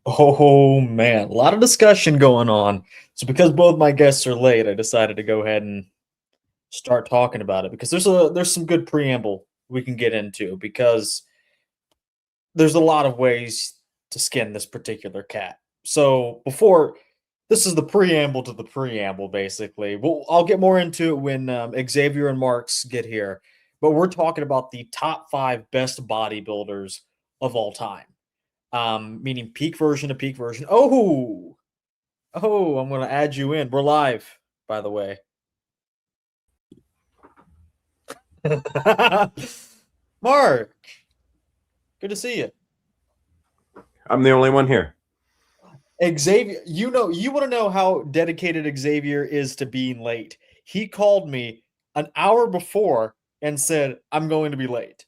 Oh man, a lot of discussion going on. So because both my guests are late, I decided to go ahead and start talking about it because there's some good preamble we can get into because there's a lot of ways to skin this particular cat. So before this is the preamble to the preamble, basically. Well, I'll get more into it when Xavier and Marks get here. But we're talking about the top 5 best bodybuilders of all time, meaning peak version to peak version. Oh, I'm gonna add you in. We're live, by the way. Mark, good to see you. I'm the only one here. Xavier, you want to know how dedicated Xavier is to being late. He called me an hour before and said, "I'm going to be late."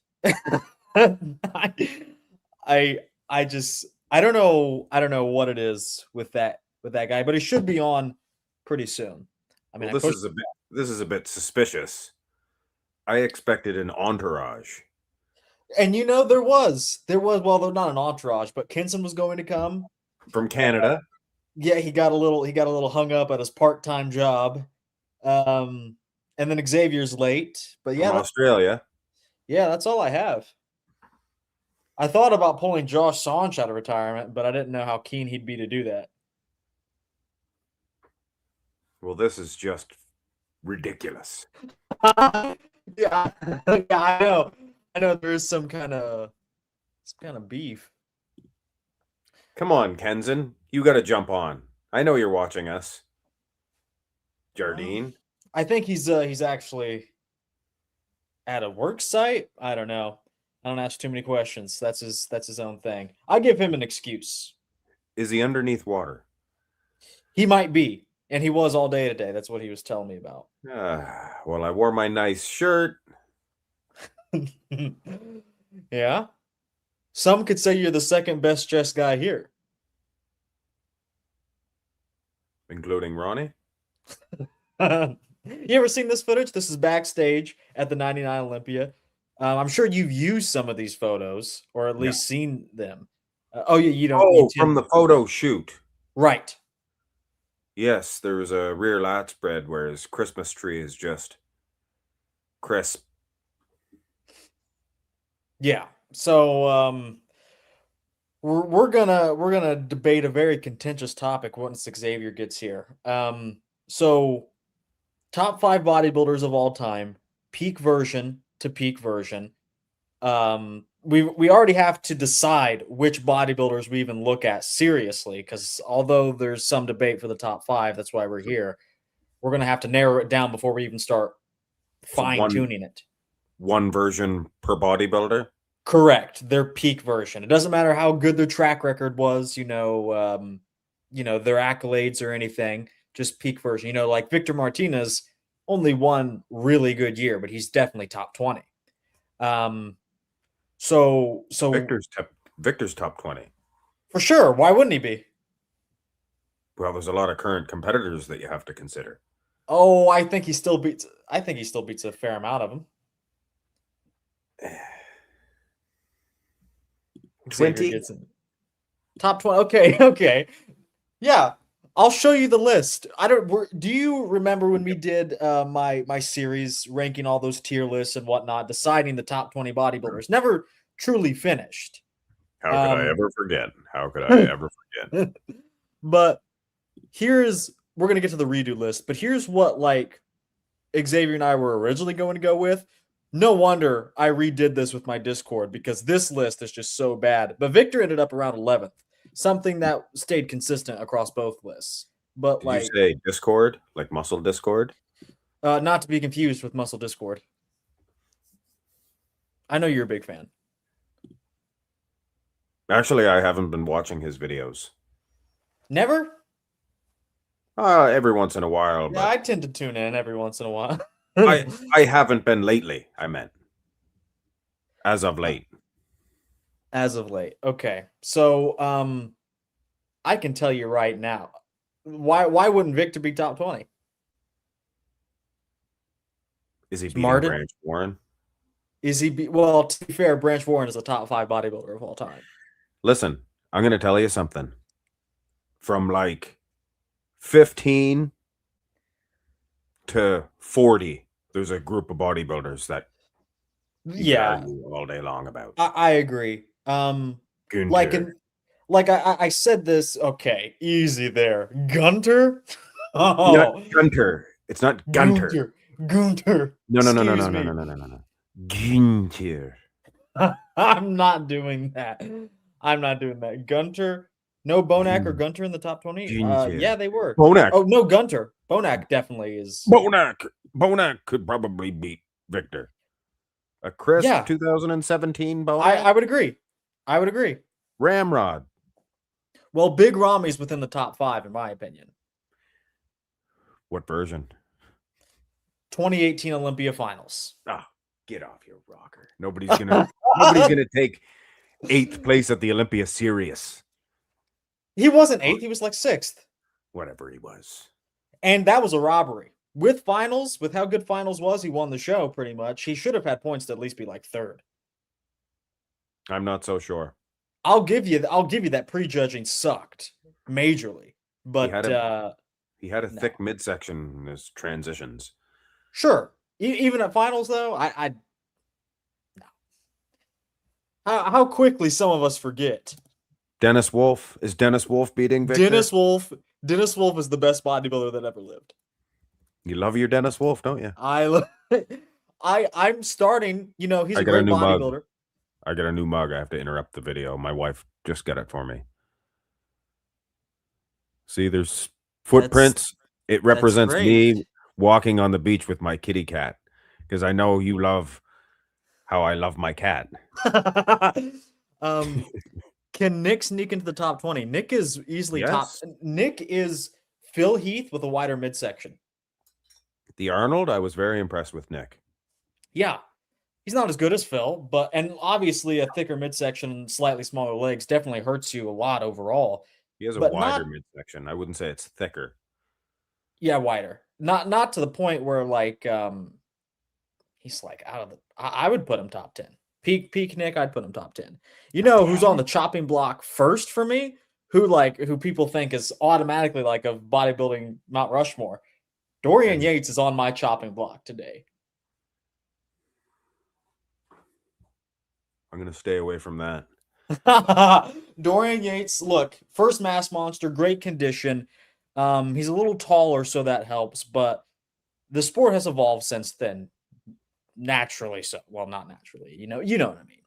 I, I don't know what it is with that guy, but he should be on pretty soon. I mean, Well, I pushed. this is a bit suspicious. I expected an entourage And well, they're not an entourage, but Kinson was going to come. from Canada. Yeah, he got a little hung up at his part-time job. Um, and then Xavier's late, but From Australia. that's all I have. I thought about pulling Josh Saunch out of retirement, but I didn't know how keen he'd be to do that. Well, this is just ridiculous. Yeah, yeah, I know. I know there is some kind of beef. Come on, Kenzen. You got to jump on. I know you're watching us. Jardine. I think he's actually at a work site. I don't know. I don't ask too many questions. That's his own thing. I give him an excuse. Is he underneath water? He might be, and he was all day today. That's what he was telling me about. Well, I wore my nice shirt. Yeah. Some could say you're the second best dressed guy here. Including Ronnie? You ever seen this footage? This is backstage at the 99 Olympia. I'm sure you've used some of these photos or at least seen them. Oh, yeah, you don't. Oh, from the photo shoot. Right. Yes, there was a rear lat spread where his Christmas tree is just crisp. Yeah. So we're gonna debate a very contentious topic once Xavier gets here. So top 5 bodybuilders of all time, peak version to peak version. We already have to decide which bodybuilders we even look at seriously, because although there's some debate for the top 5, that's why we're here. We're gonna have to narrow it down before we even start fine tuning it. One version per bodybuilder. Correct. Their peak version. It doesn't matter how good their track record was, their accolades or anything, just peak version. Like Victor Martinez only one really good year, but he's definitely top 20. So Victor's top 20. For sure. Why wouldn't he be? Well, there's a lot of current competitors that you have to consider. Oh, I think he still beats a fair amount of them. 20? Top 20. Okay. Yeah. I'll show you the list. Do you remember when we did my series ranking all those tier lists and whatnot, deciding the top 20 bodybuilders? Never truly finished. How could I ever forget? How could I ever forget? But we're gonna get to the redo list, but here's what Xavier and I were originally going to go with. No wonder I redid this with my Discord, because this list is just so bad. But Victor ended up around 11th, something that stayed consistent across both lists. But Did you say Discord, like Muscle Discord? Not to be confused with Muscle Discord. I know you're a big fan. Actually, I haven't been watching his videos. Never? Every once in a while. Yeah, I tend to tune in every once in a while. I haven't been lately, I meant. As of late. As of late. Okay. So I can tell you right now. Why wouldn't Victor be top 20? Is he beating Branch Warren? Well, to be fair, Branch Warren is a top 5 bodybuilder of all time. Listen, I'm going to tell you something. from like 15 to 40, there's a group of bodybuilders that you could argue all day long about. I agree. Like Gunther. I said this. Okay, easy there. Gunter. Not Oh, Gunter. It's not Gunter. Gunter. No. Excuse me. Gunther. I'm not doing that. I'm not doing that. Gunter. No Bonak or Gunter in the top 20? Yeah, they were. Bonak. Oh, no Gunter. Bonak definitely is. Bonak could probably beat Victor. A crisp 2017 Bonak? I would agree. I would agree. Ramrod. Well, Big Ramy's within the top 5, in my opinion. What version? 2018 Olympia Finals. Ah, get off your rocker. Nobody's gonna take 8th place at the Olympia serious. He wasn't 8th, he was like 6th. Whatever he was. And that was a robbery. With finals, with how good finals was, he won the show pretty much. He should have had points to at least be like 3rd. I'm not so sure. I'll give you that prejudging sucked majorly. But he had a thick midsection in his transitions. Sure. Even at finals though, I no. How quickly some of us forget. Dennis Wolf. Is Dennis Wolf beating Victor? Dennis Wolf is the best bodybuilder that ever lived. You love your Dennis Wolf, don't you? I'm starting, he's a great bodybuilder. I got a new mug. I have to interrupt the video. My wife just got it for me. See, there's footprints. It represents me walking on the beach with my kitty cat, because I know you love how I love my cat. Can Nick sneak into the top 20? Nick is easily top. Nick is Phil Heath with a wider midsection. The Arnold, I was very impressed with Nick. Yeah. He's not as good as Phil, and obviously a thicker midsection and slightly smaller legs definitely hurts you a lot overall. He has a wider midsection. I wouldn't say it's thicker. Yeah, wider. Not to the point where like he's like out of the I would put him top 10. Peak Nick, I'd put him top 10. You know who's on the chopping block first for me? Who people think is automatically like a bodybuilding Mount Rushmore. Dorian Yates is on my chopping block today. I'm going to stay away from that. Dorian Yates, look, first mass monster, great condition. He's a little taller, so that helps, but the sport has evolved since then. Naturally so. Well, not naturally. You know what I mean.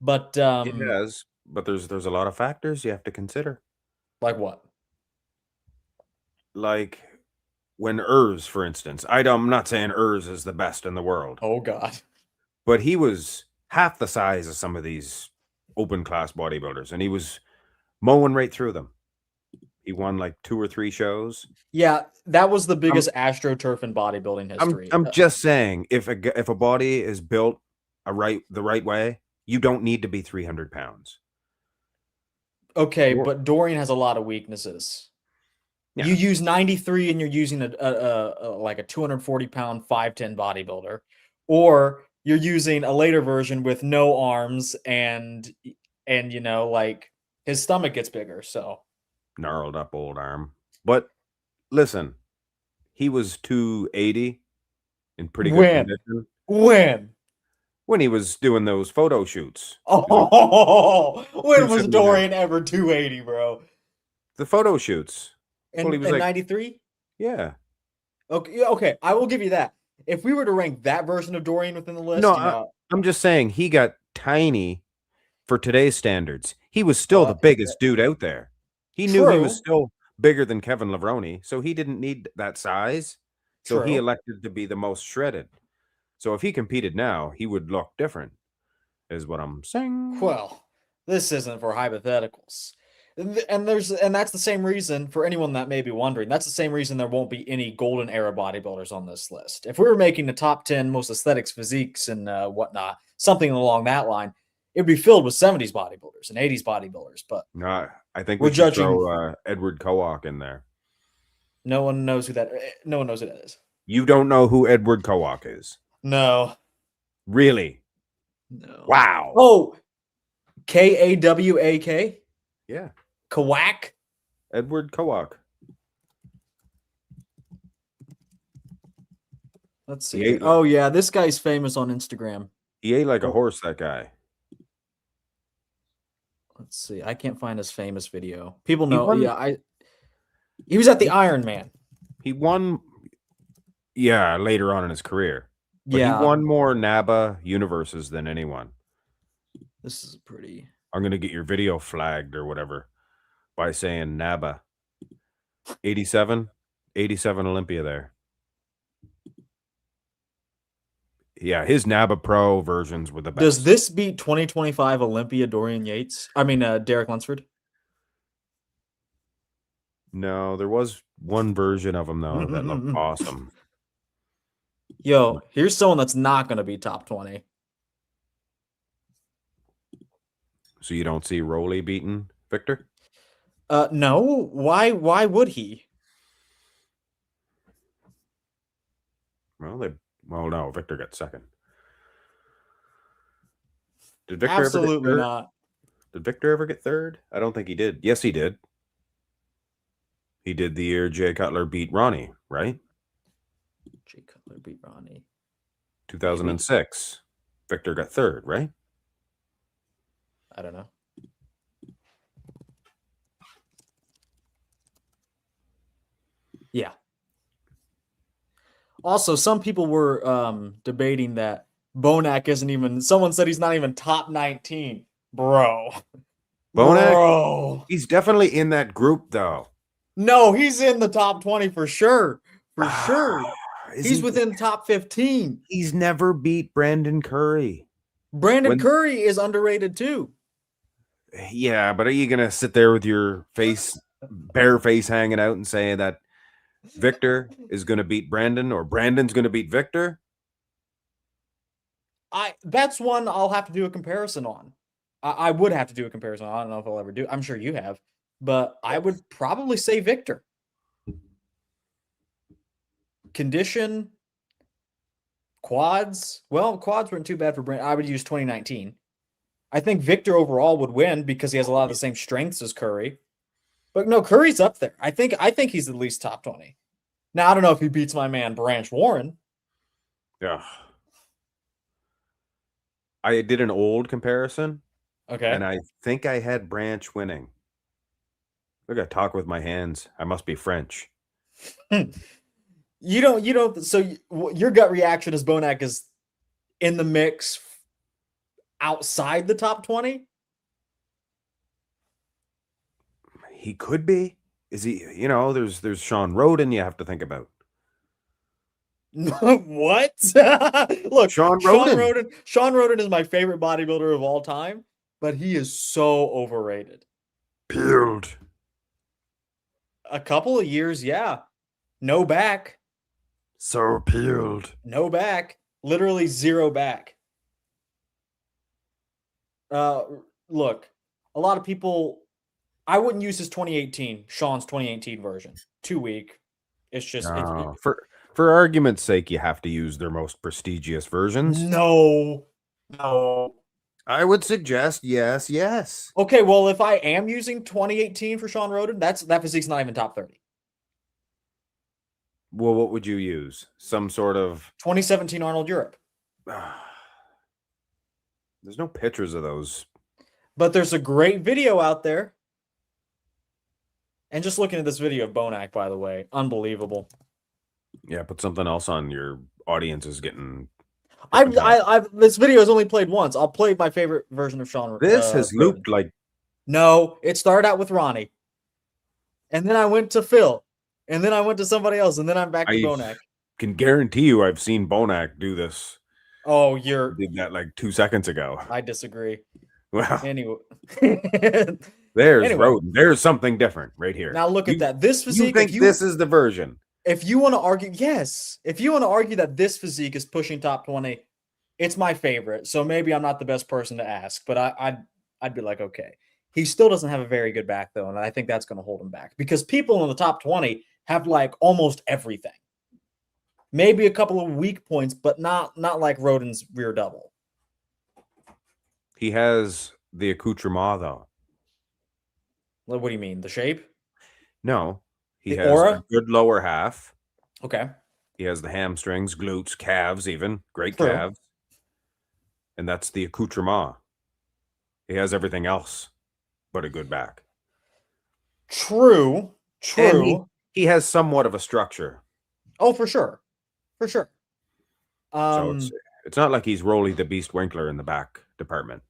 But it has, but there's a lot of factors you have to consider. Like what? Like when for instance, I'm not saying is the best in the world. Oh God. But he was half the size of some of these open class bodybuilders, and he was mowing right through them. He won like 2 or 3 shows. Yeah, that was the biggest AstroTurf in bodybuilding history. I'm just saying, if a body is built the right way, you don't need to be 300 pounds. Okay, but Dorian has a lot of weaknesses. Yeah. You use 93 and you're using like a 240-pound 5'10" bodybuilder, or you're using a later version with no arms and like his stomach gets bigger. So gnarled up old arm. But listen, he was 280 in pretty good condition. When he was doing those photo shoots. Oh, when was Dorian ever 280, bro? The photo shoots. And he was like 93? Yeah. Okay, I will give you that. If we were to rank that version of Dorian within the list, I'm just saying he got tiny for today's standards. He was still the biggest dude out there. He knew he was still bigger than Kevin Levrone, so he didn't need that size. So he elected to be the most shredded. So if he competed now, he would look different, is what I'm saying. Well, this isn't for hypotheticals. And that's the same reason, for anyone that may be wondering, that's the same reason there won't be any golden era bodybuilders on this list. If we were making the top 10 most aesthetics, physiques, and whatnot, something along that line, it'd be filled with 70s bodybuilders and 80s bodybuilders. But no, I think we're judging. Throw Edward Kowak in there. No one knows who that is. You don't know who Edward Kowak is? No. Really? No. Wow. Oh, Kawak? Yeah. Kawak? Edward Kowak. Let's see. Oh, yeah. This guy's famous on Instagram. He ate like a horse, that guy. Let's see. I can't find his famous video. People know. He was at the Iron Man. He won. Yeah, later on in his career. But yeah. He won more NABA universes than anyone. This is pretty. I'm going to get your video flagged or whatever by saying NABA. 87 Olympia there. Yeah, his NABA Pro versions were the best. Does this beat 2025 Olympia Dorian Yates? I mean, Derek Lunsford? No, there was one version of him, though, that looked awesome. Yo, here's someone that's not going to be top 20. So you don't see Rowley beating Victor? No. Why would he? Well, no, Victor got second. Did Victor Absolutely ever get third? not. Did Victor ever get third? I don't think he did. Yes, he did. He did the year Jay Cutler beat Ronnie, right? Jay Cutler beat Ronnie. 2006. Victor got third, right? I don't know. Yeah. Also, some people were debating that Bonac isn't even. Someone said he's not even top 19, bro. Bonac, he's definitely in that group, though. No, he's in the top 20 for sure. For sure. He's within top 15. He's never beat Brandon Curry. Brandon Curry is underrated too. Yeah, but are you going to sit there with your bare face hanging out and say that Victor is going to beat Brandon or Brandon's going to beat Victor? That's one I'll have to do a comparison on. I would have to do a comparison. I don't know if I'll ever do. I'm sure you have, but I would probably say Victor. Condition, quads. Well, quads weren't too bad for Brandon. I would use 2019. I think Victor overall would win because he has a lot of the same strengths as Curry. But no, Curry's up there. I think he's at least top 20. Now, I don't know if he beats my man Branch Warren. Yeah. I did an old comparison. Okay. And I think I had Branch winning. Look, I talk with my hands. I must be French. You don't. So your gut reaction is Bonac is in the mix outside the top 20? He could be. Is he? There's Sean Roden you have to think about. What? Look, Sean Roden is my favorite bodybuilder of all time, but he is so overrated. Peeled. A couple of years, yeah. No back. So peeled. No back. Literally zero back. Look, a lot of people, I wouldn't use his Sean's 2018 version. Too weak. It's just for argument's sake, you have to use their most prestigious versions. No. I would suggest yes. Okay, well, if I am using 2018 for Sean Roden, that physique's not even top 30. Well, what would you use? Some sort of 2017 Arnold Europe. There's no pictures of those. But there's a great video out there. And just looking at this video of Bonac, by the way, unbelievable. Yeah, put something else on. Your audience is getting. This video has only played once. I'll play my favorite version of Sean. This has looped like. No, it started out with Ronnie, and then I went to Phil, and then I went to somebody else, and then I'm back to Bonac. Can guarantee you, I've seen Bonac do this. Oh, did that like 2 seconds ago. I disagree. Well, anyway. Roden. There's something different right here. Now look at that. This physique. You think this is the version? If you want to argue, yes. If you want to argue that this physique is pushing top 20, it's my favorite. So maybe I'm not the best person to ask, but I'd be like, okay. He still doesn't have a very good back though, and I think that's going to hold him back because people in the top 20 have like almost everything. Maybe a couple of weak points, but not like Roden's rear double. He has the accoutrement though. What do you mean? The shape? No, he The has a aura? good lower half. Okay. He has the hamstrings, glutes, calves, even great True. calves. And that's the accoutrement. He has everything else but a good back. True. And he has somewhat of a structure. Oh, for sure. For sure. So it's not like he's Rolly the Beast Winkler in the back department.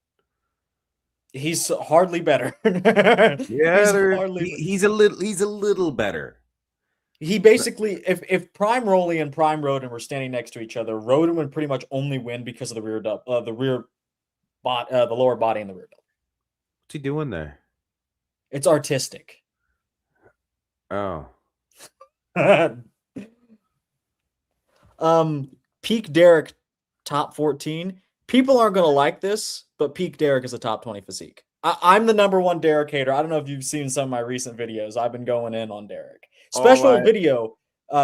He's hardly better. Yeah, he's a little better. He basically, if Prime Rolly and Prime Roden were standing next to each other, Roden would pretty much only win because of the the lower body and the rear dub. What's he doing there? It's artistic. Oh. Peak Derek top 14. People aren't going to like this, but Peak Derek is a top 20 physique. I'm the number one Derek hater. I don't know if you've seen some of my recent videos. I've been going in on Derek. Special video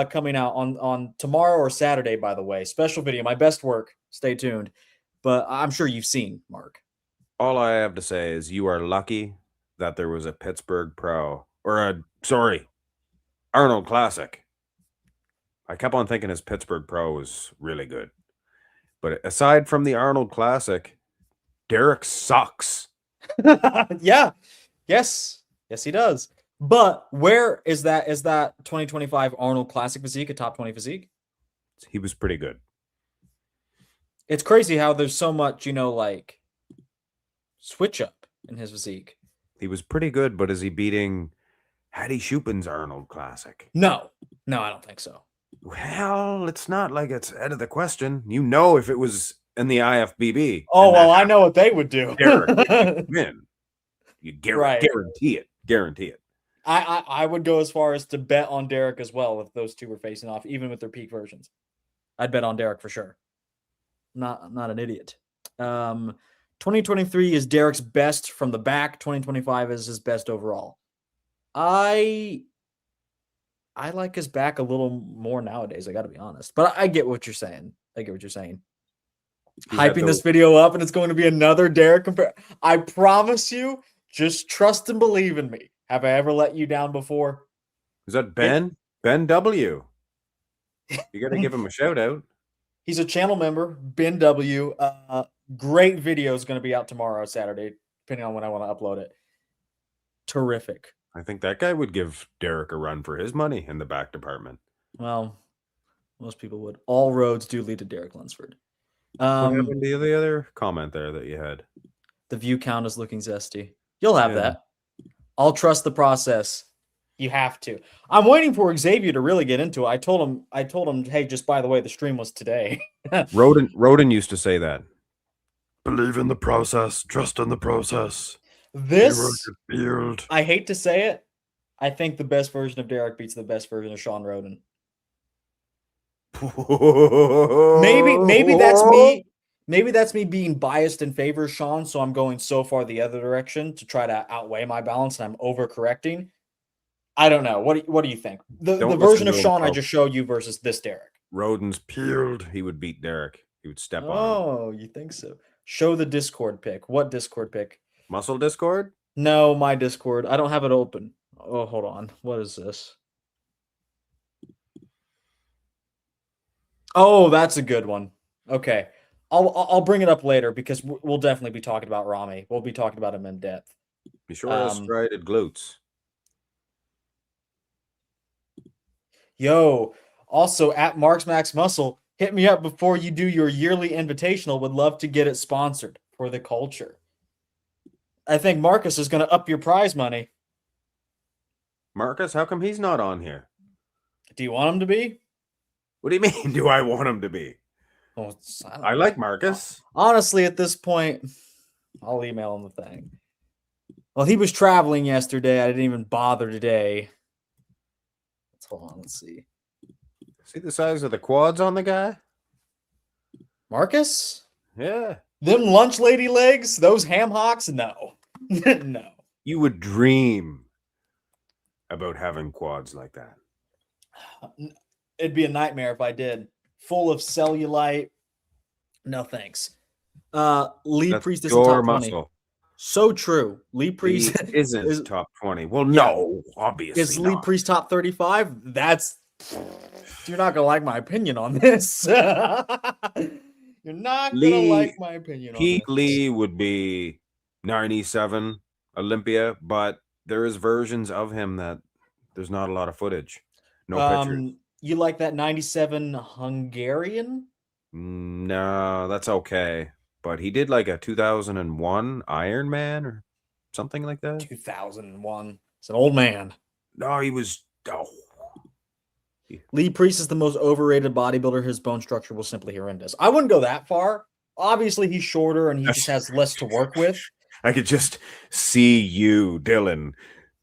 coming out on tomorrow or Saturday, by the way. Special video, my best work. Stay tuned. But I'm sure you've seen, Mark. All I have to say is you are lucky that there was a Pittsburgh Pro Arnold Classic. I kept on thinking his Pittsburgh Pro was really good. But aside from the Arnold Classic, Derek sucks. Yeah. Yes, he does. But where is that 2025 Arnold Classic physique a top 20 physique? He was pretty good. It's crazy how there's so much, like switch up in his physique. He was pretty good, but is he beating Hattie Chupan's Arnold Classic? No, I don't think so. Well, it's not like it's out of the question. If it was in the IFBB. Oh, well, I know what they would do. Derek win. You guarantee it. Guarantee it. I would go as far as to bet on Derek as well if those two were facing off, even with their peak versions. I'd bet on Derek for sure. Not an idiot. 2023 is Derek's best from the back. 2025 is his best overall. I like his back a little more nowadays. I got to be honest, but I get what you're saying. Hyping this video up, and it's going to be another Derek compare. I promise you, just trust and believe in me. Have I ever let you down before? Is that Ben? Ben W. You got to give him a shout out. He's a channel member, Ben W. Great video is going to be out tomorrow, Saturday, depending on when I want to upload it. Terrific. I think that guy would give Derek a run for his money in the back department. Well, most people would. All roads do lead to Derek Lunsford. What happened to the other comment there that you had? The view count is looking zesty. You'll have that. I'll trust the process. You have to. I'm waiting for Xavier to really get into it. I told him, hey, just by the way, the stream was today. Roden used to say that. Believe in the process. Trust in the process. I hate to say it. I think the best version of Derek beats the best version of Sean Roden. Maybe that's me. Maybe that's me being biased in favor of Sean, so I'm going so far the other direction to try to outweigh my balance, and I'm overcorrecting. I don't know. What do you think? The version of Sean I just showed you versus this Derek. Roden's peeled. He would beat Derek. He would step on him. Oh, you think so? Show the Discord pic. What Discord pic? Muscle Discord? No, my Discord. I don't have it open. Oh, hold on. What is this? Oh, that's a good one. Okay. I'll bring it up later because we'll definitely be talking about Ramy. We'll be talking about him in depth. He sure has striated glutes. Yo, also at Mark's Max Muscle, hit me up before you do your yearly invitational. Would love to get it sponsored for the culture. I think Marcus is going to up your prize money. Marcus, how come he's not on here? Do you want him to be? What do you mean, do I want him to be? Well, I like Marcus. Honestly, at this point, I'll email him the thing. Well, he was traveling yesterday. I didn't even bother today. Hold on, let's see. See the size of the quads on the guy? Marcus? Yeah. Them lunch lady legs? Those ham hocks? No. No. You would dream about having quads like that. It'd be a nightmare if I did. Full of cellulite. No thanks. Lee That's Priest is your top 20. muscle. So true. Lee He Priest isn't is top 20. Well, Yeah. no, obviously is Lee not. Priest top 35? That's you're not gonna like my opinion on this. You're not gonna like my opinion on Pete this. Lee would be 97 Olympia, but there is versions of him that there's not a lot of footage. No pictures. You like that 97 Hungarian? No, that's okay. But he did like a 2001 Iron Man or something like that. 2001. It's an old man. No, he was. Oh. Lee Priest is the most overrated bodybuilder. His bone structure was simply horrendous. I wouldn't go that far. Obviously, he's shorter and he just has less to work with. I could just see you, Dylan,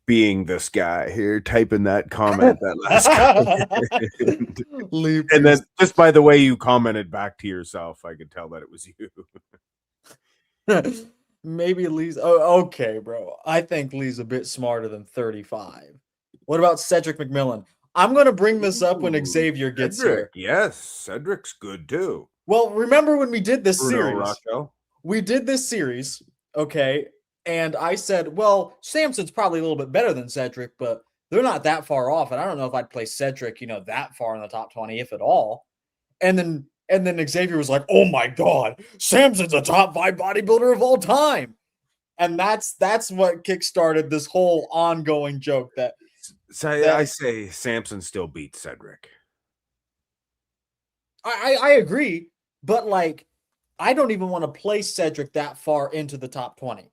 being this guy here, typing that comment, that last comment. And then just by the way you commented back to yourself, I could tell that it was you. Maybe Lee's. Oh, okay, bro. I think Lee's a bit smarter than 35. What about Cedric McMillan? I'm going to bring this up when Xavier gets here. Yes, Cedric's good too. Well, remember when we did this Bruno series? Rocco. We did this series, okay, and I said, well, Samson's probably a little bit better than Cedric, but they're not that far off, and I don't know if I'd place Cedric, that far in the top 20, if at all. And then Xavier was like, oh my God, Samson's a top 5 bodybuilder of all time. And that's what kickstarted this whole ongoing joke that I say Samson still beats Cedric. I agree, but like I don't even want to place Cedric that far into the top 20.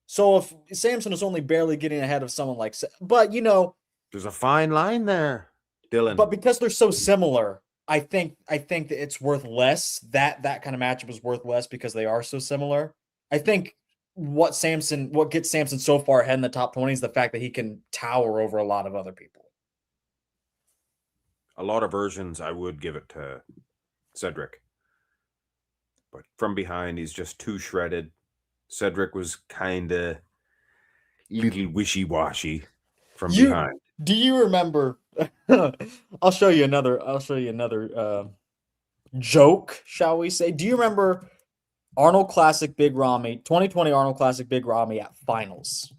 So if Samson is only barely getting ahead of someone like, but there's a fine line there, Dylan. But because they're so similar, I think that it's worth less. That kind of matchup is worth less because they are so similar. I think what gets Samson so far ahead in the top 20 is the fact that he can tower over a lot of other people. A lot of versions, I would give it to Cedric. But from behind, he's just too shredded. Cedric was kind of little wishy-washy from behind. Do you remember? I'll show you another joke, shall we say? Do you remember Arnold Classic Big Ramy, 2020 Arnold Classic Big Ramy at finals?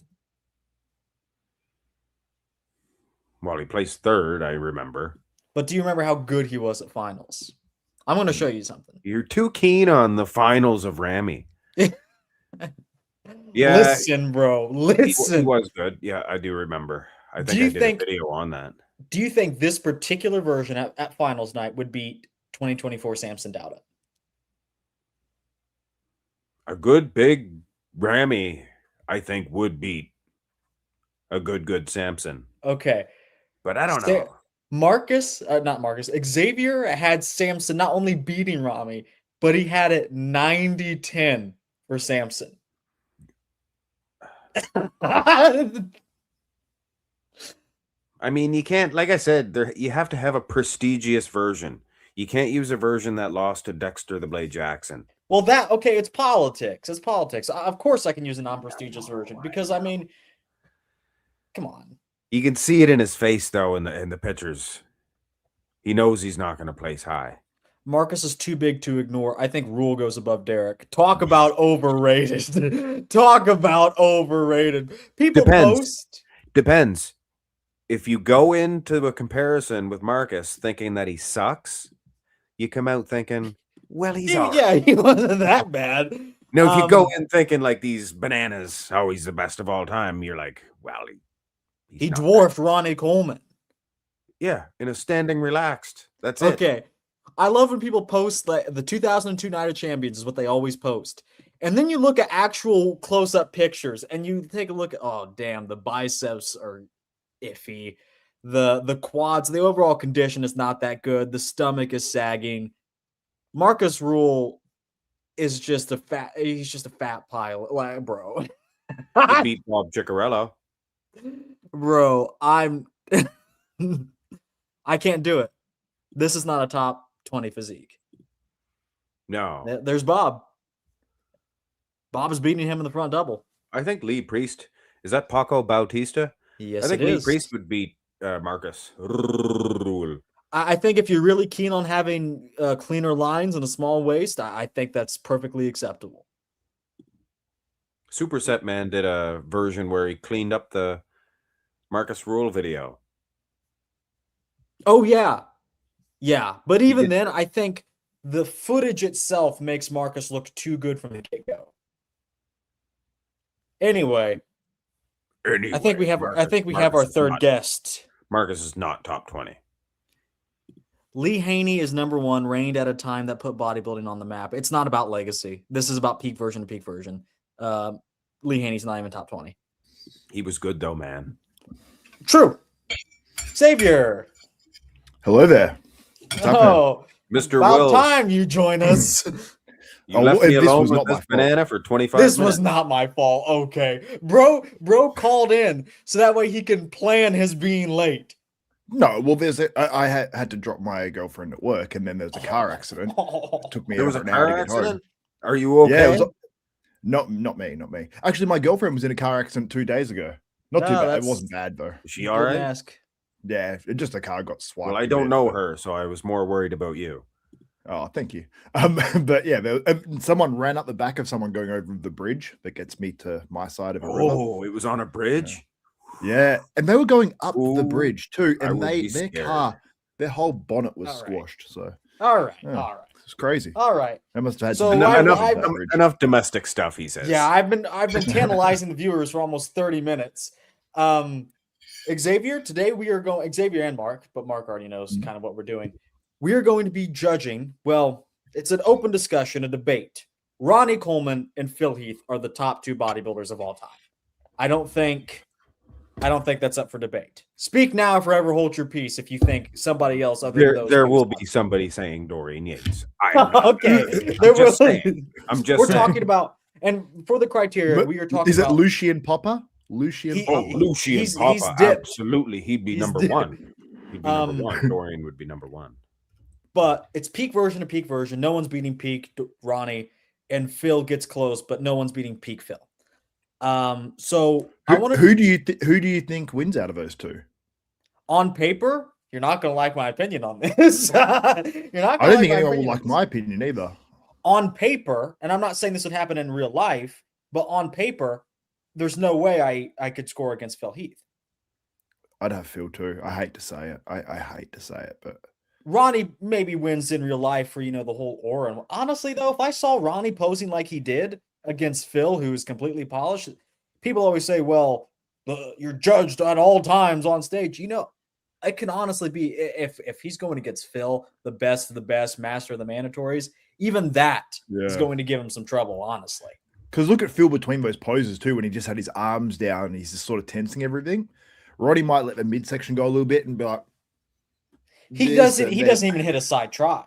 Well, he placed third, I remember. But do you remember how good he was at finals? I'm going to show you something. You're too keen on the finals of Ramy. Yeah. Listen, bro. Listen. He was good. Yeah, I do remember. I think I did a video on that. Do you think this particular version at finals night would beat 2024 Samson Dauda? A good big Ramy, I think, would beat a good Samson. Okay. But I don't know. Xavier had Samson not only beating Ramy, but he had it 90-10 for Samson. I mean, you can't, like I said, you have to have a prestigious version. You can't use a version that lost to Dexter the Blade Jackson. Well, it's politics. It's politics. Of course I can use a non-prestigious version because, I mean, come on. You can see it in his face, though, in the pictures. He knows he's not going to place high. Marcus is too big to ignore. I think Rule goes above Derek. Talk about overrated. Talk about overrated. People post. Depends. If you go into a comparison with Marcus thinking that he sucks, you come out thinking, well, he's all right. Yeah, he wasn't that bad. No, if you go in thinking like these bananas, oh, he's the best of all time, you're like, well, he dwarfed Ronnie Coleman. Yeah, in a standing relaxed. That's it. Okay. I love when people post like the 2002 Night of Champions is what they always post. And then you look at actual close-up pictures and you take a look at, oh, damn, the biceps are iffy. The quads, the overall condition is not that good. The stomach is sagging. Marcus Rule is just he's just a fat pile. Like, bro. He beat Bob Ciccarello. Bro, I can't do it. This is not a top 20 physique. No. There's Bob. Bob is beating him in the front double. I think Lee Priest. Is that Paco Bautista? Yes, I think Lee Priest would beat Marcus Rule. I think if you're really keen on having cleaner lines and a small waist, I think that's perfectly acceptable. Superset Man did a version where he cleaned up the Marcus Rule video. Oh, yeah. Yeah. But even did- then, I think the footage itself makes Marcus look too good from the get-go. Anyway, I think we have our third guest. Marcus is not top 20. Lee Haney is number one, reigned at a time that put bodybuilding on the map. It's not about legacy. This is about peak version to peak version. Lee Haney's not even top 20. He was good though, man. True. Xavier. Hello there. Oh, Mr. about Wills. time you join us. You left me this alone was with not my this fault. banana for 25 This minutes. was not my fault. Okay. Bro called in so that way he can plan his being late. No, well, I had to drop my girlfriend at work, and then there was a car accident. It took me There was a over an hour car to get home. accident? Are you okay? Yeah, it was, not me. Actually, my girlfriend was in a car accident 2 days ago. Not too No, bad. It that's- wasn't bad though. Is she all right? Ask. Yeah, just the car got swiped. Well, I a don't bit, know but- her, so I was more worried about you. Oh, thank you. But yeah, someone ran up the back of someone going over the bridge that gets me to my side of a river. Oh, it was on a bridge? Yeah, and they were going up the Ooh, bridge too, I and would be their scared. car, their whole bonnet was All right. squashed. So All right. Yeah. All right. it's crazy. All right. They must have had So some I- damage I- to that bridge. Enough domestic stuff, he says. Yeah, I've been tantalizing the viewers for almost 30 minutes. Xavier, today we are going Xavier and Mark, but Mark already knows kind of what we're doing. We are going to be judging, well, it's an open discussion, a debate. Ronnie Coleman and Phil Heath are the top two bodybuilders of all time. I don't think that's up for debate. Speak now, forever hold your peace if you think somebody else other than those There two will is be somebody saying Dorian Yates. I'm not. Okay. I'm There just will- saying. I'm just We're saying. talking about, and for the criteria, But we are talking Is it about Lucian Popper? Lucian He- Oh, Popper. Lucian he's Papa. dipped. Absolutely. He'd be He's number dipped. one. He'd be number Um, one. Dorian would be number one. but it's peak version to peak version. No one's beating peak Ronnie, and Phil gets close, but no one's beating peak Phil. So I want to Who do you think wins out of those two? on paper. You're not going to like my opinion on this. You're not. I Gonna don't think my anyone will opinion on like this. my opinion either. On paper, and I'm not saying this would happen in real life, but on paper, there's no way I could score against Phil Heath. I'd have Phil too. I hate to say it. I hate to say it, but Ronnie maybe wins in real life for, the whole aura. And honestly, though, if I saw Ronnie posing like he did against Phil, who is completely polished, people always say, well, you're judged at all times on stage. It can honestly be if he's going against Phil, the best of the best, master of the mandatories, even that is yeah. going to give him some trouble, honestly. Because look at Phil between those poses too, when he just had his arms down and he's just sort of tensing everything. Roddy might let the midsection go a little bit and be like, He this doesn't and he then- doesn't even hit a side try.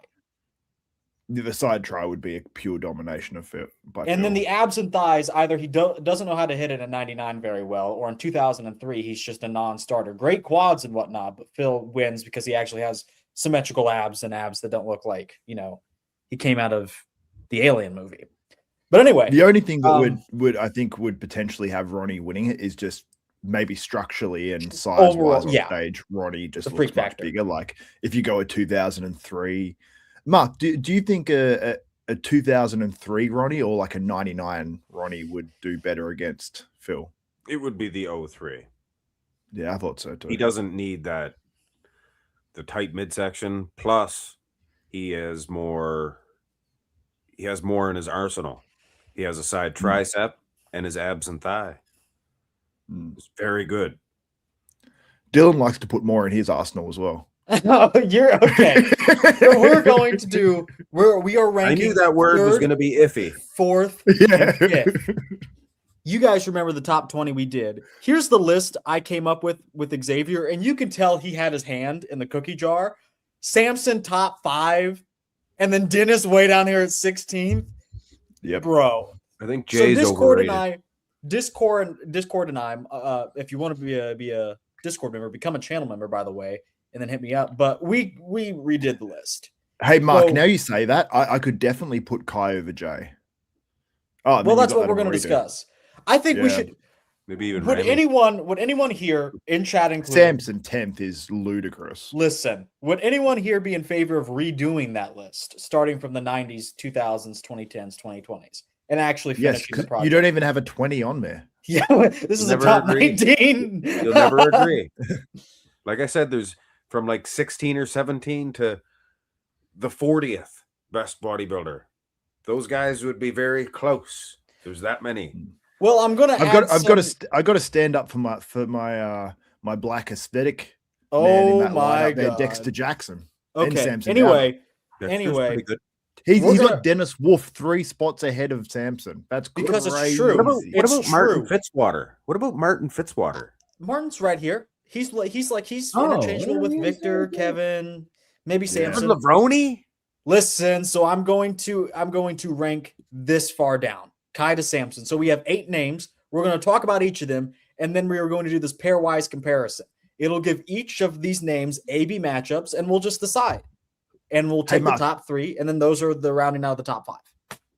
The side try would be a pure domination of Phil. And then the abs and thighs, either he doesn't know how to hit it in 99 very well, or in 2003, he's just a non-starter. Great quads and whatnot, but Phil wins because he actually has symmetrical abs and abs that don't look like, he came out of the Alien movie. But anyway. The only thing that would I think would potentially have Ronnie winning it is just maybe structurally and size wise on stage. Ronnie just The looks freak much factor. bigger. Like if you go a 2003, Mark, do you think a 2003 Ronnie or like a 99 Ronnie would do better against Phil? It would be the 03. Yeah, I thought so too. He doesn't need the tight midsection. Plus, he has more in his arsenal. He has a side tricep and his abs and thigh. It's very good. Dylan likes to put more in his arsenal as well. Oh, you're okay. So we're going to do. We are I ranking. knew that word was third, going to be iffy. fourth, Yeah. and fifth. You guys remember the top 20 we did. Here's the list I came up with Xavier, and you can tell he had his hand in the cookie jar. Samson top 5, and then Dennis way down here at 16th. Yep. Bro. I think So Jay's Discord overrated. and I, if you want to be a Discord member, become a channel member, by the way, and then hit me up. But we redid the list. Hey, Mark, So- now you say that, I could definitely put Kai over Jay. Oh, then Well, you that's got what that we're going to already. discuss. I think we Yeah. should. Maybe even Would Ramy. anyone here in chat include? Samson 10th is ludicrous. Listen, would anyone here be in favor of redoing that list, starting from the 90s, 2000s, 2010s, 2020s? and actually Yes, finishing the 'cause project. you don't even have a 20 on there. Yeah, this is a Never top agree. 19. You'll never agree. Like I said, there's from like 16 or 17 to the 40th best bodybuilder. Those guys would be very close. There's that many. Well, I'm gonna. I've got to stand up for my black aesthetic. Man in Oh that my lineup there, god. Dexter Jackson. and Okay. Samson Anyway, Dexter's pretty good. He's We're got gonna- Dennis Wolf 3 spots ahead of Samson. That's Because it's crazy. true. What about, It's Martin true. Fitzwater? What about Martin Fitzwater? Martin's right here. He's Oh, interchangeable with yeah, Victor, yeah. Kevin, maybe Yeah. Samson. Levroni? Listen, so I'm going to rank this far down. Kai to Samson. So we have 8 names. We're going to talk about each of them, and then we are going to do this pairwise comparison. It'll give each of these names A/B matchups, and we'll just decide. And we'll take the Mark. top 3, and then those are the rounding out of the top 5.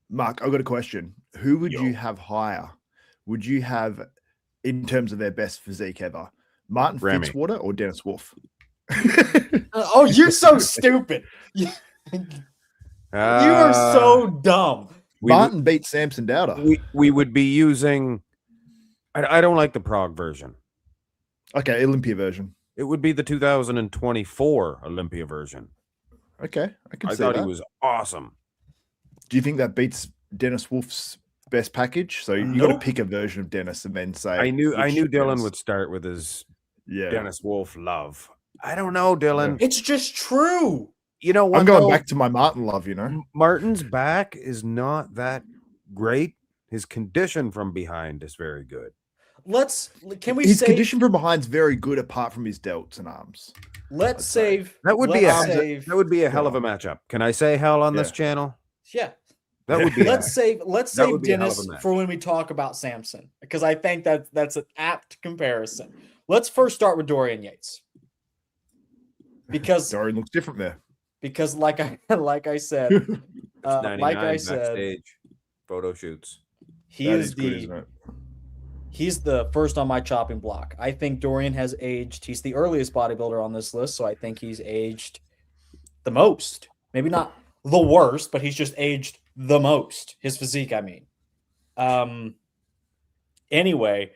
Mark, I've got a question. Who would Yo. you have higher? Would you have, in terms of their best physique ever, Martin Ramy. Fitzwater or Dennis Wolf? Oh, you're so stupid. You are so dumb. Martin beat Samson Dauda. We would be using. I don't like the Prague version. Okay, Olympia version. It would be the 2024 Olympia version. Okay, I can I see thought that. he was awesome. Do you think that beats Dennis Wolf's best package? So you got to Nope. pick a version of Dennis and then say. I knew which Dylan Dennis- would start with his Yeah, Dennis Wolf love. I don't know, Dylan. It's just true. You know what? I'm going though? back to my Martin love. You know, Martin's back is not that great. His condition from behind is very good. Can we his save? condition from behind's very good, apart from his delts and arms. Let's I'd say. save. That would be let's a save. that would be a hell of a matchup. Can I say hell on this Yeah. channel? Yeah. That would be. Let's save That save would be a hell of a Dennis match. for when we talk about Samson, because I think that's an apt comparison. Let's first start with Dorian Yates. Because Dorian looks different there. like I said, like I said, backstage photo shoots. he That is good, the isn't it? he's the first on my chopping block. I think Dorian has aged. He's the earliest bodybuilder on this list, so I think he's aged the most. Maybe not the worst, but he's just aged the most. His physique, I mean. Anyway,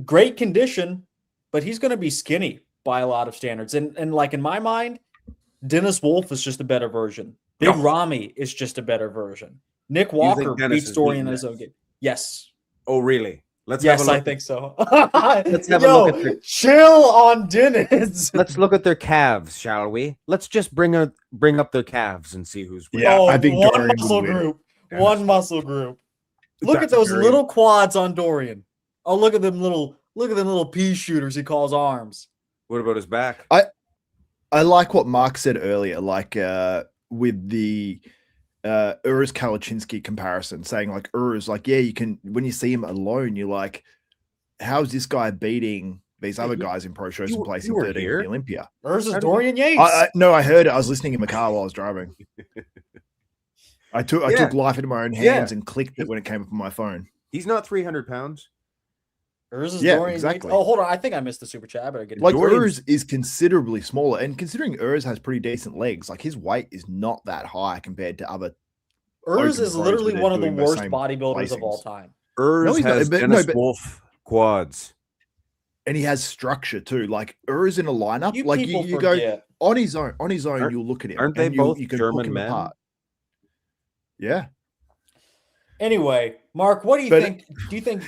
great condition, but he's going to be skinny by a lot of standards. And like in my mind, Dennis Wolf is just a better version. Big Ramy is just a better version. Nick Walker Dennis beats is Dorian in beating his own game. Yes. Oh, really? Let's Yes, have a look I think so. Let's have a Yo, look at the- chill on Dennis. Let's look at their calves, shall we? Let's just bring up their calves and see who's winning. Yeah, Oh, I think one Dorian will muscle win. group. Dennis One will. muscle group. Look at That's those very- little quads on Dorian. Oh, look at them little pea shooters he calls arms. What about his back? I like what Mark said earlier, like with the Urs Kalachinsky comparison, saying like Urs, like, yeah, you can, when you see him alone, you're like, how's this guy beating these other guys in pro shows you and were- placing you were 13th here? in the Olympia? Versus How do Dorian Yates. No, I heard it. I was listening in the car while I was driving. I took life into my own hands and clicked it when it came up on my phone. He's not 300 pounds. Versus Yeah, Dorian exactly. Yates. Oh, hold on. I think I missed the super chat. I better get it. Like Dorian's- Urs is considerably smaller, and considering Urs has pretty decent legs, like his weight is not that high compared to other. Urs open is pros literally where one of they're the doing the worst same bodybuilders of all placings. time. Urs No, he's not, has but- no, Dennis but- Wolf quads. And he has structure too. Like Urs in a lineup, You like people you go forget. on his own. Aren't- You'll look at him. aren't they and both you can German pick him men? apart. Yeah. Anyway, Mark, what do you But- think? Do you think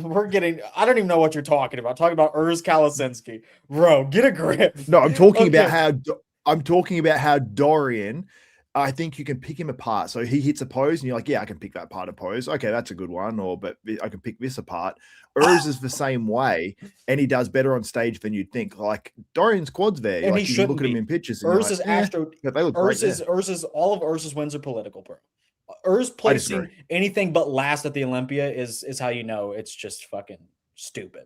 we're getting? I don't even know what you're talking about. Talking about Urs Kalasinski, bro. Get a grip. No, I'm talking about Okay. how Dorian. I think you can pick him apart. So he hits a pose, and you're like, yeah, I can pick that part of pose. Okay, that's a good one. But I can pick this apart. Urs is the same way, and he does better on stage than you'd think. Like Dorian's quads there. And like, he you shouldn't look at him be. in pictures. And you're Urs like, is "Yeah, Astro. yeah, they look great Urs is all of Urs's wins are political, bro. Urs placing disagree. anything but last at the Olympia is how you know it's just fucking stupid.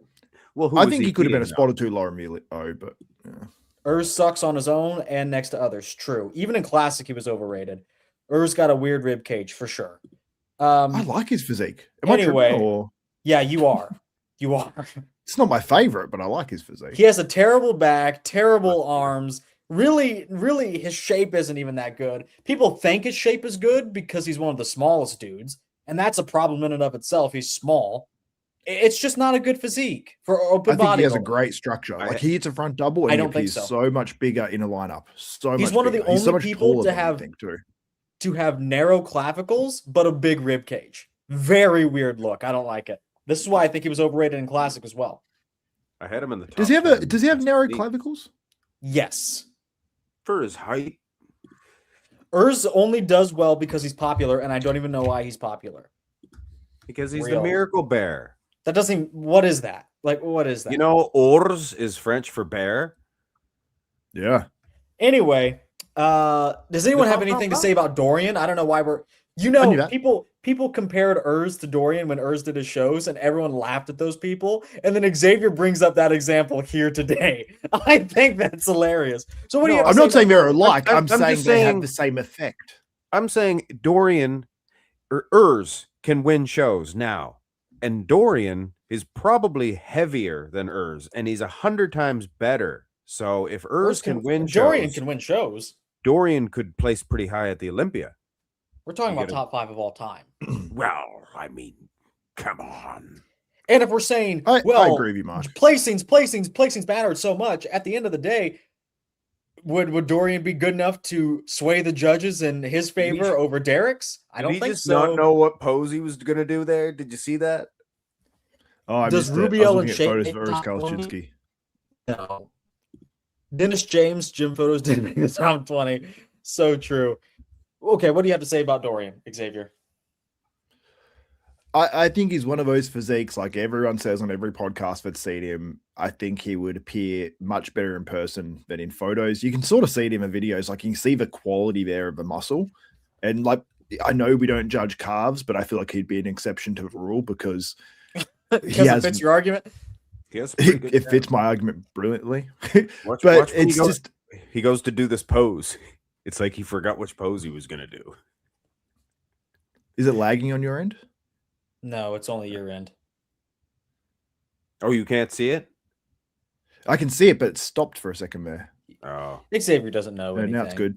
Well, who I was think he could have been a beating, spot or two lower immediately. Oh, but yeah. Urs sucks on his own and next to others. True. Even in classic, he was overrated. Urs got a weird rib cage for sure. I like his physique. Am anyway. I tripping, or Yeah, you are. You are. it's not my favorite, but I like his physique. He has a terrible back, terrible arms, Really, his shape isn't even that good. People think his shape is good because he's one of the smallest dudes, and that's a problem in and of itself. He's small. It's just not a good physique for open body. I think he has a great structure. Like he hits a front double, and I don't think he's so. so much bigger in a lineup. He's one of the only people to have narrow clavicles, but a big rib cage. Very weird look. I don't like it. This is why I think he was overrated in Classic as well. I had him in the top. Does he have narrow clavicles? Yes. For his height. Only does well because he's popular, and I don't even know why he's popular. Because he's the Miracle Bear. That doesn't. What is that? Like, what is that? You know, ours is French for bear. Yeah. Anyway, does anyone have anything to say about Dorian? I don't know why people compared Urs to Dorian when Urs did his shows, and everyone laughed at those people. And then Xavier brings up that example here today. I think that's hilarious. So what do you? I'm not saying they're alike. I'm saying they have the same effect. I'm saying Dorian or Urs can win shows now, and Dorian is probably heavier than Urs, and he's 100 times better. So if Urs can win shows, Dorian can win shows. Dorian could place pretty high at the Olympia. We're talking about top 5 of all time. Well, I mean, come on. And if we're saying, I agree with you, Mark. Placings mattered so much. At the end of the day, would Dorian be good enough to sway the judges in his favor over Derek's? I don't think so. Not know what pose he was going to do there. Did you see that? Oh, I Does missed Rubiel and Shane No. Dennis James gym photos didn't make the top 20. So true. Okay, what do you have to say about Dorian, Xavier? I think he's one of those physiques, like everyone says on every podcast that's seen him. I think he would appear much better in person than in photos. You can sort of see it in the videos, like you can see the quality there of the muscle. And like, I know we don't judge calves, but I feel like he'd be an exception to the rule because it fits your argument. It fits my argument brilliantly. Watch he goes to do this pose. It's like he forgot which pose he was going to do. Is it lagging on your end? No, it's only your end. Oh, you can't see it? I can see it, but it stopped for a second there. Oh. Xavier doesn't know anything. Now it's good.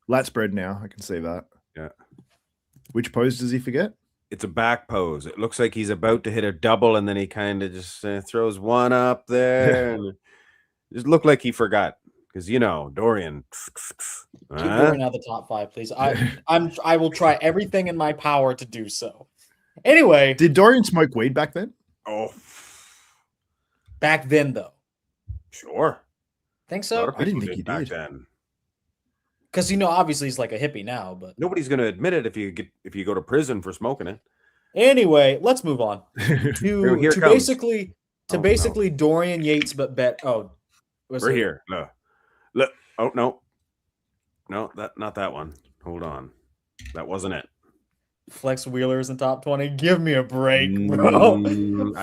Lat spread now. I can see that. Yeah. Which pose does he forget? It's a back pose. It looks like he's about to hit a double, and then he kind of just throws one up there. And just looked like he forgot. Because, you know, Dorian. Keep Dorian out of the top 5, please. I will try everything in my power to do so. Anyway. Did Dorian smoke weed back then? Oh. Back then, though. Sure. Think so? I didn't think he back did. then. Because, you know, obviously he's like a hippie now, but nobody's going to admit it if you go to prison for smoking it. Anyway, let's move on to basically Dorian Yates, but we're here. Look. Oh no, not that one. Hold on, that wasn't it. Flex Wheeler is in top 20. Give me a break, bro.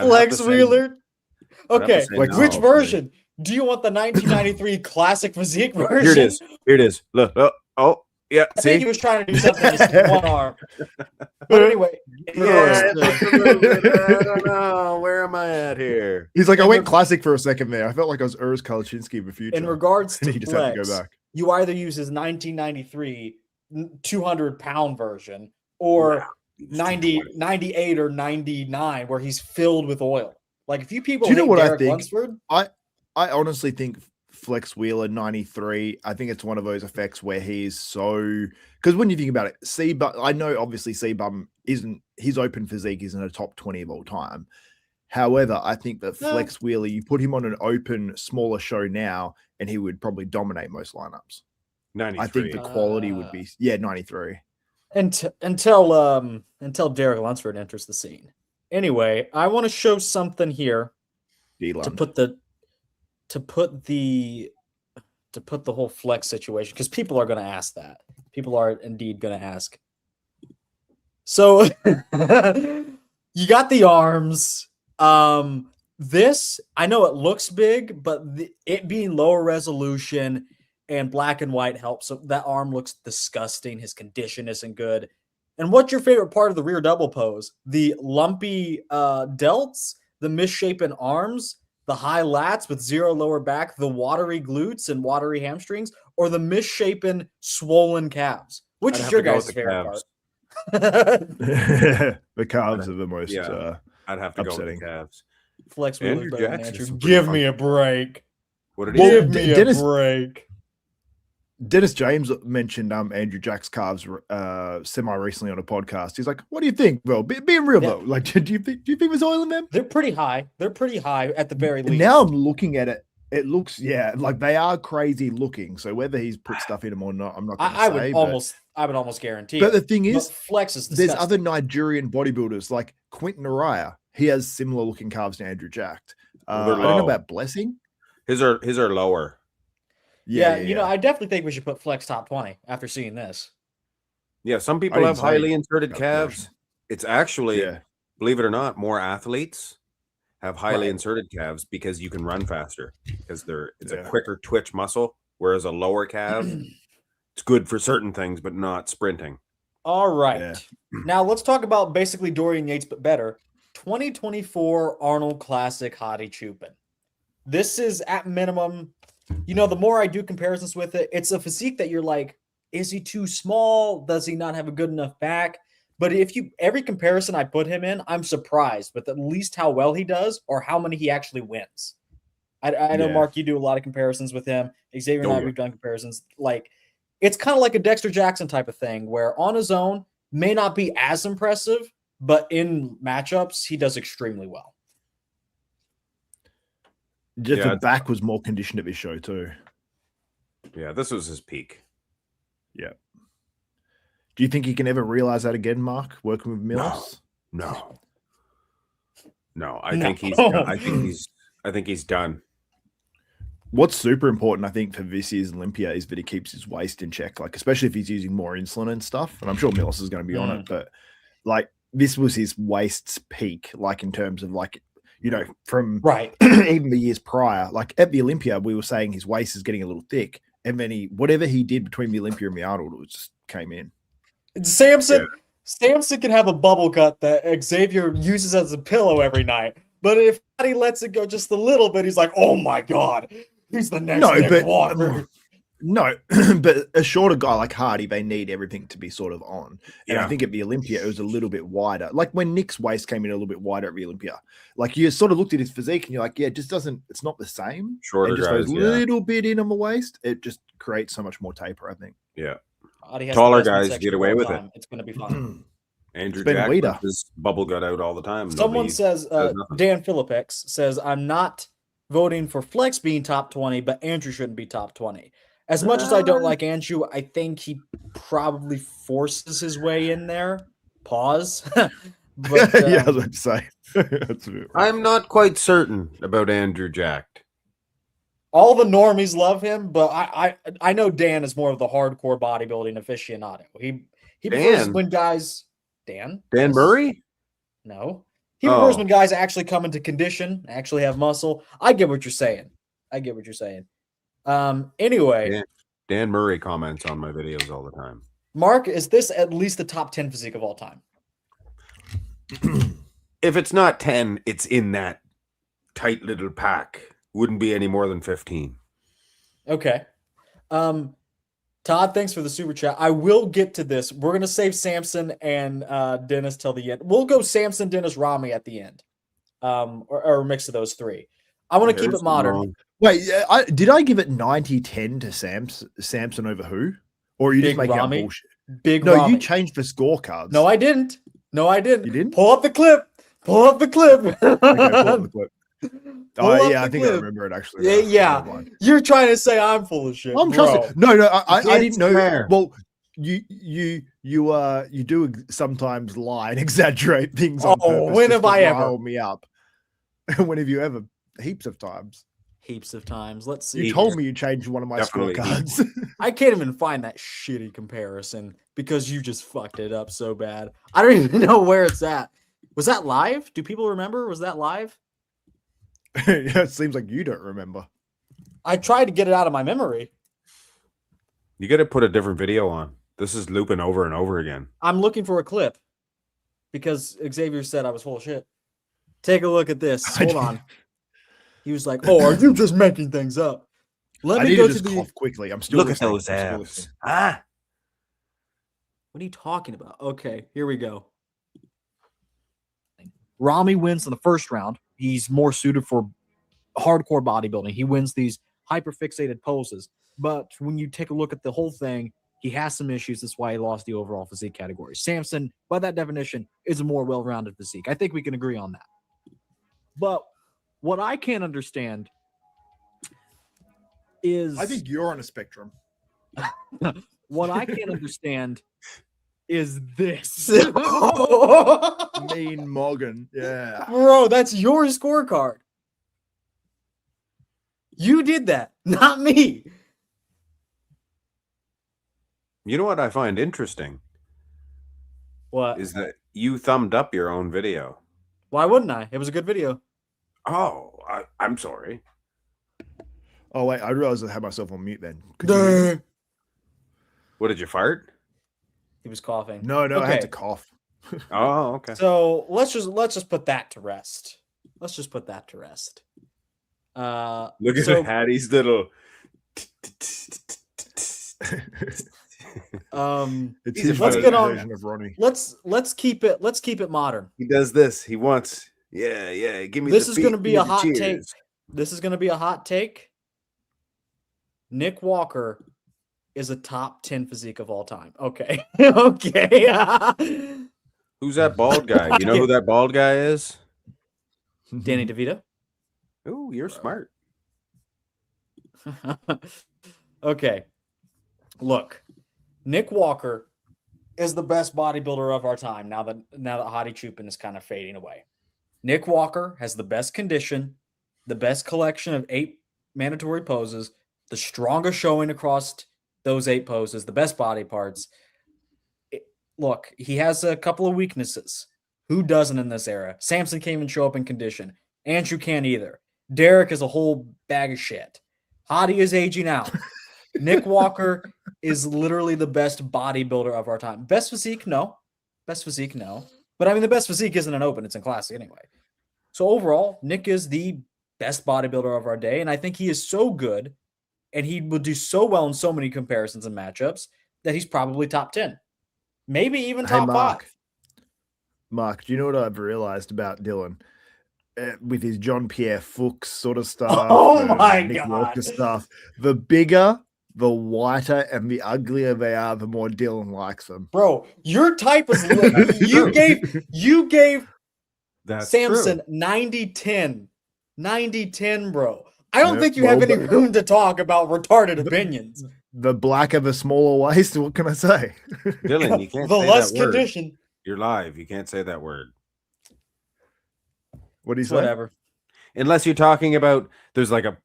Flex Wheeler. Okay, which version? Do you want the 1993 classic physique version? Here it is. Look. Oh, yeah. I think he was trying to do something with one arm. But anyway, I don't know. Where am I at here? He's like, I went classic for a second there. I felt like I was Urs Kalachinsky in the future. In regards to he just had to go back. You either use his 1993 200-pound version or 98 or 99 where he's filled with oil. Like if you people do you know what Derek I think? Lunsford, I honestly think Flex Wheeler 93, I think it's one of those effects where he's so, because when you think about it, I know obviously C-Bum isn't, his open physique isn't a top 20 of all time. However, I think that Flex Wheeler, you put him on an open, smaller show now, and he would probably dominate most lineups. 93. I think the quality would be 93. Until Derek Lunsford enters the scene. Anyway, I want to show something here to put the whole flex situation, because people are going to ask that. People are indeed going to ask. So you got the arms. This, I know it looks big, but it being lower resolution and black and white helps. So that arm looks disgusting. His condition isn't good. And what's your favorite part of the rear double pose? The lumpy delts, the misshapen arms, the high lats with zero lower back, the watery glutes and watery hamstrings, or the misshapen, swollen calves? Which I'd is have your to go guys' with the favorite calves. part? The calves are the most Yeah. I'd have to upsetting. go with the calves. Flex Wheeler's Andrew better than Jackson Andrew. is some Give pretty me a break. What did he Well, say? Give me Dennis- a break. Dennis James mentioned Andrew Jack's calves semi recently on a podcast. He's like, "What do you think, bro? Being real Yeah. though, like, do you think there's oil in them?" They're pretty high. They're pretty high at the very least. Now I'm looking at it. It looks, like they are crazy looking. So whether he's put stuff in them or not, I'm not going to say. I would almost guarantee. But it. the thing is, But Flex is there's disgusting. other Nigerian bodybuilders like Quentin Araya. He has similar looking calves to Andrew Jack. Well, I they're don't know low. about Blessing. His are lower. Yeah, I definitely think we should put Flex top 20 after seeing this. Yeah, some people didn't have say highly inserted calculation. calves. It's actually, Yeah. believe it or not, more athletes have highly Right. inserted calves because you can run faster because it's a Yeah. quicker twitch muscle, whereas a lower calf, it's good for certain things, but not sprinting. All right. Yeah. Now let's talk about basically Dorian Yates, but better. 2024 Arnold Classic Hattie Chupan. This is at minimum, the more I do comparisons with it, it's a physique that you're like, is he too small? Does he not have a good enough back? But every comparison I put him in, I'm surprised with at least how well he does or how many he actually wins. I know, Yeah. Mark, you do a lot of comparisons with him. Xavier and I, yeah. we've done comparisons. Like, it's kind of like a Dexter Jackson type of thing where on his own may not be as impressive, but in matchups, he does extremely well. Just Yeah, the back was more conditioned at this show too. Yeah, this was his peak. Yeah. Do you think he can ever realize that again, Mark? Working with Mills? No. I No. think he's done. I think he's done. What's super important, I think, for this year's Olympia is that he keeps his waist in check, like especially if he's using more insulin and stuff. And I'm sure Mills is going to be on it, but like this was his waist's peak, like in terms of like, from Right. even the years prior. Like at the Olympia, we were saying his waist is getting a little thick, and then whatever he did between the Olympia and the Arnold, it just came in. Samson can have a bubble gut that Xavier uses as a pillow every night. But if he lets it go just a little bit, he's like, oh my God, he's the next Nick Walker. No, but a shorter guy like Hardy, they need everything to be sort of on. And I think at the Olympia, it was a little bit wider. Like when Nick's waist came in a little bit wider at the Olympia, like you sort of looked at his physique and you're like, yeah, it just doesn't, it's not the same. Shorter and just guys, those little bit in on the waist, it just creates so much more taper, I think. Yeah. Hardy has Taller the best guys midsection get of away all with it. time. It's going to be fun. Andrew been Jack Weeder. lets his bubble gut out all the time. Someone Nobody says, says nothing. Dan Philippex says, I'm not voting for Flex being top 20, but Andrew shouldn't be top 20. As much as I don't like Andrew, I think he probably forces his way in there. Pause. But, yeah, I was about to say. That's a bit right. I'm not quite certain about Andrew Jack. all the normies love him, but I know Dan is more of the hardcore bodybuilding aficionado. He prefers Dan? when guys Dan Dan Yes. Murray? No. He prefers Oh. when guys actually come into condition, actually have muscle. I get what you're saying. Anyway, Dan Murray comments on my videos all the time. Mark, is this at least the top 10 physique of all time? If it's not 10, it's in that tight little pack. Wouldn't be any more than 15. Okay. Todd, thanks for the super chat. I will get to this. We're going to save Samson and Dennis till the end. We'll go Samson, Dennis, Ramy at the end. Or a mix of those three. I want to keep it modern. Wait, did I give it 90-10 to Samson over who? Or are you Big just making Ramy. up bullshit? Big No, Ramy. you changed the scorecards. No, I didn't. You didn't? Pull up the clip. Okay, pull up the clip. Pull Oh, up yeah, the I think I clip. remember it actually. Yeah, now. yeah. Never mind. You're trying to say I'm full of shit. I'm bro. trusting. No, I didn't know. swear. Well, you do sometimes lie and exaggerate things on Oh, purpose. when just have to I ever? rile me up? When have you ever? Heaps of times. Heaps of times. Let's see. You Heaps. told me you changed one of my Definitely scorecards. I can't even find that shitty comparison because you just fucked it up so bad. I don't even know where it's at. Was that live? Do people remember? Was that live? Yeah, it seems like you don't remember. I tried to get it out of my memory. You got to put a different video on. This is looping over and over again. I'm looking for a clip because Xavier said I was full of shit. Take a look at this. Hold on. He was like, "Oh, are you just making things up?" Let I me need go to to just the. cough quickly. I'm still Look at listening. those I'm still abs. listening. Ah, What are you talking about? Okay, here we go. Ramy wins in the first round. He's more suited for hardcore bodybuilding. He wins these hyperfixated poses. But when you take a look at the whole thing, he has some issues. That's why he lost the overall physique category. Samson, by that definition, is a more well-rounded physique. I think we can agree on that. But what I can't understand is I think you're on a spectrum. what I can't understand is this. Mean Morgan. Yeah. Bro, that's your scorecard. You did that, not me. you know what I find interesting What? is that you thumbed up your own video. Why wouldn't I? It was a good video. Oh, I'm sorry. Oh, wait. I realized I had myself on mute then. Could you hear me? What, did you fart? He was coughing. No, I had Okay. to cough. Oh, okay. So let's just put that to rest. Let's just put that to rest. Look at so, Hattie's little. It's He's his a funny get on- version of Ronnie. let's keep it modern. He does this. He wants. Yeah. Give me. This the is feet, going to be give a me the hot take. cheers. This is going to be a hot take. Nick Walker is a top 10 physique of all time. Okay. Okay. Who's that bald guy? You know who that bald guy is? Danny DeVito. Ooh, you're smart. Okay. Look, Nick Walker is the best bodybuilder of our time now that Hattie Chupan is kind of fading away. Nick Walker has the best condition, the best collection of 8 mandatory poses, the strongest showing across those 8 poses, the best body parts. Look, he has a couple of weaknesses. Who doesn't in this era? Samson can't even show up in condition. Andrew can't either. Derek is a whole bag of shit. Hattie is aging out. Nick Walker is literally the best bodybuilder of our time. Best physique, no. Best physique, no. But I mean, the best physique isn't an open, it's in classic anyway. So overall, Nick is the best bodybuilder of our day, and I think he is so good, and he will do so well in so many comparisons and matchups that he's probably top 10. Maybe even top 5. Mark, do you know what I've realized about Dylan? With his John Pierre Fuchs sort of stuff. Oh my Nick God. Walker stuff. The bigger, the whiter, and the uglier they are, the more Dylan likes them. Bro, your type is you gave That's Samson true. 90-10. 90-10, bro. I don't Yeah, think you have well, any room to talk about retarded opinions. The blacker, the smaller waist. What can I say? Dylan, you can't The say less that word. condition. You're live. You can't say that word. What do you say? Whatever. Unless you're talking about there's like a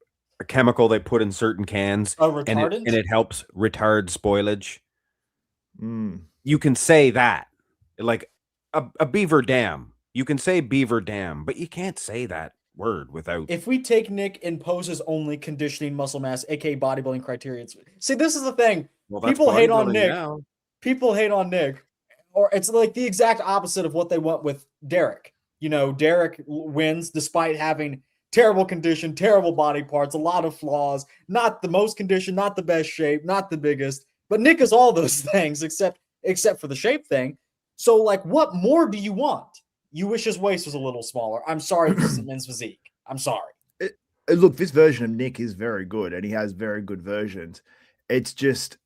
chemical they put in certain cans A and retardant? it helps retard spoilage. Mm. You can say that. Like a beaver dam. You can say beaver dam, but you can't say that word without If we take Nick in poses only, conditioning, muscle mass, aka bodybuilding criteria, see, this is the thing. well, that's people hate on bodybuilding Nick. now. People hate on Nick, or it's like the exact opposite of what they want with Derek. You know, Derek wins despite having terrible condition, terrible body parts, a lot of flaws, not the most condition, not the best shape, not the biggest. But Nick is all those things except for the shape thing. So, like, what more do you want? You wish his waist was a little smaller. I'm sorry, this is men's physique. I'm sorry. Look, this version of Nick is very good, and he has very good versions. It's just,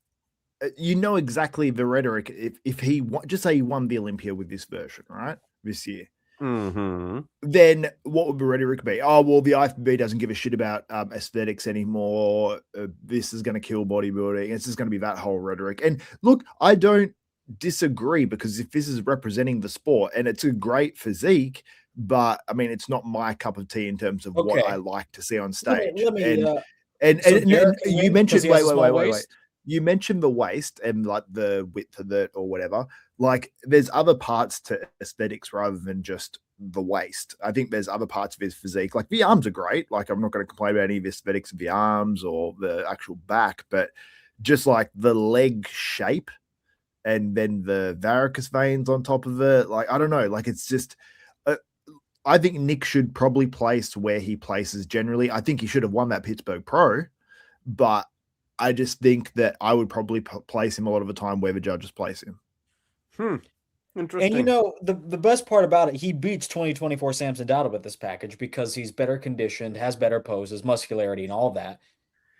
you know exactly the rhetoric. If he just say he won the Olympia with this version, right, this year, Mm-hmm. then what would the rhetoric be? Oh, well, the IFBB doesn't give a shit about aesthetics anymore. This is going to kill bodybuilding. It's just going to be that whole rhetoric. And look, I don't disagree, because if this is representing the sport and it's a great physique, but I mean, it's not my cup of tea in terms of what I like to see on stage. Let me, and so Derek can you win mentioned, 'cause he has a wait. small waist? You mentioned the waist and like the width of it or whatever. Like, there's other parts to aesthetics rather than just the waist. I think there's other parts of his physique. Like, the arms are great. Like, I'm not going to complain about any of the aesthetics of the arms or the actual back, but just like the leg shape and then the varicose veins on top of it. Like, I don't know. Like, it's just, I think Nick should probably place where he places generally. I think he should have won that Pittsburgh Pro, but I just think that I would probably place him a lot of the time where the judges place him. Interesting. And you know, the best part about it, he beats 2024 Samson Dauda with this package because he's better conditioned, has better poses, muscularity, and all that.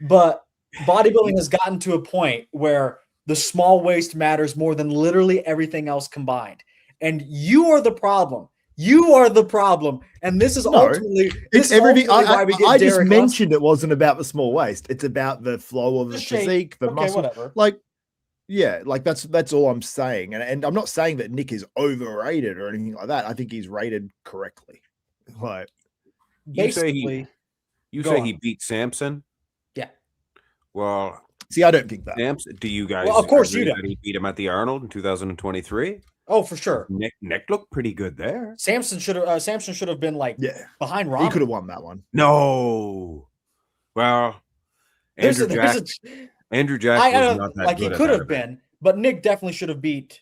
But bodybuilding has gotten to a point where the small waist matters more than literally everything else combined. And you are the problem. You are the problem. And this is ultimately it's everything. why we get I just Derek mentioned it wasn't about the small waist. It's about the flow of the shape. physique, the muscle. Whatever. Like, yeah, like that's all I'm saying. And I'm not saying that Nick is overrated or anything like that. I think he's rated correctly. Like, you say he beat Samson? Yeah. Well, see, I don't think that. Samson, do you guys? Well, of course you agree don't. that he beat him at the Arnold in 2023. Oh, for sure. Nick looked pretty good there. Samson should have been like behind Ramy. He could have won that one. No. Well, Andrew Jack was not that like good. He could have been, but Nick definitely should have beat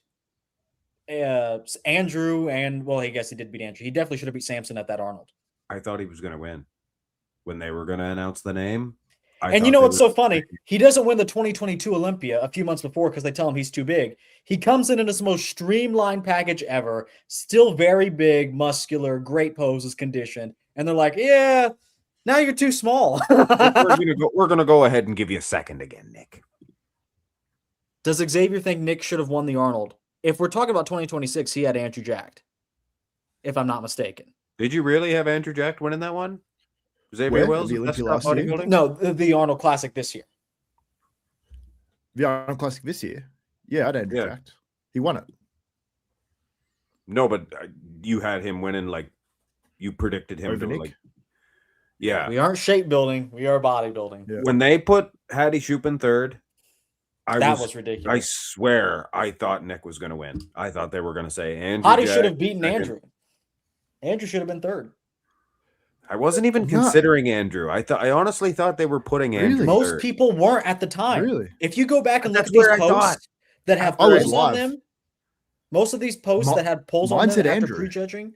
Andrew, and well, I guess he did beat Andrew. He definitely should have beat Samson at that Arnold. I thought he was going to win when they were going to announce the name. And you know what's so funny? He doesn't win the 2022 Olympia a few months before because they tell him he's too big. He comes in his most streamlined package ever, still very big, muscular, great poses, conditioned, and they're like, "Yeah, now you're too small." We're gonna go ahead and give you a second again, Nick. Does Xavier think Nick should have won the Arnold? If we're talking about 2026, he had Andrew jacked, if I'm not mistaken. Did you really have Andrew Jack winning that one? Xavier Wells, the Olympia last year? No, the Arnold Classic this year. The Arnold Classic this year? Yeah, I'd Andrew jacked. He won it. No, but you had him winning, like you predicted him over to Nick? like. Yeah, we aren't shape building; we are bodybuilding. Yeah. When they put Hattie Chupan third, that was ridiculous. I swear, I thought Nick was going to win. I thought they were going to say Andrew. Hattie should have beaten Andrew. Andrew should have been third. I wasn't even considering Andrew. I honestly thought they were putting Andrew. Most third. people weren't at the time. Really? If you go back and look at these posts that have polls on them, most of these posts that had polls on them after prejudging,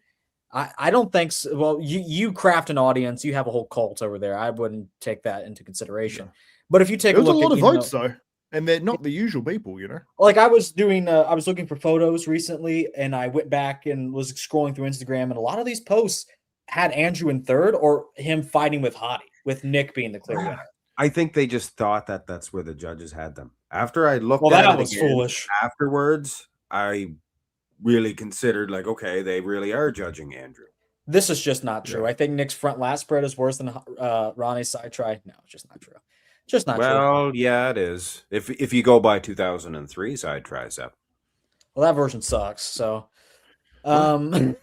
I don't think so. Well, you craft an audience, you have a whole cult over there. I wouldn't take that into consideration. Yeah. But if you take a look, there's a lot of votes though, and they're not the usual people, you know. Like I was doing, I was looking for photos recently, and I went back and was scrolling through Instagram, and a lot of these posts had Andrew in third or him fighting with Hattie, with Nick being the clear winner. I think they just thought that that's where the judges had them. After I looked at that it was again, foolish. Afterwards, I really considered like, okay, they really are judging Andrew. This is just not true. I think Nick's front lat spread is worse than Ronnie's side try. No, it's just not true. Just not true. Well, yeah, it is. If you go by 2003 side tricep. Well, that version sucks. So, that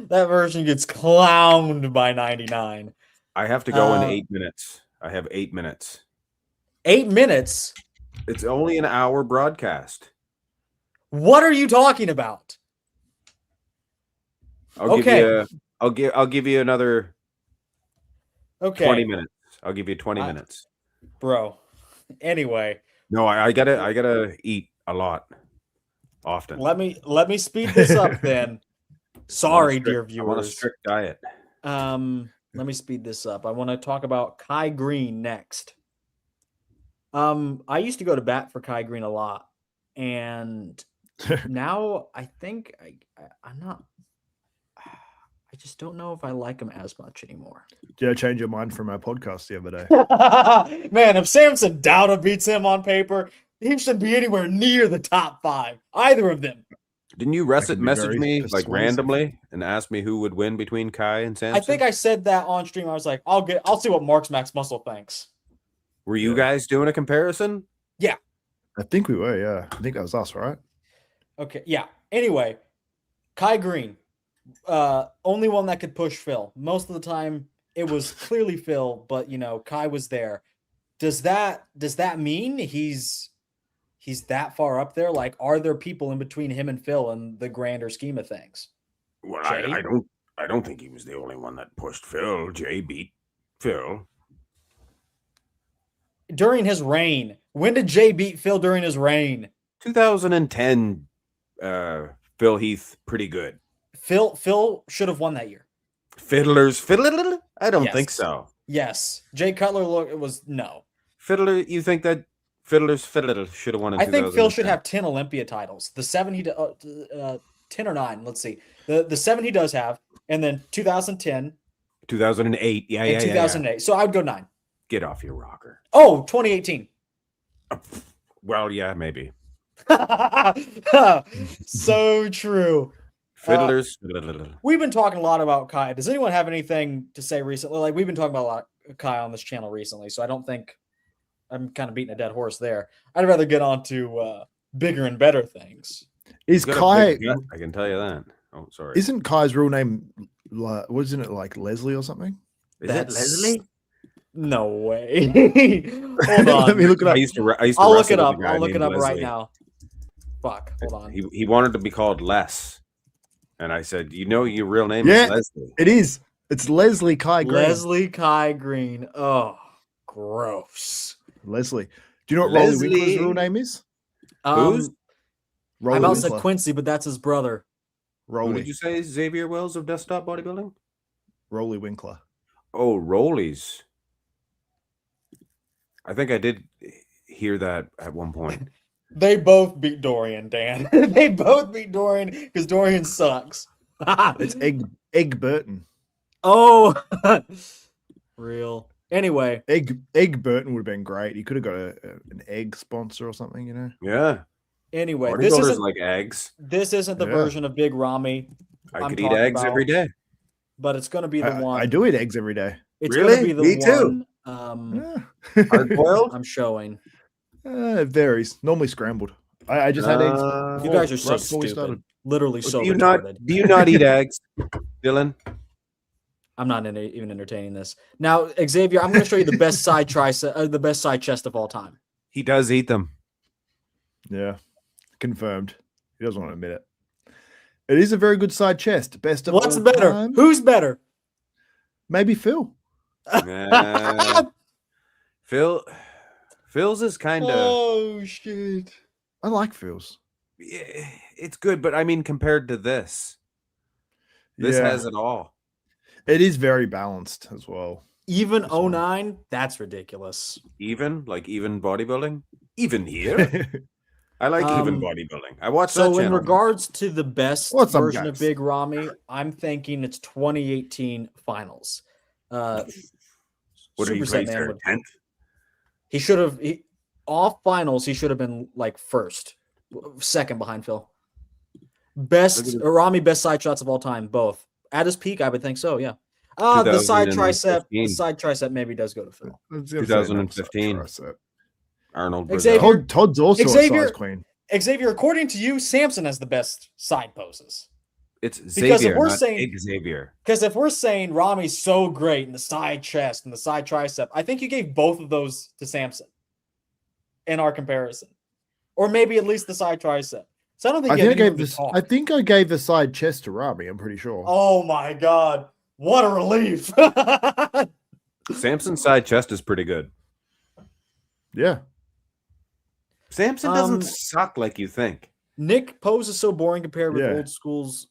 version gets clowned by 99. I have to go in 8 minutes. I have 8 minutes. 8 minutes? It's only an hour broadcast. What are you talking about? I'll give you another 20 minutes. I'll give you 20 minutes. Bro. Anyway. No, I gotta eat a lot often. Let me speed this up then. Sorry, dear viewers. I want a strict diet. Let me speed this up. I want to talk about Kai Greene next. I used to go to bat for Kai Greene a lot, and now I think I'm not. I just don't know if I like him as much anymore. Did I change your mind from our podcast the other day? Man, if Samson Dauda beats him on paper, he shouldn't be anywhere near the top 5. Either of them. Didn't you message me like randomly and ask me who would win between Kai and Samson? I think I said that on stream. I was like, I'll see what Mark's Max Muscle thinks. Were you guys doing a comparison? Yeah. I think we were, yeah. I think that was us, right? Okay, yeah. Anyway, Kai Greene. Only one that could push Phil. Most of the time it was clearly Phil, but Kai was there. Does that mean he's that far up there? Like, are there people in between him and Phil in the grander scheme of things? Well, I don't think he was the only one that pushed Phil. Jay beat Phil during his reign. When did Jay beat Phil during his reign? 2010. Phil Heath, pretty good. Phil should have won that year. Fiddler? I don't think so. Yes. Jay Cutler, it was no. Fiddler, you think that Fiddler should have won in I think Phil should 2010? have 10 Olympia titles. The 7 10 or 9, let's see. The 7 he does have, and then 2010 2008. Yeah, and yeah, 2008. yeah. So I would go 9. Get off your rocker. Oh, 2018. Well, yeah, maybe. So true. Fiddlers. We've been talking a lot about Kai. Does anyone have anything to say recently? Like, we've been talking about a lot of Kai on this channel recently, so I don't think I'm kind of beating a dead horse there. I'd rather get on to bigger and better things. Is Got a Kai? big gut, I can tell you that. Oh, sorry. Isn't Kai's real name? Wasn't it like Leslie or something? Is it Leslie? No way. Hold on. Let me look it I up. used to I'll look wrestle it up. with a guy I'll look it named up right Leslie. now. Fuck. Hold on. He wanted to be called Les. And I said, you know your real name Yeah. is Leslie. It is. It's Leslie Kai Greene. Leslie Kai Greene. Oh, gross. Leslie. Do you know what Rolly Leslie. Winkler's real name is? Who's? I Rolly about said Winkler. Quincy, but that's his brother. Who Rolly. did you say? Xavier Wells of Desktop Bodybuilding? Rolly Winkler. Oh, Rollies. I think I did hear that at one point. They both beat Dorian, Dan. They both beat Dorian because Dorian sucks. It's Egg Burton. Oh, real. Anyway, Egg Burton would have been great. He could have got an egg sponsor or something, you know. Yeah. anyway, Bodybuilders like eggs. this isn't the Yeah. version of Big Ramy, I I'm could eat talking eggs every about- day. but it's going to be the one. I do eat eggs every day. It's Really? going to be the Me too. one. Yeah. Hard boiled? I'm showing. It varies. Normally scrambled. I just had eggs. You guys are so right before we stupid. started. Literally so do you retarded. do you not eat eggs, Dylan? I'm not even entertaining this. Now, Xavier, I'm going to show you the best side tricep, the best side chest of all time. He does eat them. Yeah. Confirmed. He doesn't want to admit it. It is a very good side chest. Best of What's all better? time. Who's better? Maybe Phil. Phil's is kind of Oh shit! I like Phil's. it's good, but I mean compared to this has it all. It is very balanced as well. Even This one. 09? That's ridiculous. Even bodybuilding, even here. I like even Um, bodybuilding. I watch So that in channel. regards to the best What's up, version of guys? Big Ramy, I'm thinking it's 2018 finals. What do you Superset play? Man would- 10th? He should have off finals. He should have been like second behind Phil. Best Ramy best side shots of all time, both at his peak. I would think so. Yeah. The side tricep. The 2015. side tricep maybe does go to Phil. 2015. Arnold Xavier- Brazil. Todd's also Xavier- a size queen. Xavier, according to you, Samson has the best side poses. It's Because Xavier, if we're not saying- Xavier. Because if we're saying Ramy's so great in the side chest and the side tricep, I think you gave both of those to Samson in our comparison, or maybe at least the side tricep. So I don't think I you think I have gave any room to this. talk. I think I gave the side chest to Ramy. I'm pretty sure. Oh my god, what a relief! Samson's side chest is pretty good. Yeah. Samson doesn't suck like you think. Nick pose is so boring compared with Yeah. old schools.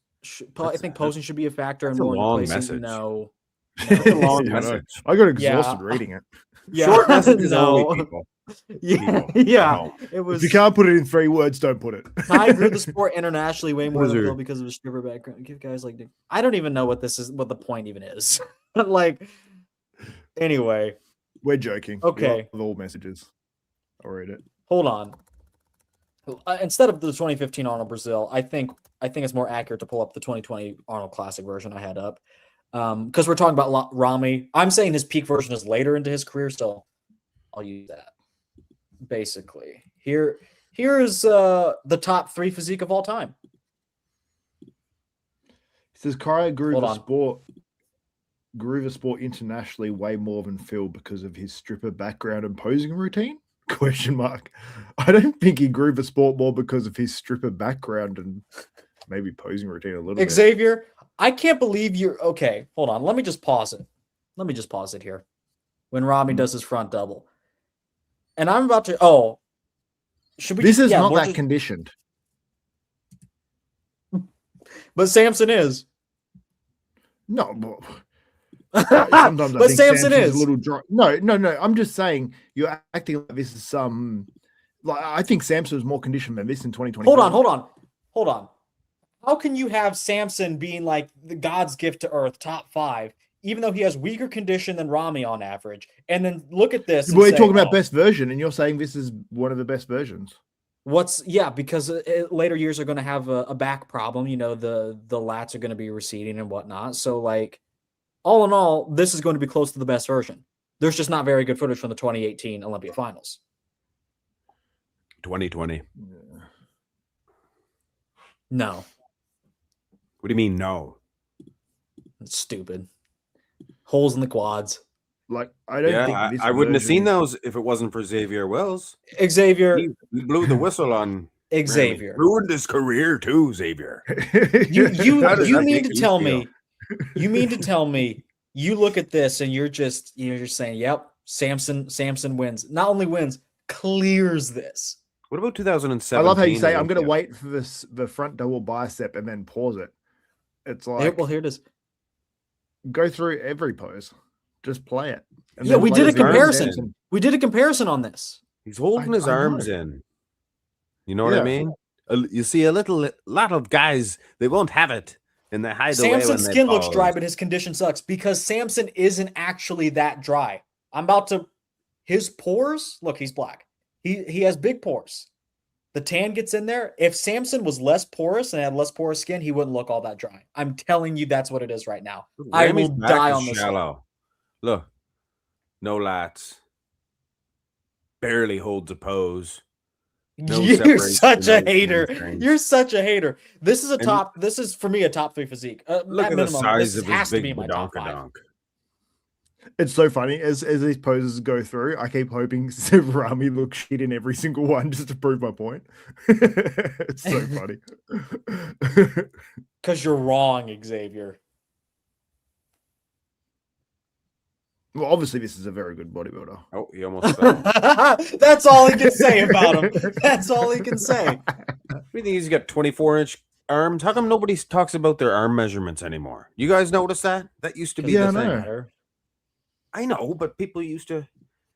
I think posing should be a factor and that's a more in long placing. message. No. It's a long Yeah, I know. message. I got exhausted Yeah. reading it. Yeah. Short messages No. only, people. Yeah, People. yeah. No. It was. If you can't put it in 3 words, don't put it. Kai grew the sport internationally way more than Wizard. Phil because of his stripper background. Give guys like Nick. I don't even know what this is. What the point even is. Like. Anyway, We're joking. Okay. With all messages. I'll read it. hold on. Instead of the 2015 Arnold Brazil, I think it's more accurate to pull up the 2020 Arnold Classic version I had up, because we're talking about Ramy. I'm saying his peak version is later into his career, so I'll use that. Basically, here's the top 3 physique of all time. It says Kai grew Hold the on. sport. Grew the sport internationally way more than Phil because of his stripper background and posing routine? Question mark. I don't think he grew the sport more because of his stripper background and maybe posing routine a little bit. Xavier, I can't believe you're okay. Hold on, let me just pause it here. When Ramy does his front double, and I'm about to. Oh, should we? This is yeah, not we'll that just- conditioned. But Samson is. No, but Sometimes I But think Samson Samson's is. a little dry. No. I'm just saying you're acting like this is some. Like I think Samson was more conditioned than this in 2020. Hold on. How can you have Samson being like the God's gift to Earth, top 5, even though he has weaker condition than Ramy on average? And then look at this. We're talking about best version, and you're saying this is one of the best versions. Because later years are going to have a back problem. You know, the lats are going to be receding and whatnot. So, like, all in all, this is going to be close to the best version. There's just not very good footage from the 2018 Olympia finals. 2020. No. What do you mean, no? It's stupid. Holes in the quads. Like, I don't think this I wouldn't have seen version- those if it wasn't for Xavier Wells. Xavier. He blew the whistle on Xavier. Ramy. Ruined his career too, Xavier. You How does that mean make to you tell feel? me you mean to tell me you look at this and you're just saying, yep, Samson wins. Not only wins, clears this. What about 2017? I love how you say, I'm going to Olympia? wait for the front double bicep and then pause it. It's like, Here it is. go through every pose. Just play it. And Yeah, then we play did a the arms comparison. in. We did a comparison on this. He's holding his I know. arms in. You know what I Yeah. mean? You see a lot of guys, they won't have it, and they hide away when Samson's they skin looks pose. dry, but his condition sucks because Samson isn't actually that dry. His pores, look, he's black. He has big pores. The tan gets in there. If Samson was less porous and had less porous skin, he wouldn't look all that dry. I'm telling you, that's what it is right now. I Ramy's will back die is on this. shallow. Look, no lats. Barely holds a pose. No You're separation, such a no hater. hamstrings. You're such a hater. This is And- this is for me a top 3 physique. Look at the minimum, size this of has his to be big my top 5. badonkadonk. It's so funny. As these poses go through, I keep hoping Ramy looks shit in every single one just to prove my point. It's so funny. Because you're wrong, Xavier. Well, obviously, this is a very good bodybuilder. Oh, he almost fell. That's all he can say about him. That's all he can say. We think he's got 24-inch arms. How come nobody talks about their arm measurements anymore? You guys notice that? That used to be Yeah, the I thing. know. I know, but people used to.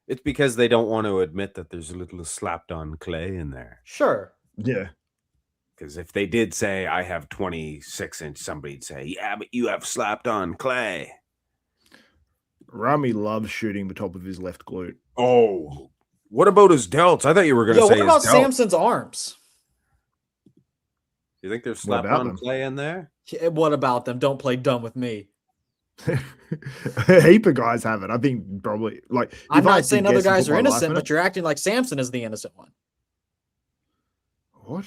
It's because they don't want to admit that there's a little slapped on clay in there. Sure. Yeah. Because if they did say, I have 26-inch, somebody'd say, yeah, but you have slapped on clay. Ramy loves shooting the top of his left glute. Oh, what about his delts? I thought you were going to Yo, say what about his delts. Samson's arms? You think there's slapped about on them? clay in there? Yeah, what about them? Don't play dumb with me. A heap of guys have it. I think probably like I'm if I had not to saying other guess and guys put are my life innocent, in but it- you're acting like Samson is the innocent one. what?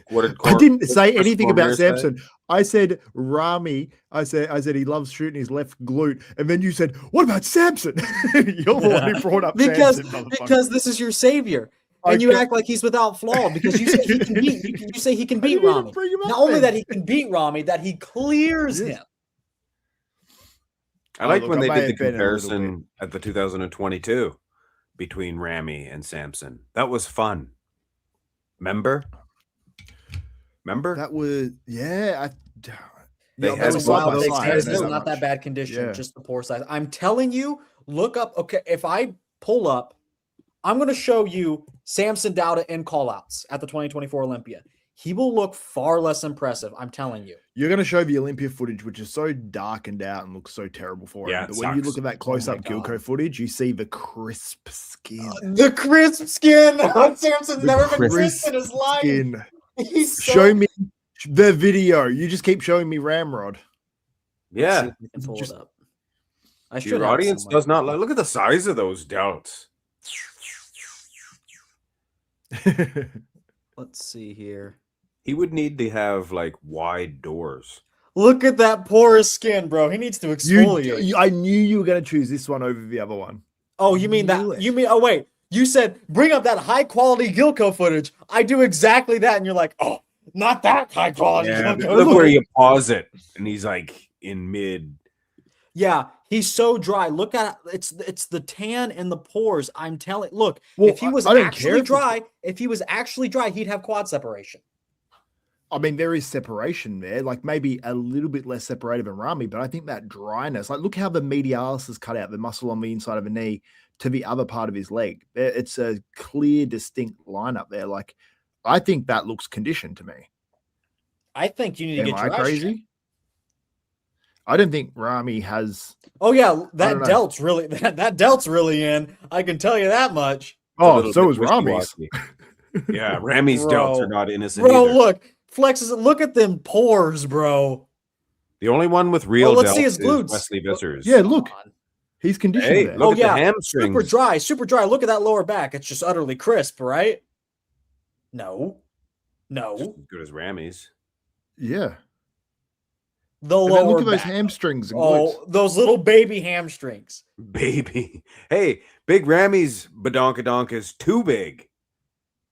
What did I didn't say Chris anything about Cormier say? Samson. I said Ramy. I said he loves shooting his left glute, and then you said, "What about Samson?" You're the one who brought up because Samson, motherfucker. because this is your savior, and you Okay. act like he's without flaw because you say he can beat. You say he can I beat didn't even Ramy. bring him up Not only then. that he can beat Ramy, that he clears Yes. him. I like look, when I they may did the have been a little comparison at the 2022 between Ramy and Samson. That was fun. Remember? That was They yeah. had That's a both wild those take. sides, Samson is so not that bad condition, Yeah. just the pore size. I'm telling you, look up. Okay, if I pull up, I'm going to show you Samson, Dauda, and callouts at the 2024 Olympia. He will look far less impressive. I'm telling you. You're going to show the Olympia footage, which is so darkened out and looks so terrible for Yeah, him. it But when you sucks. look at that close-up God. Gilco footage, you see the crisp skin. The crisp skin. Samson's The never been crisp crisp in his life. Skin. He's so... Show me the video. You just keep showing me Ramrod. Let's see Yeah. if we can pull Just- it up. I should Your have it audience somewhere. does not like. Look at the size of those delts. Let's see here. He would need to have like wide doors. Look at that porous skin, bro. He needs to exfoliate. I knew you were going to choose this one over the other one. Oh, you mean knew that? it. You mean? Oh, wait. You said bring up that high quality Gilco footage. I do exactly that, and you're like, oh, not that high quality Yeah, Gilco. look where you pause it, and he's like in mid. Yeah, he's so dry. Look at it's the tan and the pores. I'm telling. Look, Well, if he was I don't care actually if it's- dry, if he was actually dry, he'd have quad separation. I mean, there is separation there, like maybe a little bit less separated than Ramy, but I think that dryness, like look how the medialis is cut out, the muscle on the inside of a knee to the other part of his leg. It's a clear, distinct line up there. Like, I think that looks conditioned to me. I think you need to get your I crazy? checked. I don't think Ramy has. Oh yeah, that delt's really in. I can tell you that much. Oh, so is Ramy's. Yeah, Ramy's delts are not innocent. Bro, either. look, flexes. Look at them pores, bro. The only one with real let's delts see his glutes. is Wesley Vissers. Yeah, look, he's conditioned. Hey, there. look at the hamstrings. Super dry. Look at that lower back. It's just utterly crisp, right? No. Just as good as Ramy's. Yeah. The lower look at those back. hamstrings. And glutes. Those little baby hamstrings. Baby. Hey, Big Ramy's badonkadonk is too big.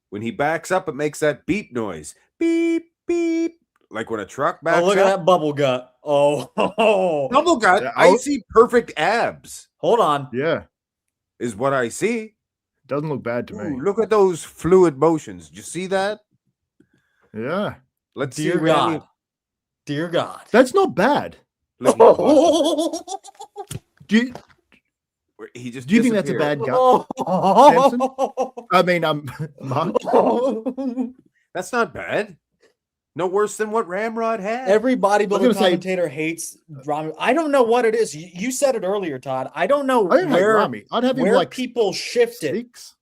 When he backs up, it makes that beep noise. Beep, beep. Like when a truck backs up. Oh, look at that bubble gut. Oh. Bubble gut. I see perfect abs. Hold on. Yeah. Is what I see. Doesn't look bad to me. Look at those fluid motions. Did you see that? Yeah. Let's Dear see. God. Dear God. That's not bad. Do you think that's a bad gut, Samson? I mean, Mark. That's not bad. No worse than what Ramrod had. Every bodybuilding commentator hates Ramy. I don't know what it is. You said it earlier, Todd. I don't know where Ramy. I'd have him where like people shifted. 6.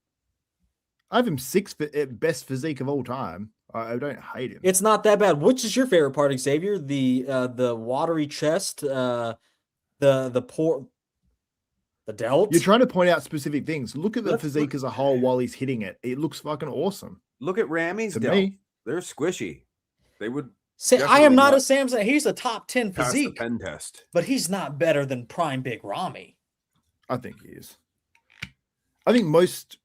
I have him 6th best physique of all time. I don't hate him. It's not that bad. Which is your favorite part, Xavier? The watery chest, the delts. You're trying to point out specific things. Look at the physique as a whole while he's hitting it. It looks fucking awesome. Look at Ramy's delts. They're squishy. They would. I am not a Samson. He's a top 10 pass physique. The pen test. But he's not better than prime Big Ramy. I think he is. I think most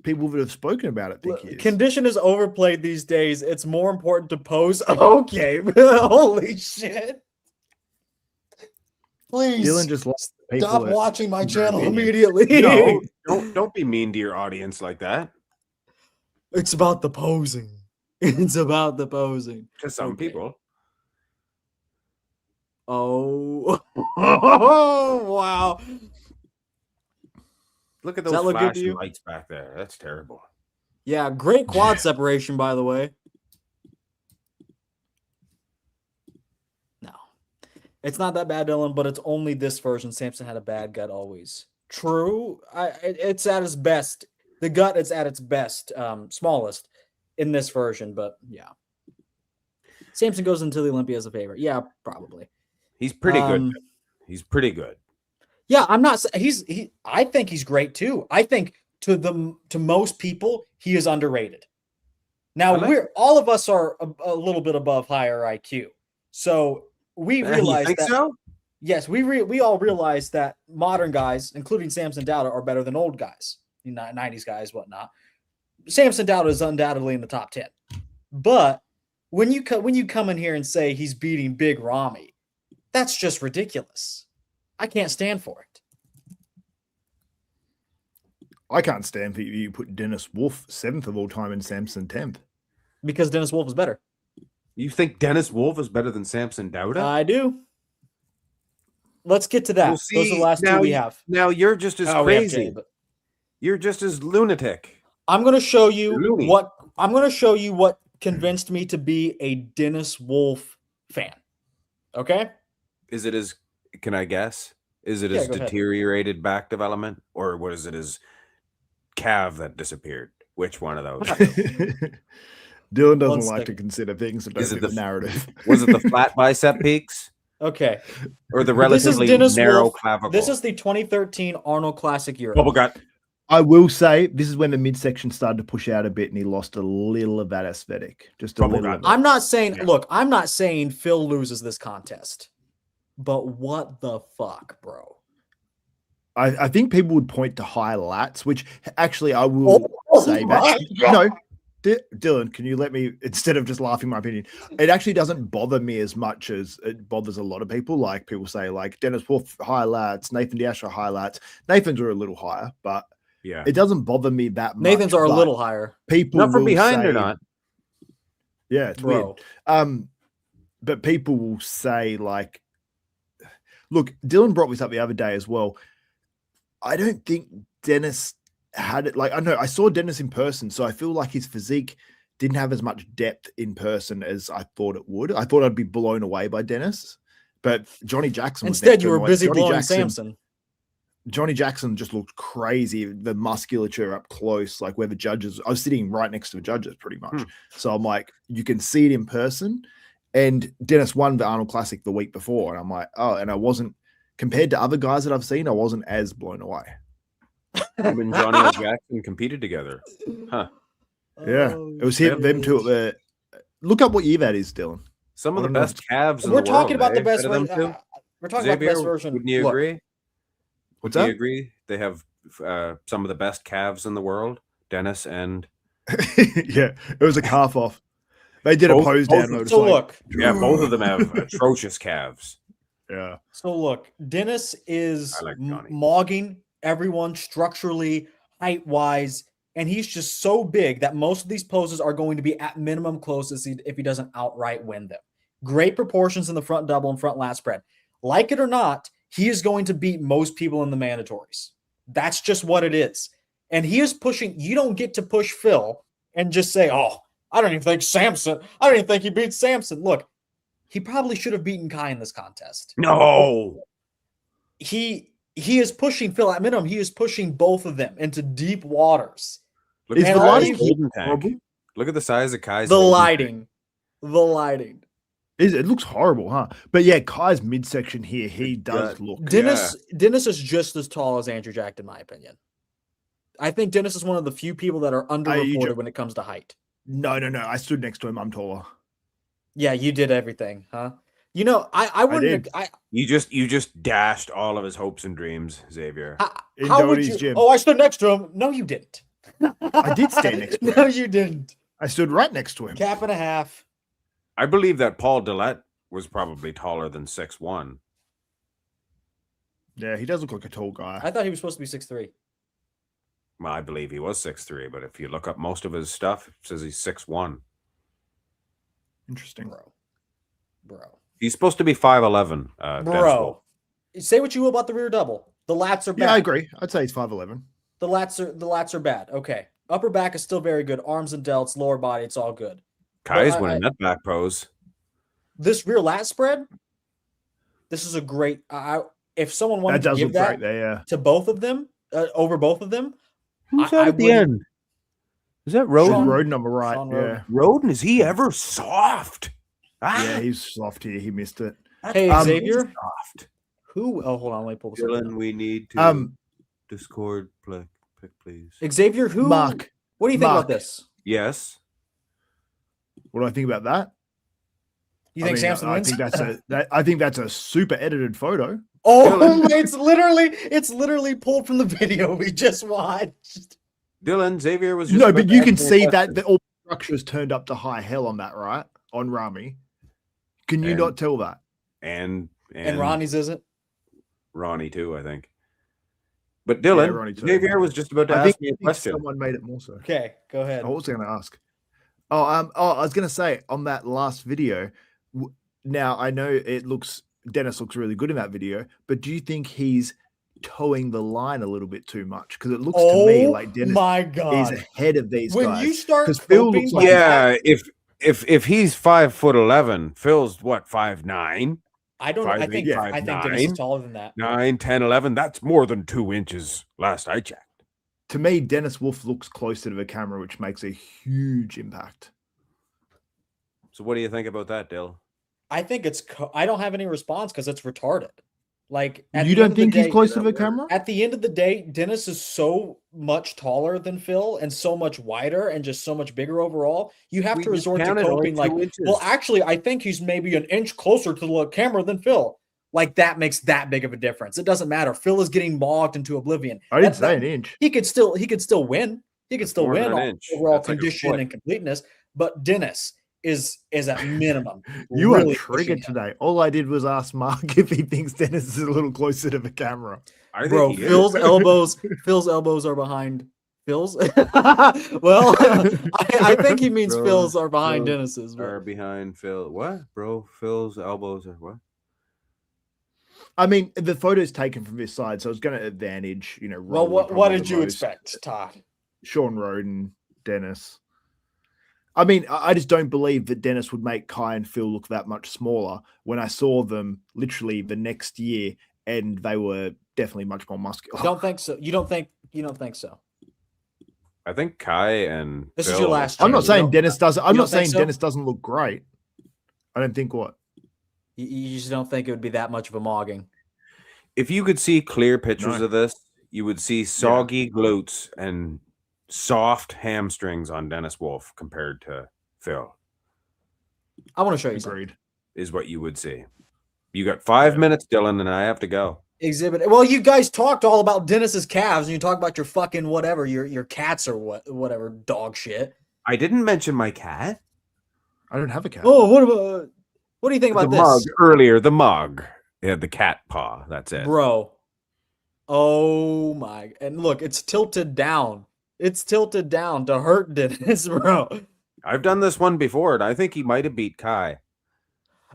people that have spoken about it think he is. Condition is overplayed these days. It's more important to pose. Okay. Holy shit. Please. Dylan just lost stop watching my channel immediately. No, don't be mean to your audience like that. It's about the posing. It's about the posing. To some people. Oh. Wow. Look at those flashing lights back there. That's terrible. Yeah, great quad separation, by the way. No. It's not that bad, Dylan, but it's only this version. Samson had a bad gut always. True. It's at its best. The gut is at its best, smallest in this version, but yeah. Samson goes into the Olympia as a favorite. Yeah, probably. He's pretty good. He's pretty good. Yeah, I'm not. I think he's great too. I think to most people he is underrated. Now all of us are a little bit above higher IQ, so we realize that. So? Yes, we all realize that modern guys, including Samson Dauda, are better than old guys, 90s guys, whatnot. Samson Dauda is undoubtedly in the top 10, but when you come in here and say he's beating Big Ramy, that's just ridiculous. I can't stand for it. I can't stand for you put Dennis Wolf 7th of all time and Samson 10th. Because Dennis Wolf is better. You think Dennis Wolf is better than Samson Dauda? I do. Let's get to that. We'll see. Those are the last two we have. Now you're just as crazy. You're just as lunatic. I'm going to show you what convinced me to be a Dennis Wolf fan. Okay? Is it as, can I guess? Is it his deteriorated back development, or was it his calf that disappeared? Which one of those? Dylan doesn't like to consider things that don't fit the narrative. Was it the flat bicep peaks? Okay. Or the relatively narrow clavicle? This is the 2013 Arnold Classic Europe. Bubble gut. I will say this is when the midsection started to push out a bit and he lost a little of that aesthetic. Just a little bit. I'm not saying, look, I'm not saying Phil loses this contest. But what the fuck, bro? I think people would point to high lats, which actually I will say that. No, Dylan, can you let me, instead of just laughing my opinion, it actually doesn't bother me as much as it bothers a lot of people. Like people say, like Dennis Wolf, high lats, Nathan Diasher, high lats. Nathan's are a little higher, but it doesn't bother me that much. Nathan's are a little higher. People not from behind or not. Yeah, it's Bro. weird. But people will say, like, look, Dylan brought this up the other day as well. I don't think Dennis had it. Like, I know I saw Dennis in person, so I feel like his physique didn't have as much depth in person as I thought it would. I thought I'd be blown away by Dennis, but Johnny Jackson was Instead, next to you him. were Like, busy Johnny blowing Jackson, Samson. Johnny Jackson just looked crazy. The musculature up close, like where the judges, I was sitting right next to the judges pretty much. So I'm like, you can see it in person. And Dennis won the Arnold Classic the week before. And I'm like, oh, and I wasn't, compared to other guys that I've seen, I wasn't as blown away. Him and Johnny and Jackson competed together. Huh. Yeah. It was him, them two at the, look up what year that is, Dylan. Some of I the don't know. best calves in We're the talking world, about the eh? best Out of them version. two? We're talking about the best Xavier, version. wouldn't you Look, agree? What's Do you that? agree? They have some of the best calves in the world, Dennis and Yeah, it was a calf off. They did a Both- pose both down. of- and I was So like, look, yeah, both of them have atrocious calves. yeah. So look, Dennis is I like Johnny. mogging everyone structurally, height-wise, and he's just so big that most of these poses are going to be at minimum close if he doesn't outright win them. Great proportions in the front double and front lat spread. Like it or not, he is going to beat most people in the mandatories. That's just what it is. And he is pushing. You don't get to push Phil and just say, oh, I don't even think Samson. I don't even think he beat Samson. Look, he probably should have beaten Kai in this contest. No. He is pushing Phil at minimum. He is pushing both of them into deep waters. Look Is at the the lighting golden horrible? tank. Look at the size of Kai's The golden lighting. The lighting. It looks horrible, huh? But yeah, Kai's midsection here, he does Yeah. look. Dennis is just as tall as Andrew Jack, in my opinion. I think Dennis is one of the few people that are underreported when it comes to height. No. I stood next to him. I'm taller. Yeah, you did everything, huh? You know, I wouldn't. You just dashed all of his hopes and dreams, Xavier. In How would Doty's you? gym. Oh, I stood next to him. No, you didn't. I did stand next to him. No, you didn't. I stood right next to him. Cap and a half. I believe that Paul Dillette was probably taller than 6'1". Yeah, he does look like a tall guy. I thought he was supposed to be 6'3". Well, I believe he was 6'3", but if you look up most of his stuff, it says he's 6'1". Interesting. Bro. He's supposed to be 5'11". Dennis Wolf. Bro. Say what you will about the rear double. The lats are bad. Yeah, I agree. I'd say he's 5'11". The lats are bad. Okay. Upper back is still very good. Arms and delts, lower body, it's all good. Kai's But winning that back pose. This rear lat spread, this is a great. If someone That wanted to does give look that great there, yeah. to both of them, over both of them, Who's I that at the wouldn't- end? Is that Sean Roden? Roden on the right. Sean Yeah. Roden. Roden, is he ever soft? Yeah, he's soft here. He missed it. Hey, Um, Xavier, soft. who? Oh, hold on, let me pull this up. Dylan, we need to Discord pick, please. Xavier, who? Mark. What do you think Mark. about this? Yes. What do I think about that? You think Samson I wins? think that's a super edited photo. Oh, it's literally pulled from the video we just watched. Dylan, Xavier was just No, about but to you ask can me a see question. that the all structures turned up to high hell on that, right? On Ramy. Can you And- not tell that? And Ronnie's isn't. Ronnie too, I think. But Yeah, Dylan, Ronnie too. Xavier was just about to I ask think, me a I think question. someone made it more so. Okay, go ahead. I was going to ask. I was going to say on that last video. Now I know Dennis looks really good in that video, but do you think he's towing the line a little bit too much? Because it looks to me like Dennis my God. is ahead of these When guys. you start 'Cause Phil coping looks like like- that, Yeah, if he's 5'11", Phil's what, 5'9", I don't. I 5'8", think Dennis is 5'9", taller than that. 9, 10, 11. That's more than 2 inches. Last I checked. To me, Dennis Wolf looks closer to the camera, which makes a huge impact. So what do you think about that, Dill? I think I don't have any response because it's retarded. Like at You the end don't of the think he's day- close to the camera? At the end of the day, Dennis is so much taller than Phil and so much wider and just so much bigger overall. You have We to just resort to counted only coping like, 2 inches. well, actually, I think he's maybe an inch closer to the camera than Phil. Like that makes that big of a difference. It doesn't matter. Phil is getting bogged into oblivion. I didn't That's say not- an inch. He could still win. He could still More than win an on inch. overall That's like a condition foot. and completeness. But Dennis is at minimum. You really are pushing triggered him. today. All I did was ask Mark if he thinks Dennis is a little closer to the camera. I think Bro, he is. Phil's elbows are behind Phil's? Well, I think he means Bros, Phil's are behind bros Dennis's. Are But... behind Phil. What, bro? Phil's elbows are what? I mean, the photo's taken from this side, so it's going to advantage, you know. Well, Rolly what probably did the you most. expect, Todd? Sean Roden, Dennis. I mean, I just don't believe that Dennis would make Kai and Phil look that much smaller when I saw them literally the next year, and they were definitely much more muscular. Don't think so. You don't think so. I think Kai and This Phil, is your last. I'm year. not You saying don't- Dennis doesn't. I'm you not don't think saying so? Dennis doesn't look great. I don't think what. You just don't think it would be that much of a mogging. If you could see clear pictures No. of this, you would see soggy glutes and soft hamstrings on Dennis Wolf compared to Phil. I want to show you something. Agreed. Is what you would see. You got 5 minutes, Dylan, and I have to go. Exhibit. Well, you guys talked all about Dennis's calves, and you talk about your fucking whatever, your cats or whatever dog shit. I didn't mention my cat. I don't have a cat. Oh, what do you think about The this, mug earlier. The mug. Yeah, the cat paw. That's it. bro? Oh my! And look, it's tilted down. It's tilted down to hurt Dennis, bro. I've done this one before, and I think he might have beat Kai.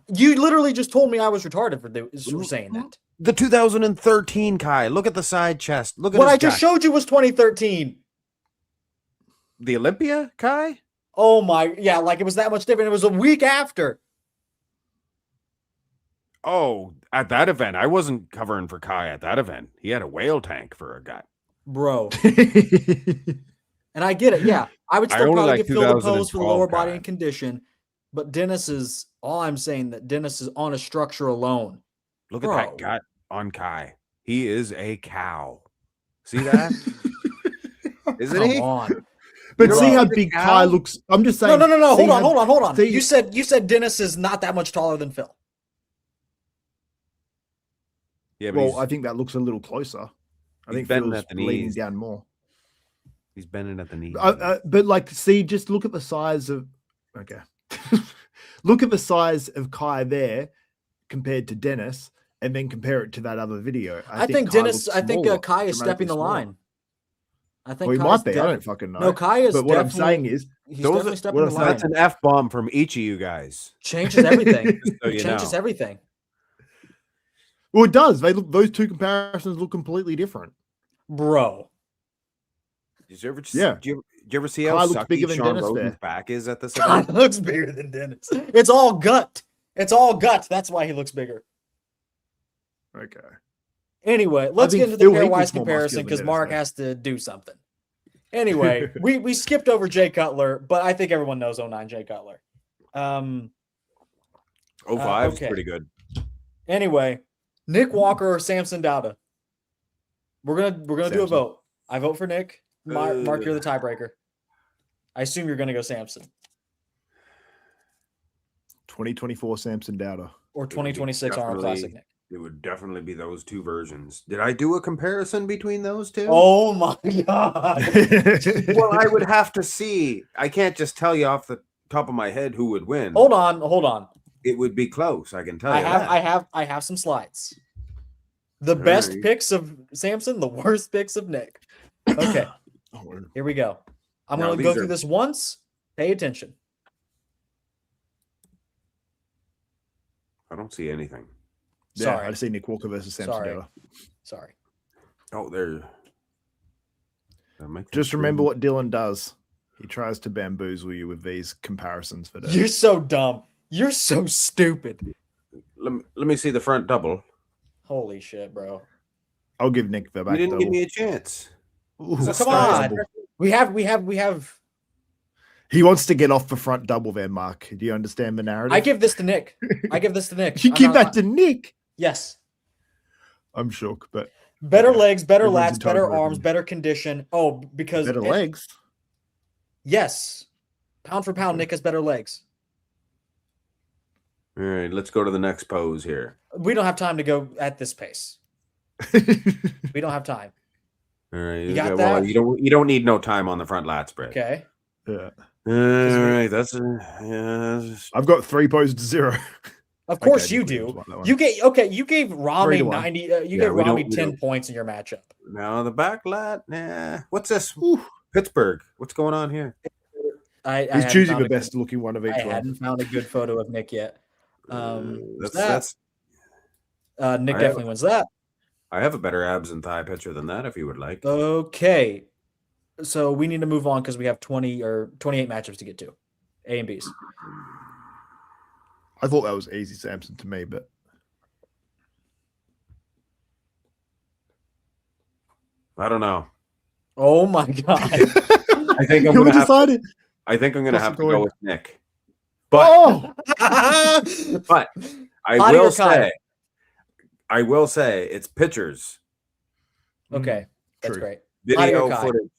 You literally just told me I was retarded for saying that. The 2013 Kai. Look at the side chest. Look at What his I just back. showed you was 2013. The Olympia Kai? Oh my, yeah, like it was that much different. It was a week after. Oh, at that event. I wasn't covering for Kai at that event. He had a whale tank for a gut. Bro. And I get it. Yeah. I would I still only probably like give Phil the pose for the 2012 lower body Kai. and condition. But Dennis is all I'm saying that Dennis is on a structure alone. Look Bro. at that gut on Kai. He is a cow. See that? Isn't Come he? on. But Bro. see how The big cow? Kai looks. I'm just saying. No. see Hold how- on. Hold on. see- You said Dennis is not that much taller than Phil. Yeah, but Well, I think that looks a little closer. I he's think bending Phil's at the leaning knees. down more. he's bending at the knee. But like, see, just look at the size of. Okay, look at the size of Kai there compared to Dennis, and then compare it to that other video. I think Kai Dennis. looks I think smaller, Kai is stepping dramatically the smaller. line. I think Well, he Kai's might be. I don't fucking know. No, Kai is. But what I'm definitely- saying is, he's Those definitely are- stepping what the I'm line. That's an F-bomb from each of you guys. Changes everything. So you Changes know. everything. well, it does. They look. Those two comparisons look completely different. Bro. Did you ever, Yeah. did you ever see Kai how looks bigger sucky than Sean Dennis Roden's there. back is at this God event? looks bigger than Dennis. It's all gut. It's all gut. That's why he looks bigger. Okay. Anyway, let's think get into the Phil Heath pairwise looks more comparison muscular because than Mark Dennis, has to do something. Anyway, we skipped over Jay Cutler, but I think everyone knows 09 Jay Cutler. 05 is okay. pretty good. Anyway, Nick Walker or Samson Dauda? We're gonna do a Samson. vote. I vote for Nick. Mark, you're the tiebreaker. I assume you're gonna go Samson 2024 Samson Dauda. or 2026 Arnold definitely- Classic Nick. It would definitely be those two versions. Did I do a comparison between those two? Oh my god! Well, I would have to see. I can't just tell you off the top of my head who would win. Hold on. It would be close. I can tell you that. I have some slides. The best right. picks of Samson, the worst picks of Nick. Okay, Oh, word. here we go. I'm Now, going to go these through are- this once. Pay attention. I don't see anything. Yeah, Sorry. I see Nick Walker versus Samson Sorry. Dauda. Sorry. Oh, there. Just remember what Dylan does. He tries to bamboozle you with these comparisons for You're days. so dumb. You're so stupid. Let me see the front double. Holy shit, bro. I'll give Nick the back You didn't double. give me a chance. Ooh, So come Stop. on. We have. He wants to get off the front double there, Mark. Do you understand the narrative? I give this to Nick. I give this to Nick. You I'm give not- that to Nick. Yes. I'm shook, but Better Okay. legs, better Everyone's lats, better entitled to arms, opinion. better condition. Oh, because better legs. Yes. Pound for pound, Nick has better legs. All right, let's go to the next pose here. We don't have time to go at this pace. We don't have time. All right, You got okay, that? well, you don't need no time on the front lat spread. Okay. Yeah. All right, that's I've got 3 poses to 0. Of course Okay, you Nick do. Williams won that one. You gave Ramy 3 to 1. 90 you Yeah, gave we don't- Ramy we 10 don't- points in your matchup. now the back lat. Nah, what's this? Pittsburgh. What's going on here? He's choosing the best looking one of each I one. hadn't found a good photo of Nick yet. Nick Definitely wins that. I have a better abs and thigh picture than that if you would like. Okay. So we need to move on because we have 20 or 28 matchups to get to. A and B's. I thought that was easy, Samson, to me, but I don't know. Oh my god! I think I'm going to have to go with Nick. But but I will say it's pictures. Okay, that's great. Video footage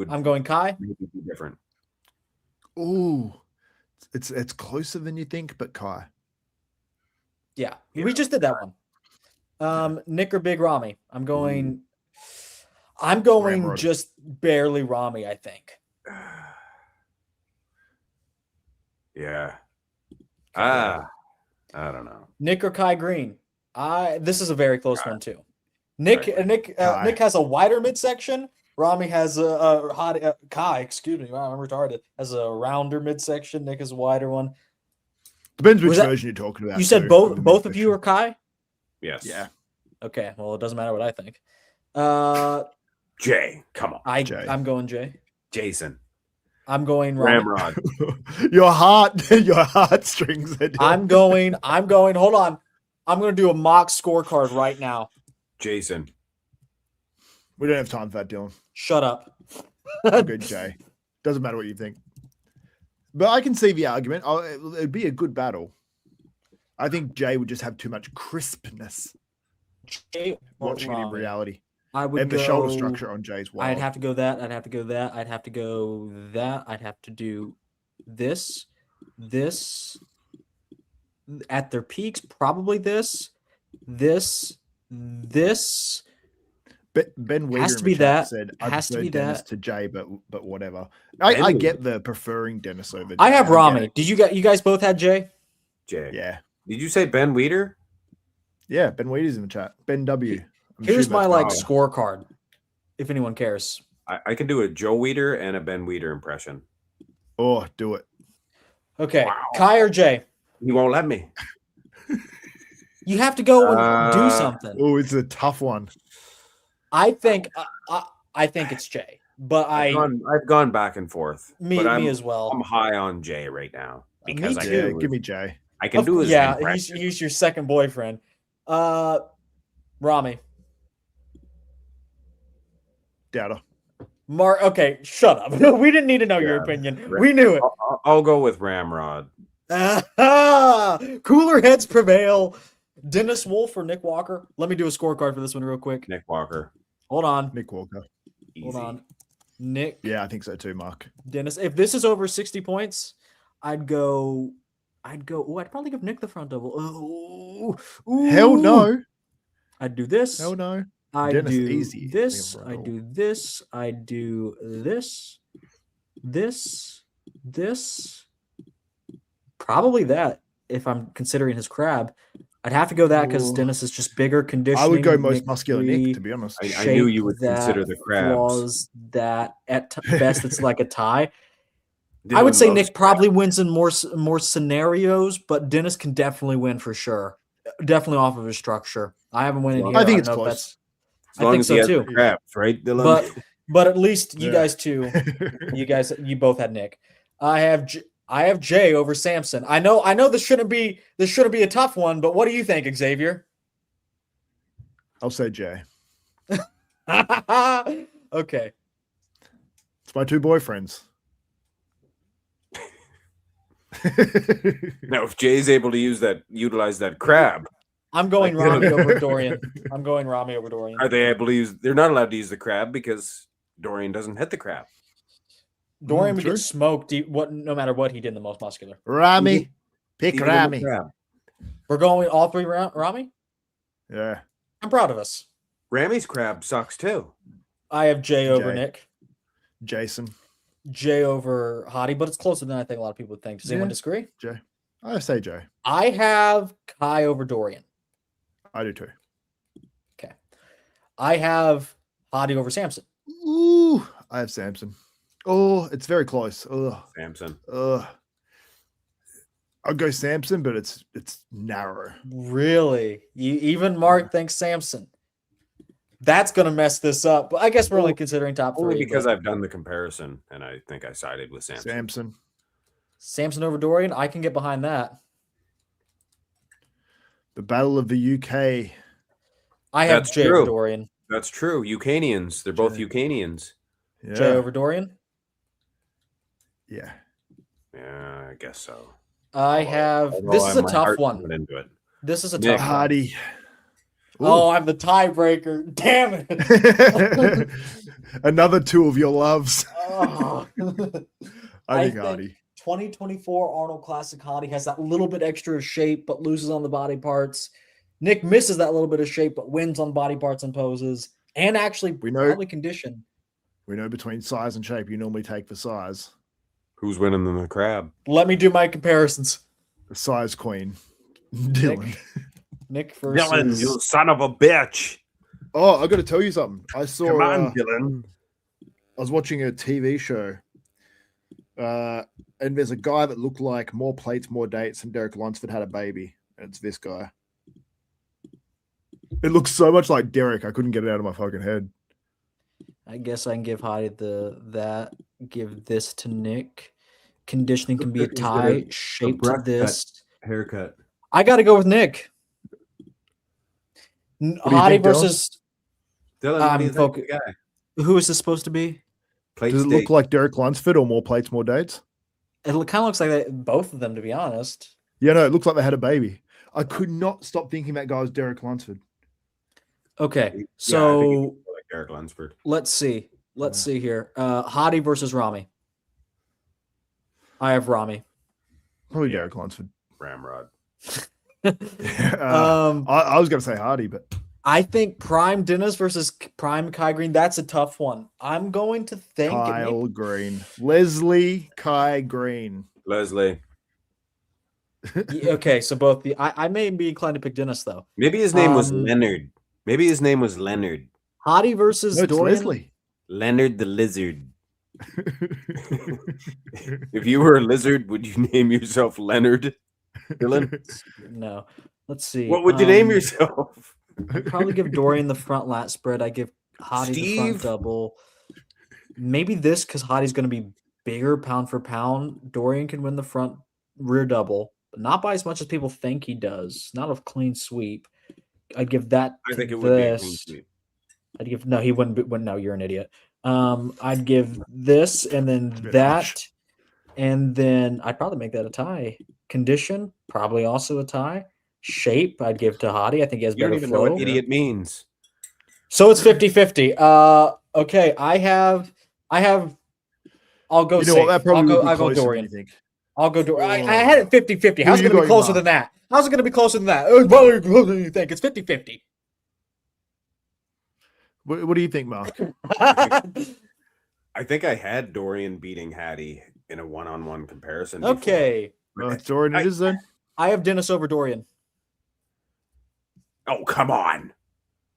I'm going Kai. Maybe be different. Ooh, it's closer than you think, but Kai. Yeah, we just did that one. Nick or Big Ramy? I'm going Ramrod. just barely Ramy, I think. Yeah. I don't know. Nick or Kai Greene? This is a very close one too. Nick has a wider midsection. Ramy has a Kai, excuse me, wow, I'm retarded. Has a rounder midsection. Nick has a wider one. Depends which version you're talking about. You said both of you are Kai? Yes. Yeah. Okay. Well, it doesn't matter what I think. Jay, come on. I'm going Jay. Jason. I'm going Ramy. Ramrod. your heartstrings. I'm going. Hold on. I'm going to do a mock scorecard right now. Jason. We don't have time for that, Dylan. Shut up. Good, Jay. Doesn't matter what you think. But I can see the argument. It'd be a good battle. I think Jay would just have too much crispness. Jay watching it in reality. I would and the shoulder structure on Jay's wall. I'd have to go that. I'd have to go that. I'd have to go that. I'd have to do this. At their peaks, probably this. Ben Weeder has to be that. Said, has to be Dennis that to Jay, but whatever. I get the preferring Dennis over. Jay. I have Ramy. Did you guys both had Jay? Jay. Yeah. Did you say Ben Weeder? Yeah, Ben Weeder's in the chat. Ben W. Here's my scorecard, if anyone cares. I can do a Joe Weeder and a Ben Weeder impression. Oh, do it. Okay, wow. Kai or Jay? He won't let me. You have to go and do something. Oh, it's a tough one. I think it's Jay, but I've gone back and forth. Me as well. I'm high on Jay right now because give me Jay. I can do his impression. He's your second boyfriend. Ramy. Dauda. Okay, shut up. We didn't need to know your opinion. We knew it. I'll go with Ramrod. Cooler heads prevail. Dennis Wolf or Nick Walker? Let me do a scorecard for this one real quick. Nick Walker. Hold on. Nick Walker. Easy. Hold on. Nick. Yeah, I think so too, Mark. Dennis. If this is over 60 points, I'd probably give Nick the front double. Oh, hell no. I'd do this. Hell no. I Dennis, do easy. this. I do this. I do this. This. Probably that. If I'm considering his crab, I'd have to go that because Dennis is just bigger conditioning. I would go most muscular Nick, to be honest. I knew you would consider the crabs. That at best it's like a tie. I would say Nick probably wins in more scenarios, but Dennis can definitely win for sure. Definitely off of his structure. I haven't won in here. I think it's close. I think so too. Crabs, right, Dylan? But at least you guys too. You both had Nick. I have Jay over Samson. I know this shouldn't be a tough one, but what do you think, Xavier? I'll say Jay. Okay. It's my two boyfriends. Now, if Jay's able to utilize that crab, I'm going Ramy over Dorian. Are they able to use? They're not allowed to use the crab because Dorian doesn't hit the crab. Dorian would get smoked. No matter what he did, the most muscular. Ramy, pick Ramy. We're going all three Ramy. Yeah, I'm proud of us. Ramy's crab sucks too. I have Jay over Nick. Jason. Jay over Hattie, but it's closer than I think a lot of people would think. Does anyone disagree? Jay. I say Jay. I have Kai over Dorian. I do too. Okay. I have Hattie over Samson. Ooh, I have Samson. Oh, it's very close. Samson. I'll go Samson, but it's narrow. Really? Even Mark thinks Samson. That's going to mess this up. But I guess we're only considering top three. Only because I've done the comparison, and I think I sided with Samson. Samson over Dorian? I can get behind that. The Battle of the UK. I have Jay over Dorian. That's true. Ukrainians. They're both Ukrainians. Yeah. Jay over Dorian? Yeah. Yeah, I guess so. I have. This is a tough one. Into it. This is a tough one. Hattie. Oh, I'm the tiebreaker. Damn it. Another two of your loves. Oh. I think Hattie. 2024 Arnold Classic Hattie has that little bit extra shape, but loses on the body parts. Nick misses that little bit of shape, but wins on body parts and poses. And actually, probably condition. We know between size and shape, you normally take the size. Who's winning than the crab? Let me do my comparisons. The size queen. Dylan. Nick versus... Dylan, you son of a bitch. Oh, I got to tell you something. I saw... Come on, Dylan. I was watching a TV show. And there's a guy that looked like more plates, more dates, and Derek Lunsford had a baby. And it's this guy. It looks so much like Derek. I couldn't get it out of my fucking head. I guess I can give Hattie that. Give this to Nick. Conditioning can be a tie. Shape to this. Haircut. I got to go with Nick. Hattie versus... Dylan, guy. Who is this supposed to be? Does it look like Derek Lunsford or more plates, more dates? It kind of looks like both of them, to be honest. Yeah, no, it looks like they had a baby. I could not stop thinking that guy was Derek Lunsford. Okay, so like Derek Lunsford. Let's see. Let's see here. Hattie versus Ramy. I have Ramy. Probably Derek Lunsford. Ramrod. I was going to say Hattie, but I think Prime Dennis versus Prime Kai Greene. That's a tough one. I'm going to think Kyle Greene. Leslie Kai Greene. Leslie. Okay, so both the I may be inclined to pick Dennis though. Maybe his name was Leonard. Maybe his name was Leonard. Hattie versus Dorian. Leslie. Leonard the Lizard. If you were a lizard, would you name yourself Leonard? Dylan? No. Let's see. What would you name yourself? I'd probably give Dorian the front lat spread. I give Hattie the front double. Maybe this because Hattie's going to be bigger pound for pound. Dorian can win the front rear double, but not by as much as people think he does. Not a clean sweep. I'd give that. I think it would be a clean sweep. I'd give no. He wouldn't. No, you're an idiot. I'd give this and then that, and then I'd probably make that a tie. Condition probably also a tie. Shape I'd give to Hattie. I think he has better flow. Know what idiot means. So it's 50-50. Okay, I have. I'll go. You know safe. what, that probably I'll go Dorian. I go Dorian. I had it 50-50. How's it going to be closer than that? How's it going to be closer than that? What do you think? It's 50-50. What do you think, Mark? I think I had Dorian beating Hattie in a one-on-one comparison. Okay. Dorian it is then. I have Dennis over Dorian. Oh, come on.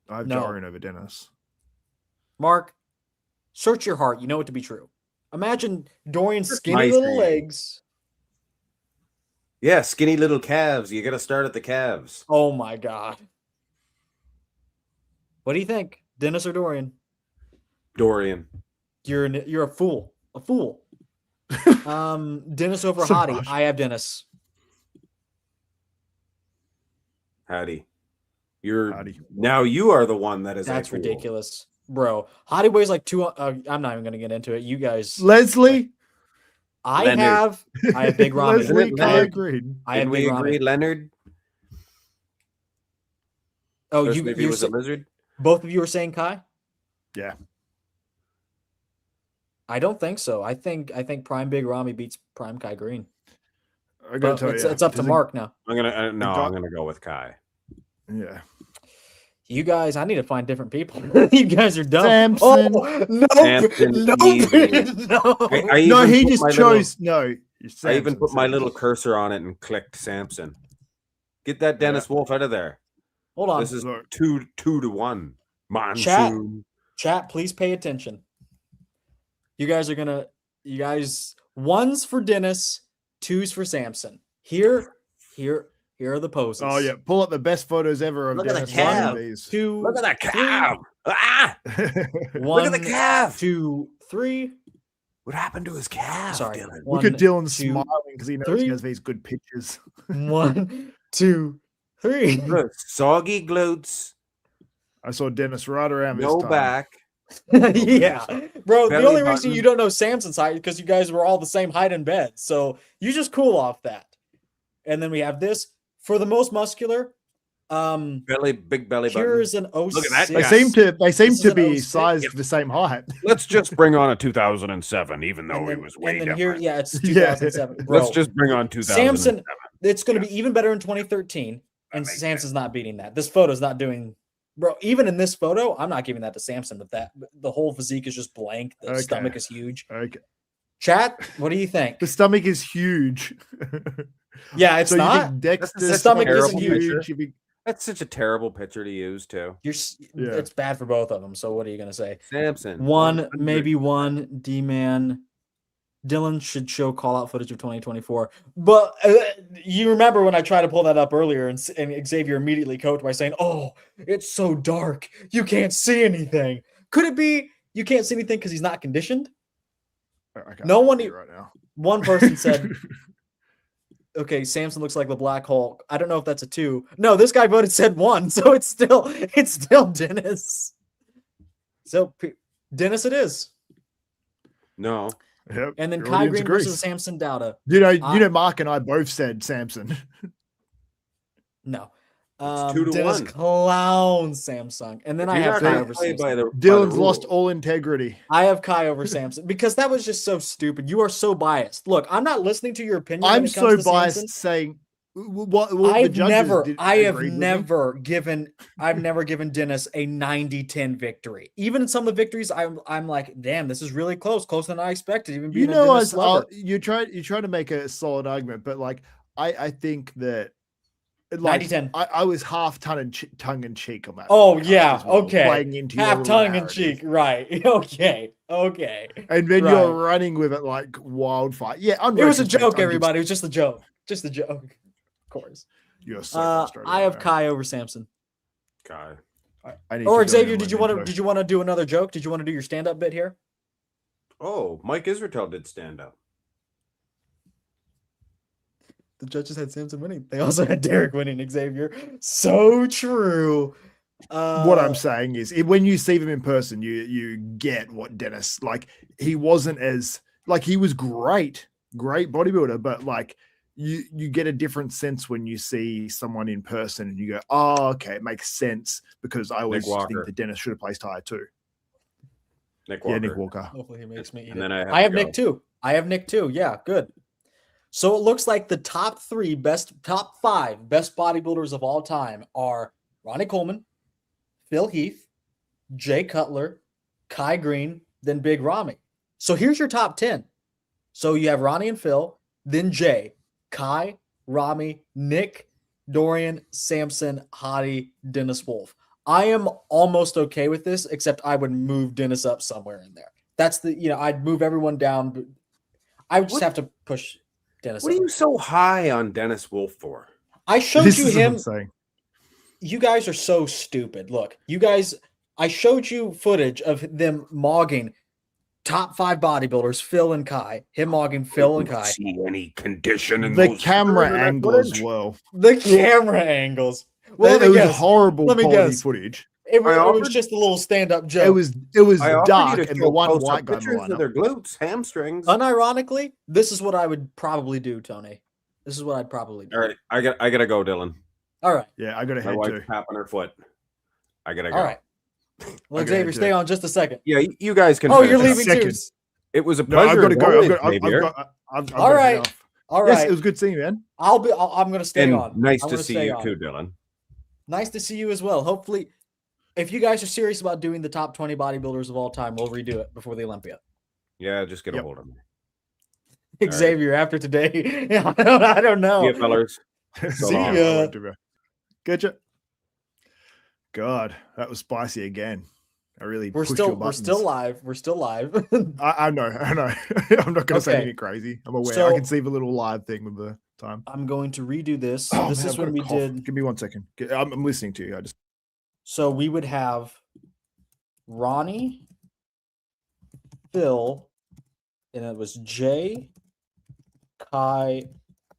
I have Dorian over Dennis. Mark, search your heart. You know it to be true. Imagine Dorian's skinny little legs. Yeah, skinny little calves. You got to start at the calves. Oh, my God. What do you think? Dennis or Dorian? Dorian. You're a fool. A fool. Dennis over Hattie. I have Dennis. Hattie. Now you are the one that is. That's ridiculous, bro. Hattie weighs like 2. I'm not even going to get into it. You guys. Leslie. I have big Ramy. Leslie, I agree. I have big Ramy. Leonard. Oh, you was a lizard. Both of you are saying Kai? Yeah. I don't think so. I think Prime Big Ramy beats Prime Kai Greene. I gotta tell you, it's up to Mark now. I'm gonna go with Kai. Yeah. You guys, I need to find different people. You guys are dumb. Samson. Oh, no, he just chose. I even put my little cursor on it and clicked Samson. Get that Dennis Wolf out of there. Hold on. This is 2-1. Chat, please pay attention. You guys are gonna You guys, one's for Dennis, two's for Samson. Here are the poses. Oh yeah, pull up the best photos ever of Look at the Dennis calf. running these. Two, Look at that three. calf. Ah! One, Look at the calf. 2, 3. What happened to his calf, Sorry. Dylan? Look at Dylan 2, smiling because he knows 3. he has these good pictures. 1, 2, 3. Look, soggy glutes, I saw Dennis right around no this time. back. Yeah, bro. Belly The only reason button. you don't know Samson's height is because you guys were all the same height in bed. So you just cool off that. And then we have this for the most muscular. Big belly button. Here's an 06. Look at that They guy. seem to This is be an 06. sized the same height. Let's just bring on a 2007, even though And he then, was way and then different. here, yeah, it's Yeah. 2007. Bro, Let's just bring on 2007. Samson. It's going to be even better in 2013, and makes Samson's not beating that. This photo's not doing, bro. Even in this photo, I'm not giving that to Samson. With that, the whole physique is just blank. The Okay. stomach is huge. Okay. Chat, what do you think? The stomach is huge. Yeah, it's so you not. think Dexter's The stomach isn't stomach huge. You think- That's such a terrible picture to use, too. Yeah. It's bad for both of them. So what are you gonna say? Samson. One, 100. maybe one. D-man. Dylan should show call out footage of 2024. But you remember when I tried to pull that up earlier, and Xavier immediately coached by saying, "Oh, it's so dark, you can't see anything." Could it be you can't see anything because he's not conditioned? I can't No one see e- right now. One person said, "Okay, Samson looks like the Black Hulk." I don't know if that's a 2. No, this guy voted said 1, so it's still Dennis. So Dennis, it is. No. Yep. And then your Kai audience Greene agrees. versus Samson Dauda. You know, Mark and I both said Samson. No. It's 2 to Dennis 1. clown Samsung. And then I You're have not Kai gonna over play Samson. by the Dylan's lost rules. all integrity. I have Kai over Samson because that was just so stupid. You are so biased. Look, I'm not listening to your opinion. when I'm it comes so to biased Samson. saying what the I've judges never agreed with me. I've never given Dennis a 90-10 victory. Even in some of the victories, I'm like, damn, this is really closer than I expected. Even being You know, a Dennis lover. you try to make a solid argument, but like I think that like 90-10. I was half tongue in cheek on that. Oh podcast yeah, as well, okay. playing into your Half little tongue in narrative. cheek, right? Okay. And then Right. you're running with it like wildfire. Yeah, It was a joke, everybody. It was just a joke. Just a joke. Of course. You're so frustrated. I have right Kai over Samson. Guy. now. I need Or to go Xavier, in did you want to do another joke? Did you want to do your stand-up bit here? Oh, Mike Israetel did stand up. The judges had Samson winning. They also had Derek winning, Xavier. So true. What I'm saying is, when you see them in person, you get what Dennis like. He wasn't as like he was great bodybuilder, but like you get a different sense when you see someone in person, and you go, "Oh, okay, it makes sense." Because I always think Walker. that Dennis should have placed higher too. Nick Walker. Yeah, Nick Walker. Hopefully he makes me eat And it. then I have to Nick go. too. I have Nick too. Yeah, good. So it looks like the top 5 best bodybuilders of all time are Ronnie Coleman, Phil Heath, Jay Cutler, Kai Greene, then Big Ramy. So here's your top 10. So you have Ronnie and Phil, then Jay, Kai, Ramy, Nick, Dorian, Samson, Hattie, Dennis Wolf. I am almost okay with this, except I would move Dennis up somewhere in there. That's I'd move everyone down. But I would just have to push Dennis What are up. you so high on Dennis Wolf for? I showed This you is what I'm him. saying. You guys are so stupid. Look, you guys, I showed you footage of them mogging top 5 bodybuilders, Phil and Kai. Him mogging Phil and Kai. See any condition in The those camera internet angle footage? as well. The camera angles. Well, Well, it was horrible Let me quality guess. footage. It was offered- just a little stand-up joke. It was I offered dark, you to and show the one close-up white guy in the pictures of lineup. their glutes, hamstrings. Unironically, this is what I would probably do, Tony. This is what I'd probably do. All right, I gotta go, Dylan. All right. Yeah, I got to My head wife's too. tapping her foot. I gotta go. All right. Well, Okay, Xavier, too. stay on just a second. Yeah, you guys can. Oh, finish you're up. leaving too. Second. It was a No, I've pleasure. got to as go. always, I've Xavier. got All to head right. off. All Yes, right. it was good seeing you, man. I'm going to stay And on. nice I'm to gonna see stay you on. too, Dylan. Nice to see you as well. Hopefully, if you guys are serious about doing the top 20 bodybuilders of all time, we'll redo it before the Olympia. Yeah, just get a Yep. hold of me. All right. Xavier, after today, I don't know. See you, fellas. See long. ya. Getcha. God, that was spicy again. I really We're pushed still your we're buttons. still live. We're still live. I know. I'm not going to say Okay. anything crazy. I'm aware. So- I can see the little live thing with the time. I'm going to redo this. Oh, This man, is I've got when a we cough. did. Give me 1 second. I'm listening to you. So we would have Ronnie, Phil, and it was Jay, Kai,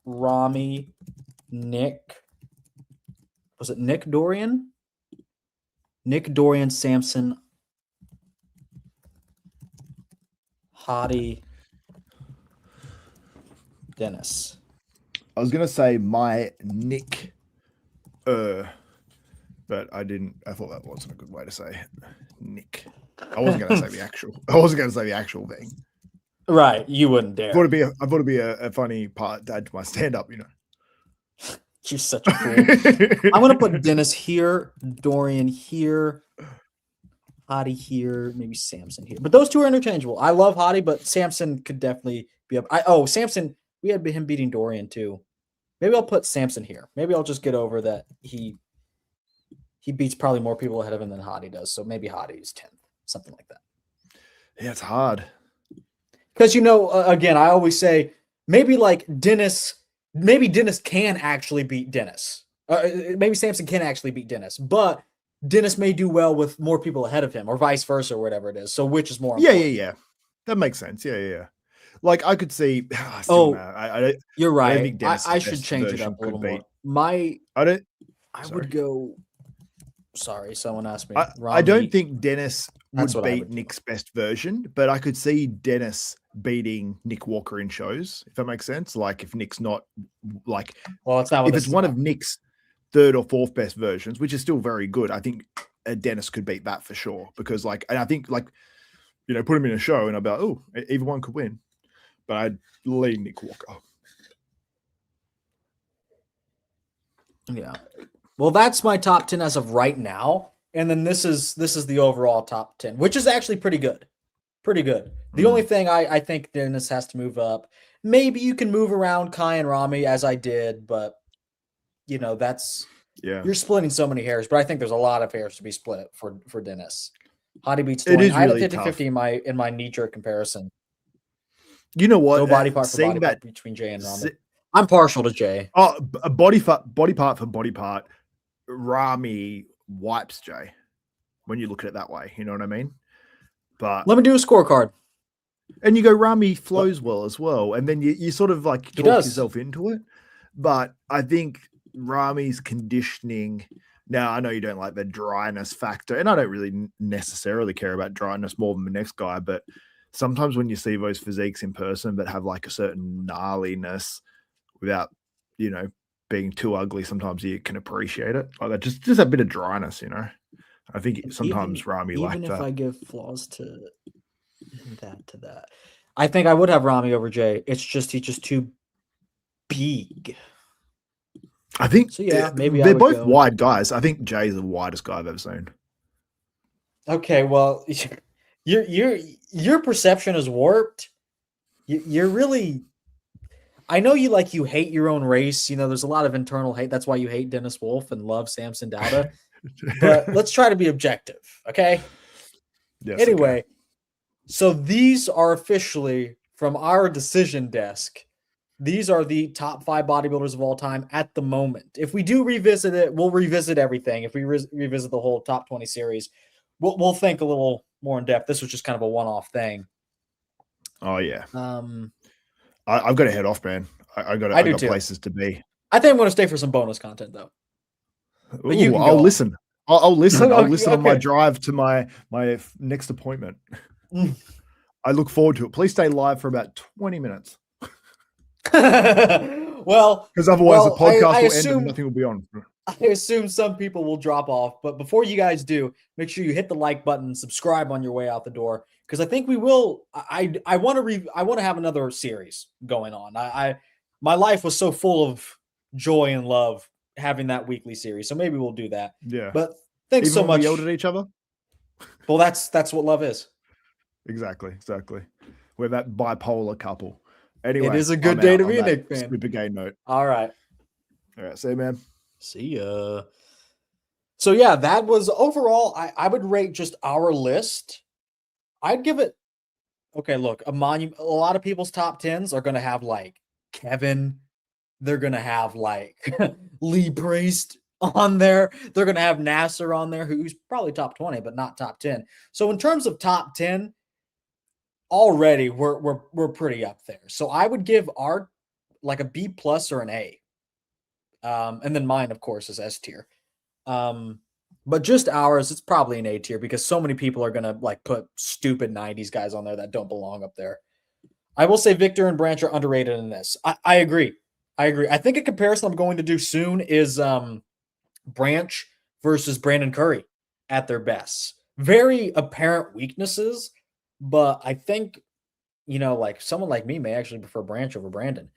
Ramy, Nick. Was it Nick Dorian? Nick Dorian, Samson, Hattie, Dennis. I was going to say my Nick, but I didn't. I thought that wasn't a good way to say it. Nick. I wasn't going to say the actual. I wasn't going to say the actual thing. Right, you wouldn't dare. I thought it'd be a funny part to add to my stand-up. You know. You're such a fool. I'm gonna put Dennis here, Dorian here, Hattie here, maybe Samson here. But those two are interchangeable. I love Hattie, but Samson could definitely be up. Samson, we had him beating Dorian too. Maybe I'll put Samson here. Maybe I'll just get over that he beats probably more people ahead of him than Hattie does. So maybe Hattie is 10th, something like that. Yeah, it's hard. Because again, I always say maybe Dennis can actually beat Dennis. Maybe Samson can actually beat Dennis, but Dennis may do well with more people ahead of him, or vice versa, or whatever it is. So which is more important? Yeah. That makes sense. Yeah. Like I could see. You're right. think Dennis' I should best change it version up a little could more. beat- I Sorry. would go. Sorry, someone asked me. I don't think Dennis That's would what I beat would do. Nick's best version, but I could see Dennis beating Nick Walker in shows, if that makes sense. Like if Nick's not like Well, it's not. What if this it's is one about. of Nick's third or fourth best versions, which is still very good, I think Dennis could beat that for sure. Because and I think put him in a show and I'd be like, oh, either one could win. But I'd lean Nick Walker. Yeah. Well, that's my top 10 as of right now. And then this is the overall top 10, which is actually pretty good. Pretty good. The only thing I think Dennis has to move up. Maybe you can move around Kai and Ramy as I did, but that's you're splitting so many hairs, but I think there's a lot of hairs to be split for Dennis. Hattie beats Dorian. It is really I had a 50-50 in my knee-jerk comparison. You know what? No body part for body part between Jay and Ramy. I'm partial to Jay. Oh, a body part for body part. Ramy wipes Jay when you look at it that way. You know what I mean? But Let me do a scorecard. and you go, Ramy flows well as well, and then you sort of like talk yourself into it. But I think Ramy's conditioning. Now I know you don't like the dryness factor, and I don't really necessarily care about dryness more than the next guy, but sometimes when you see those physiques in person that have like a certain gnarliness without, being too ugly, sometimes you can appreciate it. Like that, just a bit of dryness, I think sometimes Ramy like that. Even if I give flaws to that, I think I would have Ramy over Jay. It's just he's just too big. I think So, yeah, maybe I they're would both go- wide guys. I think Jay's the widest guy I've ever seen. Okay, well, your perception is warped. You're really. I know you hate your own race. There's a lot of internal hate. That's why you hate Dennis Wolf and love Samson Dauda. But let's try to be objective, okay? Yes, Anyway, so these are officially from our decision desk. These are the top 5 bodybuilders of all time at the moment. If we do revisit it, we'll revisit everything. If we revisit the whole top 20 series, we'll think a little more in depth. This was just kind of a one-off thing. Oh yeah. I've got to head off, man. I got places to be. I think I'm going to stay for some bonus content though. Ooh, I'll listen. I'll listen. I'll listen on my Okay. drive to my next appointment. I look forward to it. Please stay live for about 20 minutes. Well, because otherwise the podcast will end assume- and nothing will be on. I assume some people will drop off, but before you guys do, make sure you hit the like button, subscribe on your way out the door, because I think we will. I want to have another series going on. My life was so full of joy and love having that weekly series, so maybe we'll do that. Yeah. But thanks Even so when much. we yelled at each other. Well, that's what love is. Exactly. We're that bipolar couple. Anyway, It is a good I'm day out to on be a that Nick fan. Super gay note. All right. All right, see you, man. See ya. So yeah, that was overall. I would rate just our list. I'd give it. Okay, look, a monument. A lot of people's top tens are gonna have like Kevin. They're gonna have like Lee Priest on there. They're gonna have Nasser on there, who's probably top 20, but not top 10. So in terms of top 10, already we're pretty up there. So I would give our like a B plus or an A. And then mine, of course, is S tier. But just ours, it's probably an A tier because so many people are gonna like put stupid 90s guys on there that don't belong up there. I will say Victor and Branch are underrated in this. I agree. I agree. I think a comparison I'm going to do soon is Branch versus Brandon Curry at their best. Very apparent weaknesses, but I think, like someone like me may actually prefer Branch over Brandon.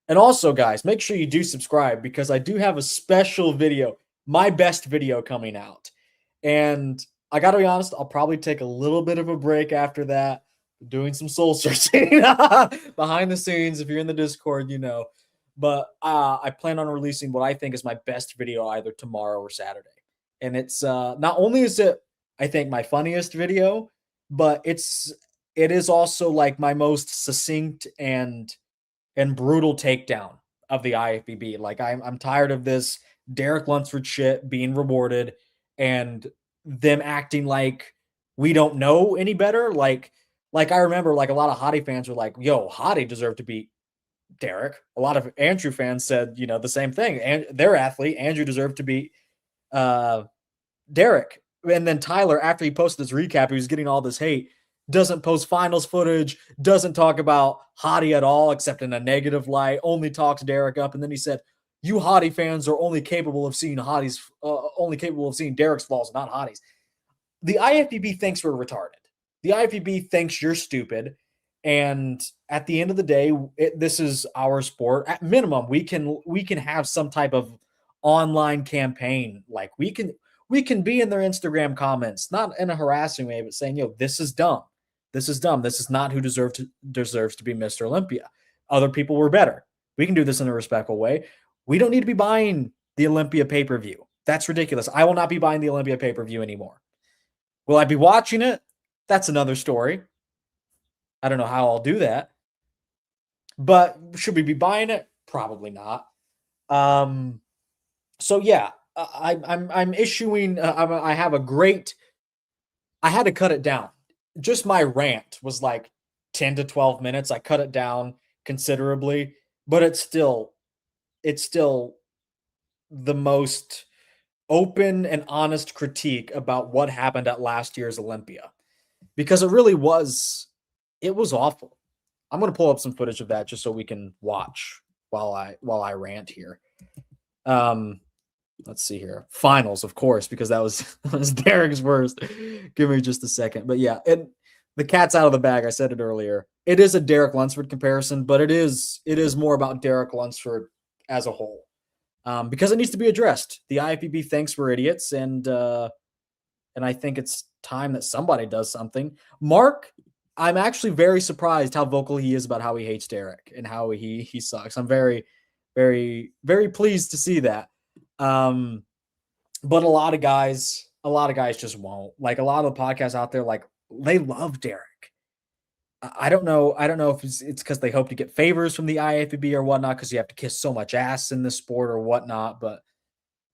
And also, guys, make sure you do subscribe because I do have a special video, my best video coming out. And I got to be honest, I'll probably take a little bit of a break after that, doing some soul searching behind the scenes. If you're in the Discord, you know. But I plan on releasing what I think is my best video either tomorrow or Saturday. And it's not only is it, I think, my funniest video, but it is also like my most succinct and brutal takedown of the IFBB. Like I'm tired of this Derek Lunsford shit being rewarded and them acting like we don't know any better. Like I remember like a lot of Hattie fans were like, yo, Hattie deserved to beat Derek. A lot of Andrew fans said, the same thing. And their athlete, Andrew, deserved to beat Derek. And then Tyler, after he posted this recap, he was getting all this hate, doesn't post finals footage, doesn't talk about Hattie at all, except in a negative light, only talks Derek up. And then he said, you Hattie fans are only capable of seeing Derek's flaws, not Hattie's. The IFBB thinks we're retarded. The IFBB thinks you're stupid. And at the end of the day, this is our sport. At minimum, we can have some type of online campaign. Like we can be in their Instagram comments, not in a harassing way, but saying, yo, this is dumb. This is dumb. This is not who deserves to be Mr. Olympia. Other people were better. We can do this in a respectful way. We don't need to be buying the Olympia pay-per-view. That's ridiculous. I will not be buying the Olympia pay-per-view anymore. Will I be watching it? That's another story. I don't know how I'll do that. But should we be buying it? Probably not. So yeah, I'm issuing. I have a great. I had to cut it down. Just my rant was like 10 to 12 minutes. I cut it down considerably, but it's still the most open and honest critique about what happened at last year's Olympia, because it really was. It was awful. I'm going to pull up some footage of that just so we can watch while I rant here. Let's see here. Finals, of course, because that was Derek's worst. Give me just a second. But yeah, the cat's out of the bag. I said it earlier. It is a Derek Lunsford comparison, but it is more about Derek Lunsford as a whole, because it needs to be addressed. The IFBB thinks we're idiots, and I think it's time that somebody does something. Mark, I'm actually very surprised how vocal he is about how he hates Derek and how he sucks. I'm very, very, very pleased to see that. But a lot of guys just won't. Like a lot of the podcasts out there, like they love Derek. I don't know if it's because they hope to get favors from the IFBB or whatnot, because you have to kiss so much ass in this sport or whatnot, but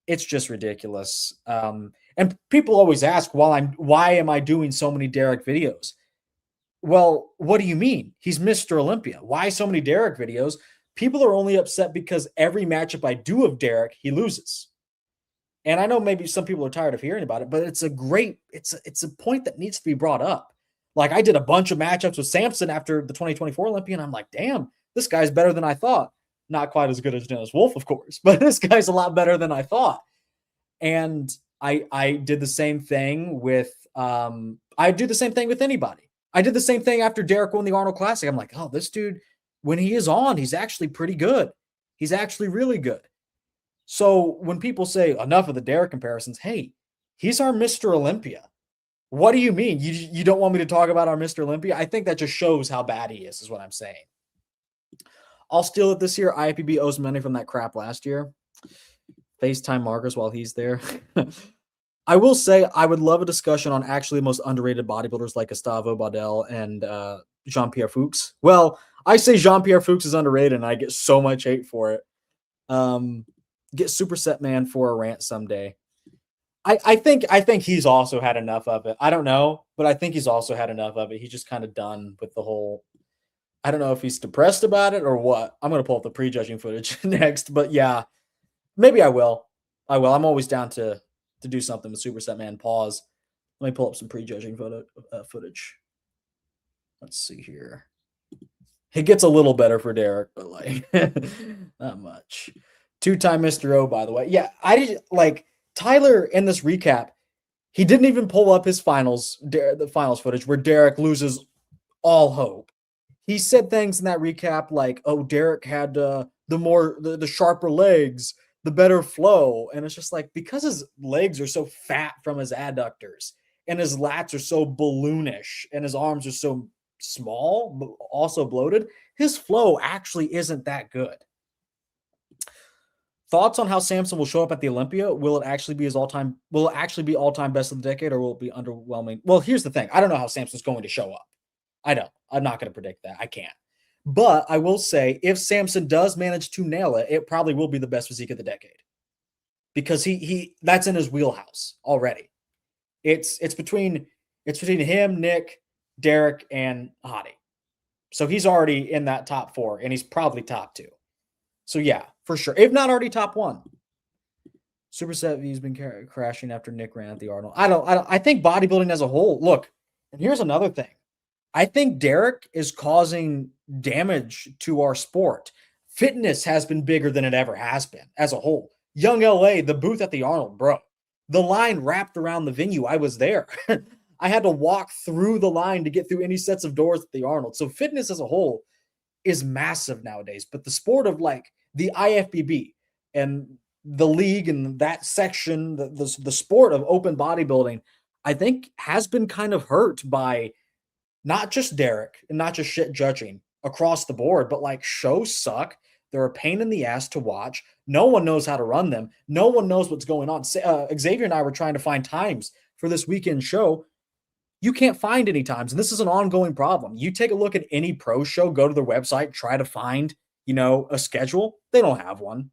it's just ridiculous. And people always ask, why am I doing so many Derek videos? Well, what do you mean? He's Mr. Olympia. Why so many Derek videos? People are only upset because every matchup I do of Derek, he loses. And I know maybe some people are tired of hearing about it, but it's a point that needs to be brought up. Like I did a bunch of matchups with Samson after the 2024 Olympia, and I'm like, damn, this guy's better than I thought. Not quite as good as Dennis Wolf, of course, but this guy's a lot better than I thought. And I did the same thing with I do the same thing with anybody. I did the same thing after Derek won the Arnold Classic. I'm like, oh, this dude, when he is on, he's actually pretty good. He's actually really good. So when people say enough of the Derek comparisons, hey, he's our Mr. Olympia. What do you mean? You don't want me to talk about our Mr. Olympia? I think that just shows how bad he is what I'm saying. I'll steal it this year. IFBB owes money from that crap last year. FaceTime Marcus while he's there. I will say I would love a discussion on actually the most underrated bodybuilders like Gustavo Baudel and Jean-Pierre Fuchs. Well, I say Jean-Pierre Fuchs is underrated, and I get so much hate for it. Get Superset Man for a rant someday. I think he's also had enough of it. I don't know, but I think he's also had enough of it. He's just kind of done with the whole. I don't know if he's depressed about it or what. I'm gonna pull up the prejudging footage next, but yeah, maybe I will. I'm always down to do something with Superset Man. Pause. Let me pull up some prejudging footage. Let's see here. It gets a little better for Derek, but like not much. 2-time Mr. O, by the way. Yeah, I did like Tyler in this recap. He didn't even pull up his the finals footage where Derek loses all hope. He said things in that recap like, "Oh, Derek had the sharper legs, the better flow," and it's just like because his legs are so fat from his adductors and his lats are so balloonish and his arms are so small but also bloated, his flow actually isn't that good. Thoughts on how Samson will show up at the Olympia? Will it actually be all-time best of the decade, or will it be underwhelming? Well, here's the thing. I don't know how Samson's going to show up. I don't. I'm not going to predict that. I can't. But I will say if Samson does manage to nail it, it probably will be the best physique of the decade. Because he that's in his wheelhouse already. It's between him, Nick, Derek, and Hattie. So he's already in that top 4, and he's probably top 2. So yeah, for sure. If not already top 1. Superset V's been crashing after Nick ran at the Arnold. I think bodybuilding as a whole. Look, and here's another thing. I think Derek is causing damage to our sport. Fitness has been bigger than it ever has been as a whole. Young LA, the booth at the Arnold, bro. The line wrapped around the venue. I was there. I had to walk through the line to get through any sets of doors at the Arnold. So fitness as a whole is massive nowadays. But the sport of like the IFBB and the league and that section, the sport of open bodybuilding, I think has been kind of hurt by not just Derek and not just shit judging across the board, but like shows suck. They're a pain in the ass to watch. No one knows how to run them. No one knows what's going on. Xavier and I were trying to find times for this weekend show. You can't find any times, and this is an ongoing problem. You take a look at any pro show, go to their website, try to find, a schedule. They don't have one.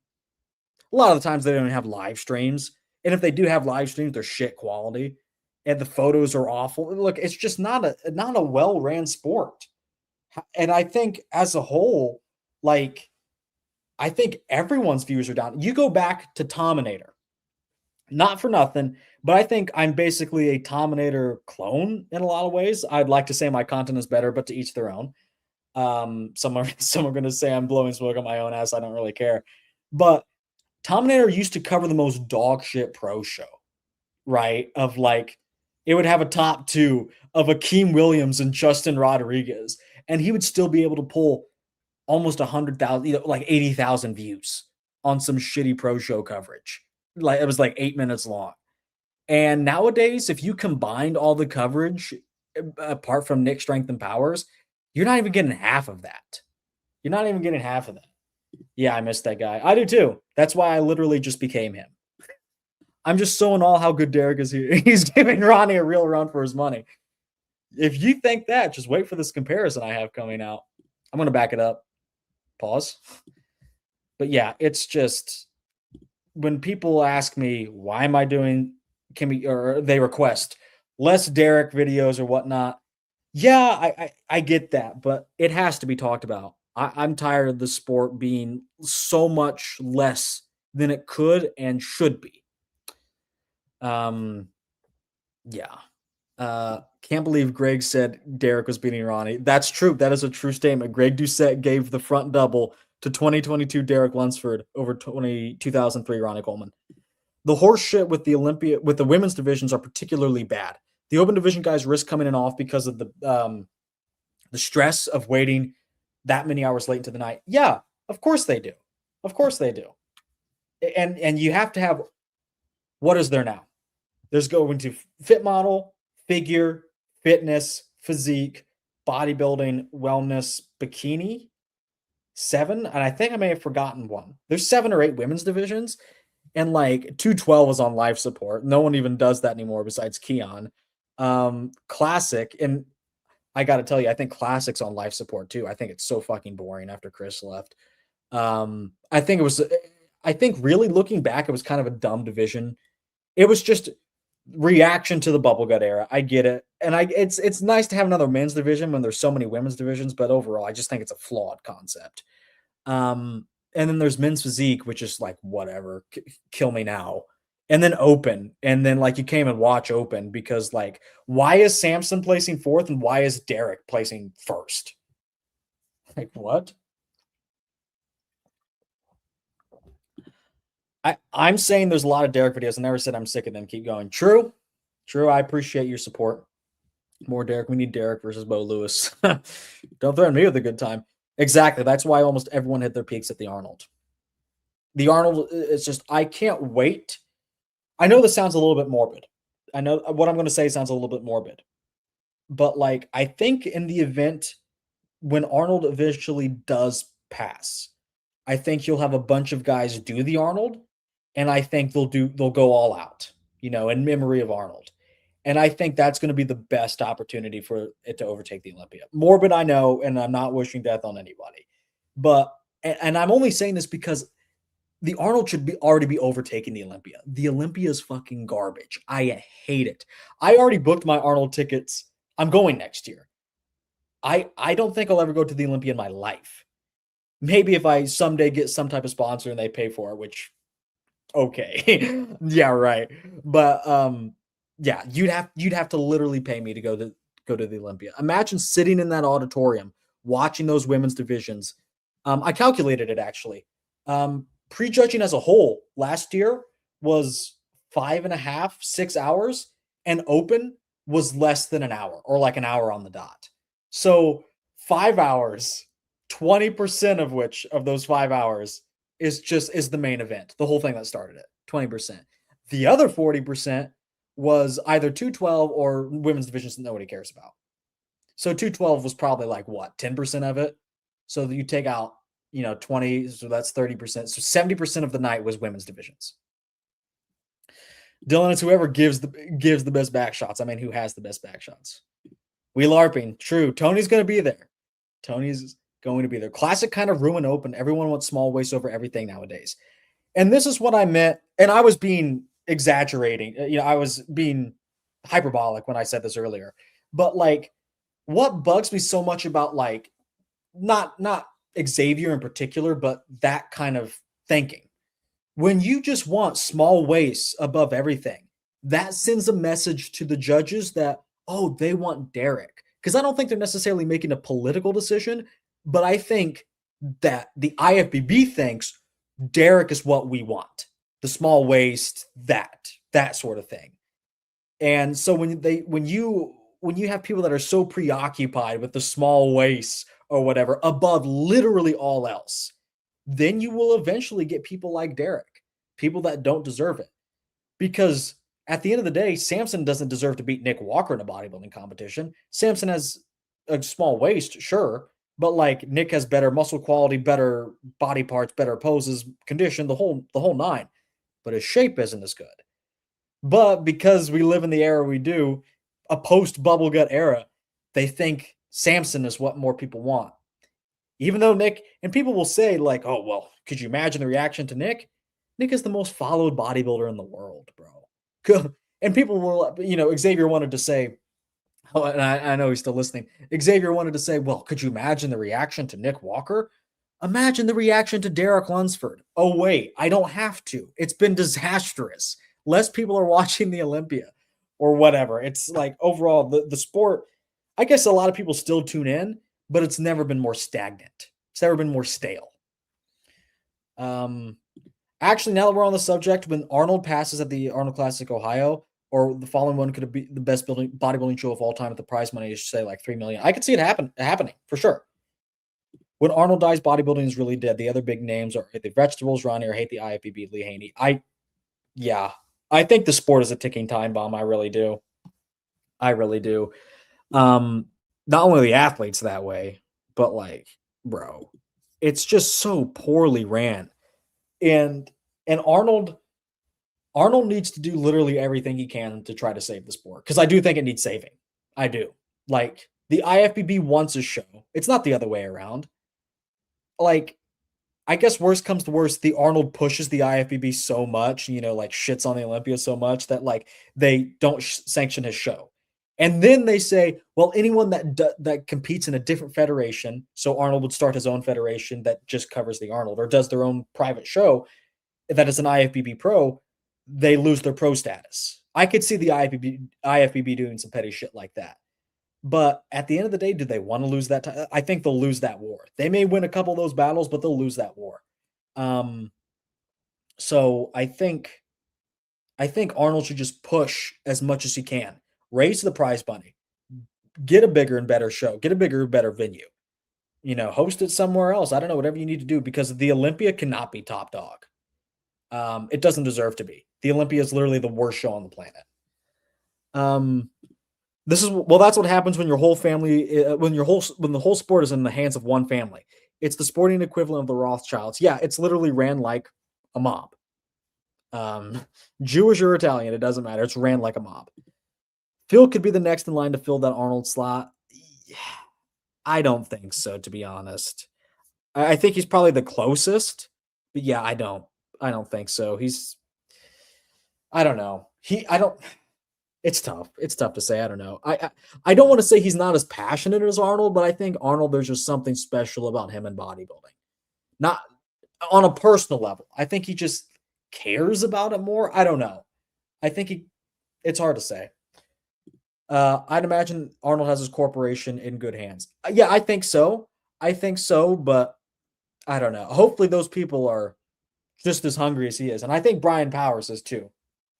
A lot of the times they don't even have live streams, and if they do have live streams, they're shit quality, and the photos are awful. Look, it's just not a well-ran sport, and I think as a whole, like, I think everyone's views are down. You go back to Tominator. Not for nothing, but I think I'm basically a Tominator clone in a lot of ways. I'd like to say my content is better, but to each their own. Some are going to say I'm blowing smoke on my own ass. I don't really care. But Tominator used to cover the most dog shit pro show, right? Of like, it would have a top 2 of Akeem Williams and Justin Rodriguez, and he would still be able to pull almost 100,000, like 80,000 views on some shitty pro show coverage. Like it was like 8 minutes long. And nowadays, if you combined all the coverage apart from Nick Strength and Powers, you're not even getting half of that. You're not even getting half of that. Yeah, I missed that guy. I do too. That's why I literally just became him. I'm just so in awe how good Derek is here. He's giving Ronnie a real run for his money. If you think that, just wait for this comparison I have coming out. I'm going to back it up. Pause. But yeah, it's just when people ask me, why am I doing, or they request less Derek videos or whatnot. Yeah, I get that, but it has to be talked about. I'm tired of the sport being so much less than it could and should be. Yeah. Can't believe Greg said Derek was beating Ronnie. That's true. That is a true statement. Greg Doucette gave the front double to 2022 Derek Lunsford over 2003 Ronnie Coleman. The horse shit with the women's divisions are particularly bad. The open division guys risk coming in off because of the stress of waiting that many hours late into the night. Yeah, of course they do. Of course they do. And you have to have, what is there now? There's going to fit model, figure, fitness, physique, bodybuilding, wellness, bikini, 7. And I think I may have forgotten one. There's 7 or 8 women's divisions. and like 212 was on life support. No one even does that anymore besides Keon. Classic, and I got to tell you, I think Classic's on life support too. I think it's so fucking boring after Chris left. I think really looking back, it was kind of a dumb division. It was just reaction to the bubble gut era. I get it. And it's nice to have another men's division when there's so many women's divisions, but overall, I just think it's a flawed concept. And then there's men's physique, which is like, whatever, kill me now. And then open. And then like you came and watch open because like, why is Samson placing fourth and why is Derek placing first? Like what? I'm saying there's a lot of Derek videos. I never said I'm sick of them. Keep going. True. I appreciate your support. More Derek. We need Derek versus Bo Lewis. Don't threaten me with a good time. Exactly. That's why almost everyone hit their peaks at the Arnold. The Arnold is just, I can't wait. I know this sounds a little bit morbid. I know what I'm going to say sounds a little bit morbid. But like, I think in the event when Arnold eventually does pass, I think you'll have a bunch of guys do the Arnold. And I think they'll go all out, in memory of Arnold. And I think that's going to be the best opportunity for it to overtake the Olympia. Morbid, I know, and I'm not wishing death on anybody. But, and I'm only saying this because the Arnold should already be overtaking the Olympia. The Olympia is fucking garbage. I hate it. I already booked my Arnold tickets. I'm going next year. I don't think I'll ever go to the Olympia in my life. Maybe if I someday get some type of sponsor and they pay for it, which, okay. Yeah, right. But yeah, you'd have to literally pay me to go to the Olympia. Imagine sitting in that auditorium watching those women's divisions. I calculated it actually. Prejudging as a whole last year was 5.5, 6 hours, and open was less than an hour or like an hour on the dot. So 5 hours, 20% of which of those 5 hours is the main event, the whole thing that started it, 20%. The other 40% was either 212 or women's divisions that nobody cares about. So 212 was probably like what, 10% of it. So you take out, 20, so that's 30%. So 70% of the night was women's divisions. Dylan, it's whoever gives the best back shots. I mean, who has the best back shots? We LARPing. True. Tony's going to be there. Tony's going to be there. Classic kind of ruin open. Everyone wants small waist over everything nowadays. And this is what I meant. And I was being exaggerating. I was being hyperbolic when I said this earlier. But like, what bugs me so much about like, not Xavier in particular, but that kind of thinking. When you just want small waists above everything, that sends a message to the judges that, oh, they want Derek. Because I don't think they're necessarily making a political decision, but I think that the IFBB thinks Derek is what we want. The small waist, that sort of thing. And so when you have people that are so preoccupied with the small waist or whatever above literally all else, then you will eventually get people like Derek, people that don't deserve it. Because at the end of the day, Samson doesn't deserve to beat Nick Walker in a bodybuilding competition. Samson has a small waist, sure, but like Nick has better muscle quality, better body parts, better poses, condition, the whole nine. But his shape isn't as good. But because we live in the era we do, a post-bubble gut era, they think Samson is what more people want. Even though Nick, and people will say like, oh, well, could you imagine the reaction to Nick? Nick is the most followed bodybuilder in the world, bro. And people will, Xavier wanted to say, oh, and I know he's still listening. Xavier wanted to say, well, could you imagine the reaction to Nick Walker? Imagine the reaction to Derek Lunsford. Oh, wait, I don't have to. It's been disastrous. Less people are watching the Olympia or whatever. It's like overall the sport, I guess a lot of people still tune in, but it's never been more stagnant. It's never been more stale. Actually, now that we're on the subject, when Arnold passes at the Arnold Classic Ohio, or the following one could be the best bodybuilding show of all time, at the prize money is say like $3 million. I could see it happening for sure. When Arnold dies, bodybuilding is really dead. The other big names are the Vegetables, Ronnie, or Hate the IFBB, Lee Haney. I think the sport is a ticking time bomb. I really do. Not only the athletes that way, but like, bro, it's just so poorly ran. And Arnold, Arnold needs to do literally everything he can to try to save the sport, because I do think it needs saving. I do. Like, the IFBB wants a show. It's not the other way around. Like, I guess worst comes to worst, the Arnold pushes the IFBB so much, you know, like shits on the Olympia so much that like they don't sanction his show. And then they say, well, anyone that competes in a different federation, so Arnold would start his own federation that just covers the Arnold or does their own private show that is an IFBB pro, they lose their pro status. I could see the IFBB doing some petty shit like that. But at the end of the day, do they want to lose that? I think they'll lose that war. They may win a couple of those battles, but they'll lose that war. So I think Arnold should just push as much as he can. Raise the prize money. Get a bigger and better show. Get a bigger and better venue. You know, host it somewhere else. I don't know, whatever you need to do, because the Olympia cannot be top dog. It doesn't deserve to be. The Olympia is literally the worst show on the planet. That's what happens when your whole family, when the whole sport is in the hands of one family. It's the sporting equivalent of the Rothschilds. Yeah, it's literally ran like a mob. Jewish or Italian, it doesn't matter. It's ran like a mob. Phil could be the next in line to fill that Arnold slot. I don't think so, to be honest. I think he's probably the closest, but yeah, I don't think so. I don't know. It's tough. It's tough to say. I don't know. I don't want to say he's not as passionate as Arnold, but I think Arnold, there's just something special about him in bodybuilding. Not on a personal level. I think he just cares about it more. I don't know. I think it's hard to say. I'd imagine Arnold has his corporation in good hands. Yeah, I think so. But I don't know. Hopefully those people are just as hungry as he is. And I think Brian Powers is too.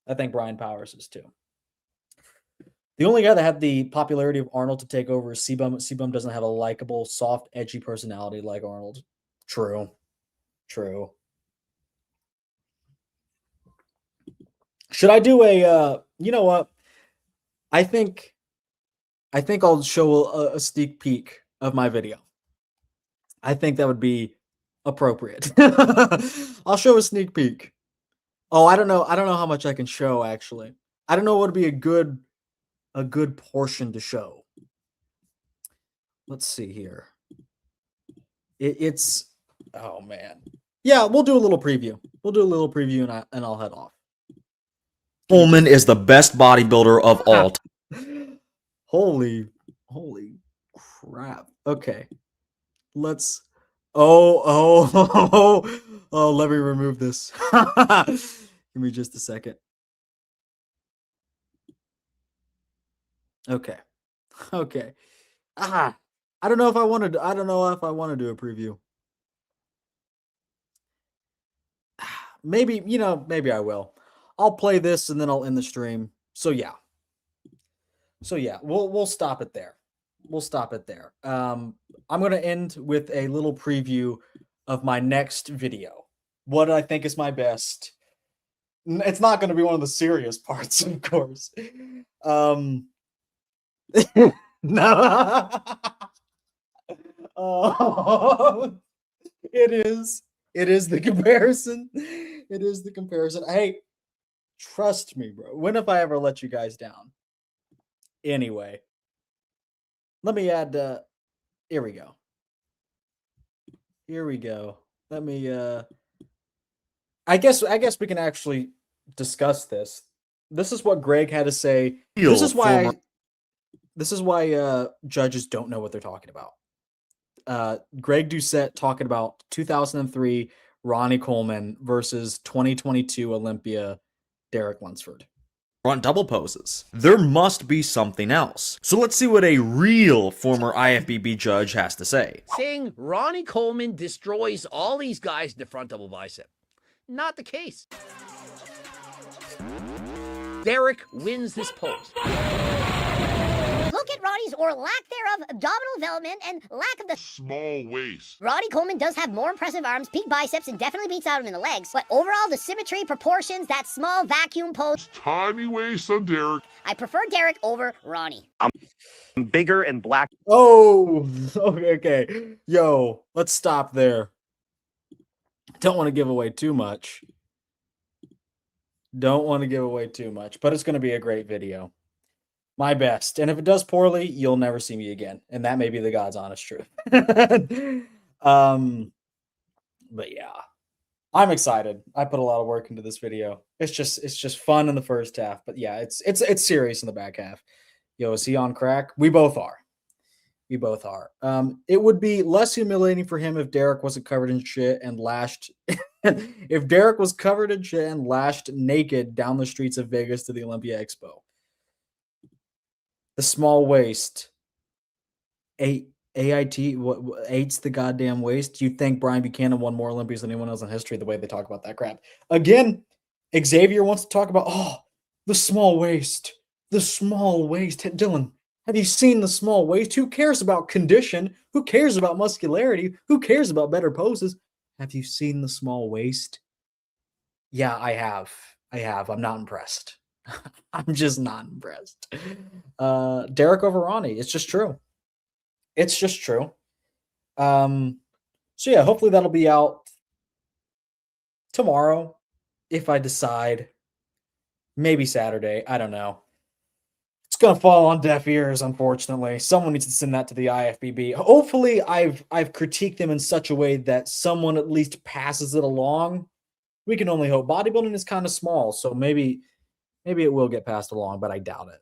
The only guy that had the popularity of Arnold to take over is C-Bum. C-Bum doesn't have a likable, soft, edgy personality like Arnold. True. Should I do a, you know what? I think I'll show a sneak peek of my video. I think that would be appropriate. I'll show a sneak peek. Oh, I don't know how much I can show, actually. I don't know what would be a good portion to show. Let's see here. It's oh man. Yeah, we'll do a little preview. And I'll head off. Coleman is the best bodybuilder of all time. Holy crap. Okay. Let's let me remove this. Give me just a second. Okay. I don't know if I want to do a preview. Maybe I will. I'll play this and then I'll end the stream. So yeah, we'll stop it there. I'm going to end with a little preview of my next video. What I think is my best. It's not going to be one of the serious parts, of course. No. Oh, it is the comparison. Hey, trust me, bro. When have I ever let you guys down? Anyway, let me add here we go. Let me I guess we can actually discuss this. This is what Greg had to say. This is why judges don't know what they're talking about. Greg Doucette talking about 2003 Ronnie Coleman versus 2022 Olympia Derek Lunsford. Front double poses. There must be something else. So let's see what a real former IFBB judge has to say. Saying Ronnie Coleman destroys all these guys in the front double bicep. Not the case. Derek wins this pose. Look at Ronnie's, or lack thereof, abdominal development and lack of the small waist. Ronnie Coleman does have more impressive arms, peak biceps, and definitely beats out him in the legs. But overall, the symmetry, proportions, that small vacuum pose. Tiny waist on Derek. I prefer Derek over Ronnie. I'm bigger and black. Oh, okay. Yo, let's stop there. Don't want to give away too much. Don't want to give away too much, but it's going to be a great video. My best. And if it does poorly, you'll never see me again. And that may be the God's honest truth. But yeah, I'm excited. I put a lot of work into this video. It's just fun in the first half, but yeah, it's serious in the back half. Yo, is he on crack? We both are. We both are. It would be less humiliating for him if Derek wasn't covered in shit and lashed. If Derek was covered in shit and lashed naked down the streets of Vegas to the Olympia Expo. The small waist. AIT, eight's the goddamn waist. You think Brian Buchanan won more Olympics than anyone else in history the way they talk about that crap. Again, Xavier wants to talk about, the small waist. The small waist. Dylan, have you seen the small waist? Who cares about condition? Who cares about muscularity? Who cares about better poses? Have you seen the small waist? Yeah, I have. I'm not impressed. I'm just not impressed. Derek over Ronnie. It's just true. It's just true. So yeah, hopefully that'll be out tomorrow if I decide. Maybe Saturday. I don't know. It's gonna fall on deaf ears, unfortunately. Someone needs to send that to the IFBB. Hopefully, I've critiqued them in such a way that someone at least passes it along. We can only hope. Bodybuilding is kind of small, so maybe it will get passed along, but I doubt it.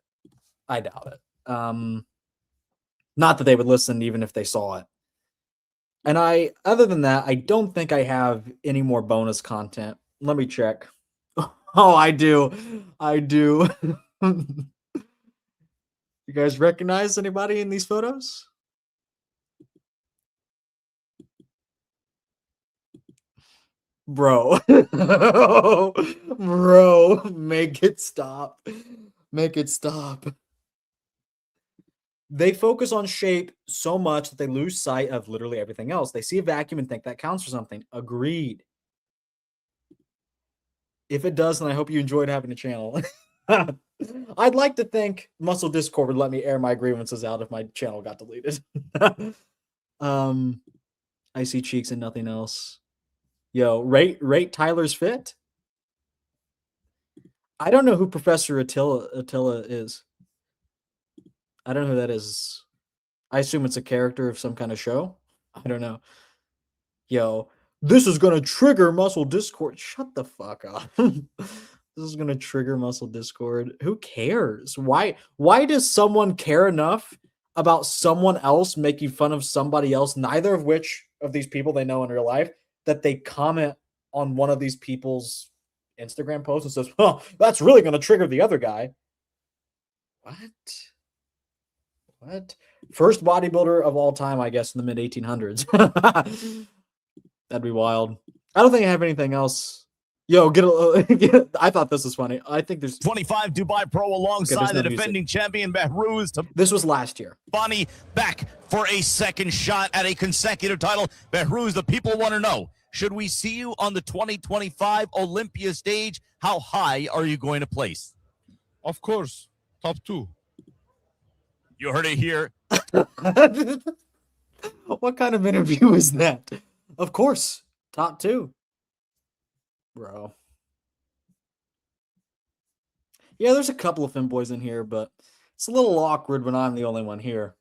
Not that they would listen even if they saw it. And other than that, I don't think I have any more bonus content. Let me check. Oh, I do. You guys recognize anybody in these photos? Bro. Bro, make it stop. Make it stop. They focus on shape so much that they lose sight of literally everything else. They see a vacuum and think that counts for something. Agreed. If it does, then I hope you enjoyed having a channel. I'd like to think Muscle Discord would let me air my grievances out if my channel got deleted. I see cheeks and nothing else. Yo, rate Tyler's fit. I don't know who Professor Attila is. I don't know who that is. I assume it's a character of some kind of show. I don't know. Yo, this is going to trigger Muscle Discord. Shut the fuck up. This is going to trigger Muscle Discord. Who cares? Why does someone care enough about someone else making fun of somebody else, neither of which of these people they know in real life, that they comment on one of these people's Instagram posts and says, well, that's really going to trigger the other guy. What? First bodybuilder of all time, I guess, in the mid 1800s. That'd be wild. I don't think I have anything else. Yo, I thought this was funny. I think there's 25 Dubai Pro alongside the defending champion Behruz. This was last year. Bonnie back for a second shot at a consecutive title. Behruz, the people want to know, should we see you on the 2025 Olympia stage? How high are you going to place? Of course, top 2. You heard it here. What kind of interview is that? Of course, top 2. Bro. Yeah, there's a couple of femboys in here, but it's a little awkward when I'm the only one here.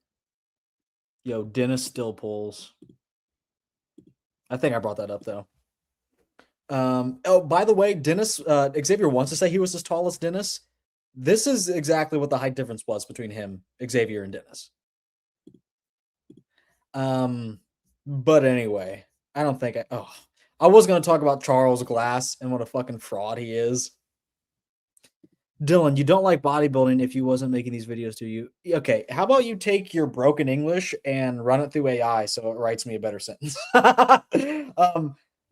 Yo, Dennis still pulls. I think I brought that up, though. Oh, by the way, Dennis, Xavier wants to say he was as tall as Dennis. This is exactly what the height difference was between him, Xavier, and Dennis. But anyway, I don't think I was going to talk about Charles Glass and what a fucking fraud he is. Dylan, you don't like bodybuilding if you wasn't making these videos, do you? Okay, how about you take your broken English and run it through AI so it writes me a better sentence?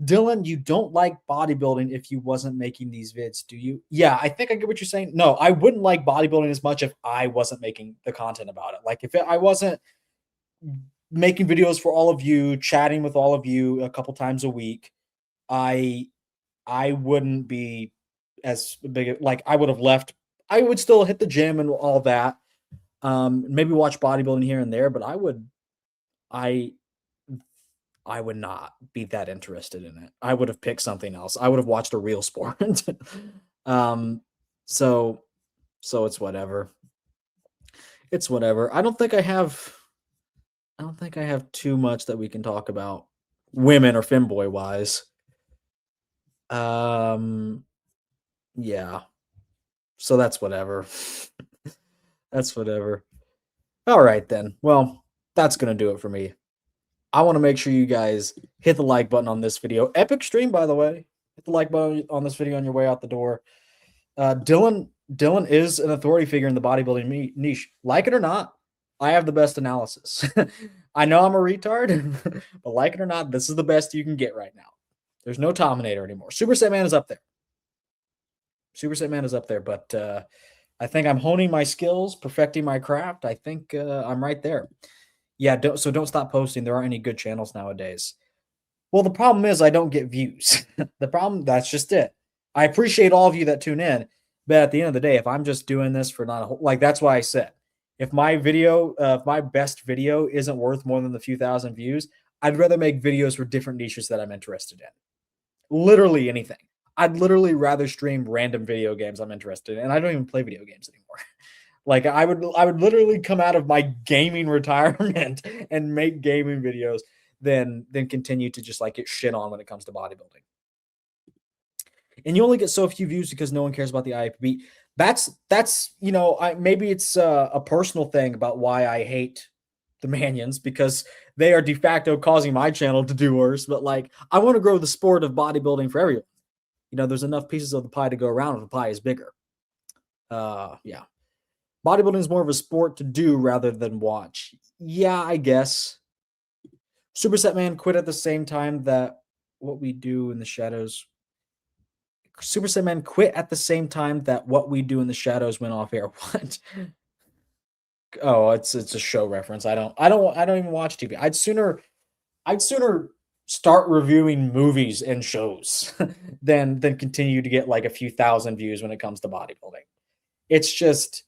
Dylan, you don't like bodybuilding if you wasn't making these vids, do you? Yeah, I think I get what you're saying. No, I wouldn't like bodybuilding as much if I wasn't making the content about it. Like if I wasn't making videos for all of you, chatting with all of you a couple times a week, I wouldn't be as big. Like I would have left. I would still hit the gym and all that. Maybe watch bodybuilding here and there, but I would not be that interested in it. I would have picked something else. I would have watched a real sport. So it's whatever. It's whatever. I don't think I have too much that we can talk about women or femboy wise. Yeah. So that's whatever. That's whatever. All right then. Well, that's going to do it for me. I want to make sure you guys hit the like button on this video. Epic stream, by the way. Hit the like button on this video on your way out the door. Dylan is an authority figure in the bodybuilding niche. Like it or not, I have the best analysis. I know I'm a retard, but like it or not, this is the best you can get right now. There's no Tominator anymore. Super Set Man is up there. Super Set Man is up there, but I think I'm honing my skills, perfecting my craft. I think I'm right there. Yeah, don't stop posting. There aren't any good channels nowadays. Well, the problem is I don't get views. That's just it. I appreciate all of you that tune in, but at the end of the day, if I'm just doing this for not a whole, like, that's why I said, if my best video isn't worth more than the few thousand views, I'd rather make videos for different niches that I'm interested in. Literally anything. I'd literally rather stream random video games I'm interested in, and I don't even play video games anymore. Like, I would literally come out of my gaming retirement and make gaming videos than continue to just like get shit on when it comes to bodybuilding. And you only get so few views because no one cares about the IFBB. That's you know, maybe it's a personal thing about why I hate the Manions, because they are de facto causing my channel to do worse. But like, I want to grow the sport of bodybuilding for everyone. You know, there's enough pieces of the pie to go around if the pie is bigger. Yeah. Bodybuilding is more of a sport to do rather than watch. Yeah, I guess. Superset Man quit at the same time that What We Do in the Shadows. Superset Man quit at the same time that What We Do in the Shadows went off air. What? Oh, it's a show reference. I don't even watch TV. I'd sooner start reviewing movies and shows than continue to get like a few thousand views when it comes to bodybuilding. It's just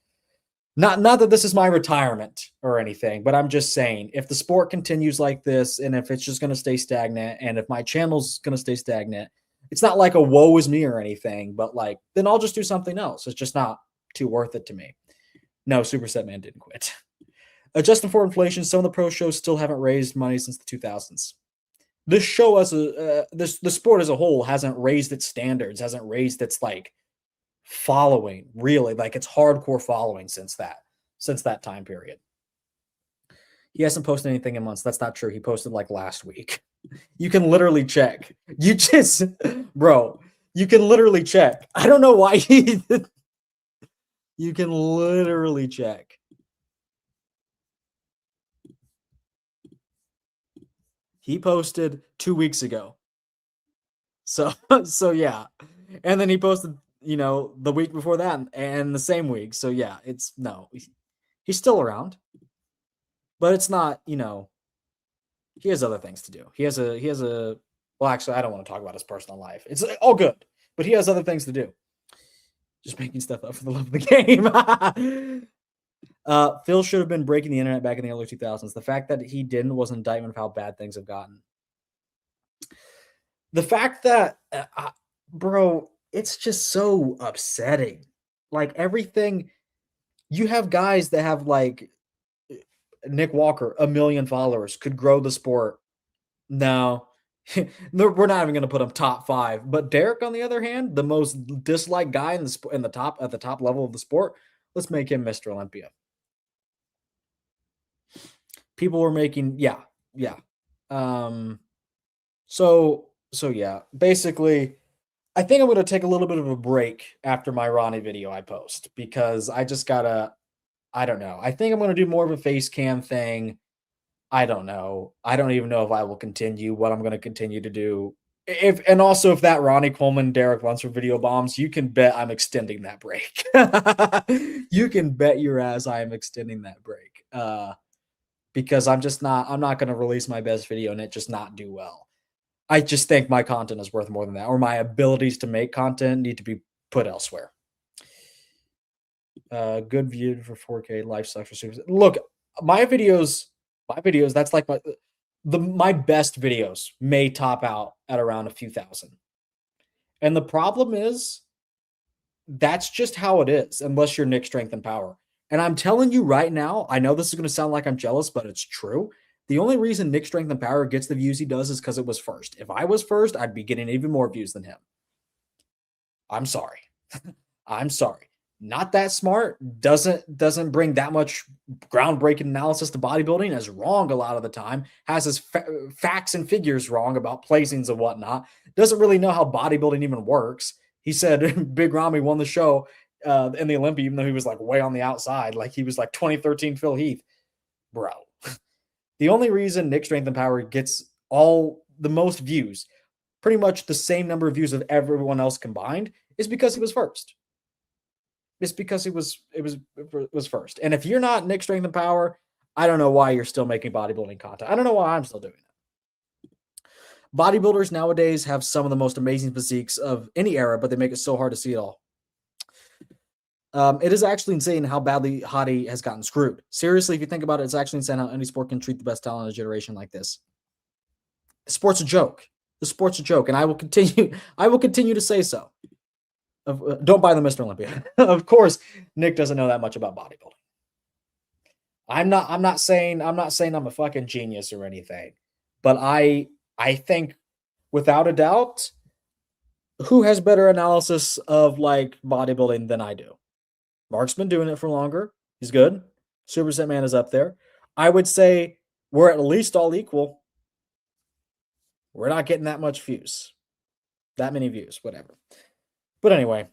not that this is my retirement or anything, but I'm just saying, if the sport continues like this, and if it's just going to stay stagnant, and if my channel's going to stay stagnant, it's not like a woe is me or anything, but like, then I'll just do something else. It's just not too worth it to me. No, Superset Man didn't quit. Adjusting for inflation, some of the pro shows still haven't raised money since the 2000s. This show the sport as a whole hasn't raised its standards, hasn't raised its like following, really, like its hardcore following since that time period. He hasn't posted anything in months. That's not true. He posted like last week. You can literally check. You can literally check. I don't know why you can literally check. He posted 2 weeks ago. So yeah. And then he posted, you know, the week before that and the same week. So yeah, he's still around. But it's not, you know, he has other things to do. He has a well, actually, I don't want to talk about his personal life. It's all good, but he has other things to do. Just making stuff up for the love of the game. Phil should have been breaking the internet back in the early 2000s. The fact that he didn't was an indictment of how bad things have gotten. The fact that, bro, it's just so upsetting. Like, everything, you have guys that have like Nick Walker, 1 million followers, could grow the sport. No, we're not even going to put him top 5. But Derek, on the other hand, the most disliked guy at the top level of the sport, let's make him Mr. Olympia. People were making, yeah. So yeah, basically, I think I'm going to take a little bit of a break after my Ronnie video I post, because I just gotta, I don't know. I think I'm going to do more of a face cam thing. I don't know. I don't even know if I will continue what I'm going to continue to do. And also, if that Ronnie, Coleman, Derek Lunsford video bombs, you can bet I'm extending that break. You can bet your ass I am extending that break. Because I'm not going to release my best video and it just not do well. I just think my content is worth more than that, or my abilities to make content need to be put elsewhere. Good view for 4K, life sucks for super. Look, my videos, that's like my best videos may top out at around a few thousand. And the problem is that's just how it is, unless you're Nick Strength and Power. And I'm telling you right now, I know this is going to sound like I'm jealous, but it's true. The only reason Nick Strength and Power gets the views he does is because it was first. If I was first, I'd be getting even more views than him. I'm sorry. I'm sorry. Not that smart, doesn't bring that much groundbreaking analysis to bodybuilding, is wrong a lot of the time, has his facts and figures wrong about placings and whatnot, doesn't really know how bodybuilding even works. He said Big Ramy won the show in the Olympia, even though he was like way on the outside, like he was like 2013 Phil Heath. Bro, the only reason Nick Strength and Power gets all the most views, pretty much the same number of views of everyone else combined, is because he was first. It's because it was first. And if you're not Nick Strength and Power, I don't know why you're still making bodybuilding content. I don't know why I'm still doing it. Bodybuilders nowadays have some of the most amazing physiques of any era, but they make it so hard to see it all. It is actually insane how badly Hattie has gotten screwed. Seriously, if you think about it, it's actually insane how any sport can treat the best talent of a generation like this. The sport's a joke. The sport's a joke, and I will continue. I will continue to say so. Don't buy the Mr. Olympia. Of course, Nick doesn't know that much about bodybuilding. I'm not saying I'm a fucking genius or anything, but I think without a doubt, who has better analysis of like bodybuilding than I do? Mark's been doing it for longer. He's good. Superset Man is up there. I would say we're at least all equal. We're not getting that much views. That many views, whatever. But anyway,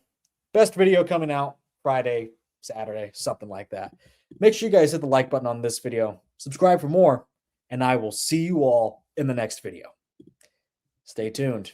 best video coming out Friday, Saturday, something like that. Make sure you guys hit the like button on this video. Subscribe for more, and I will see you all in the next video. Stay tuned.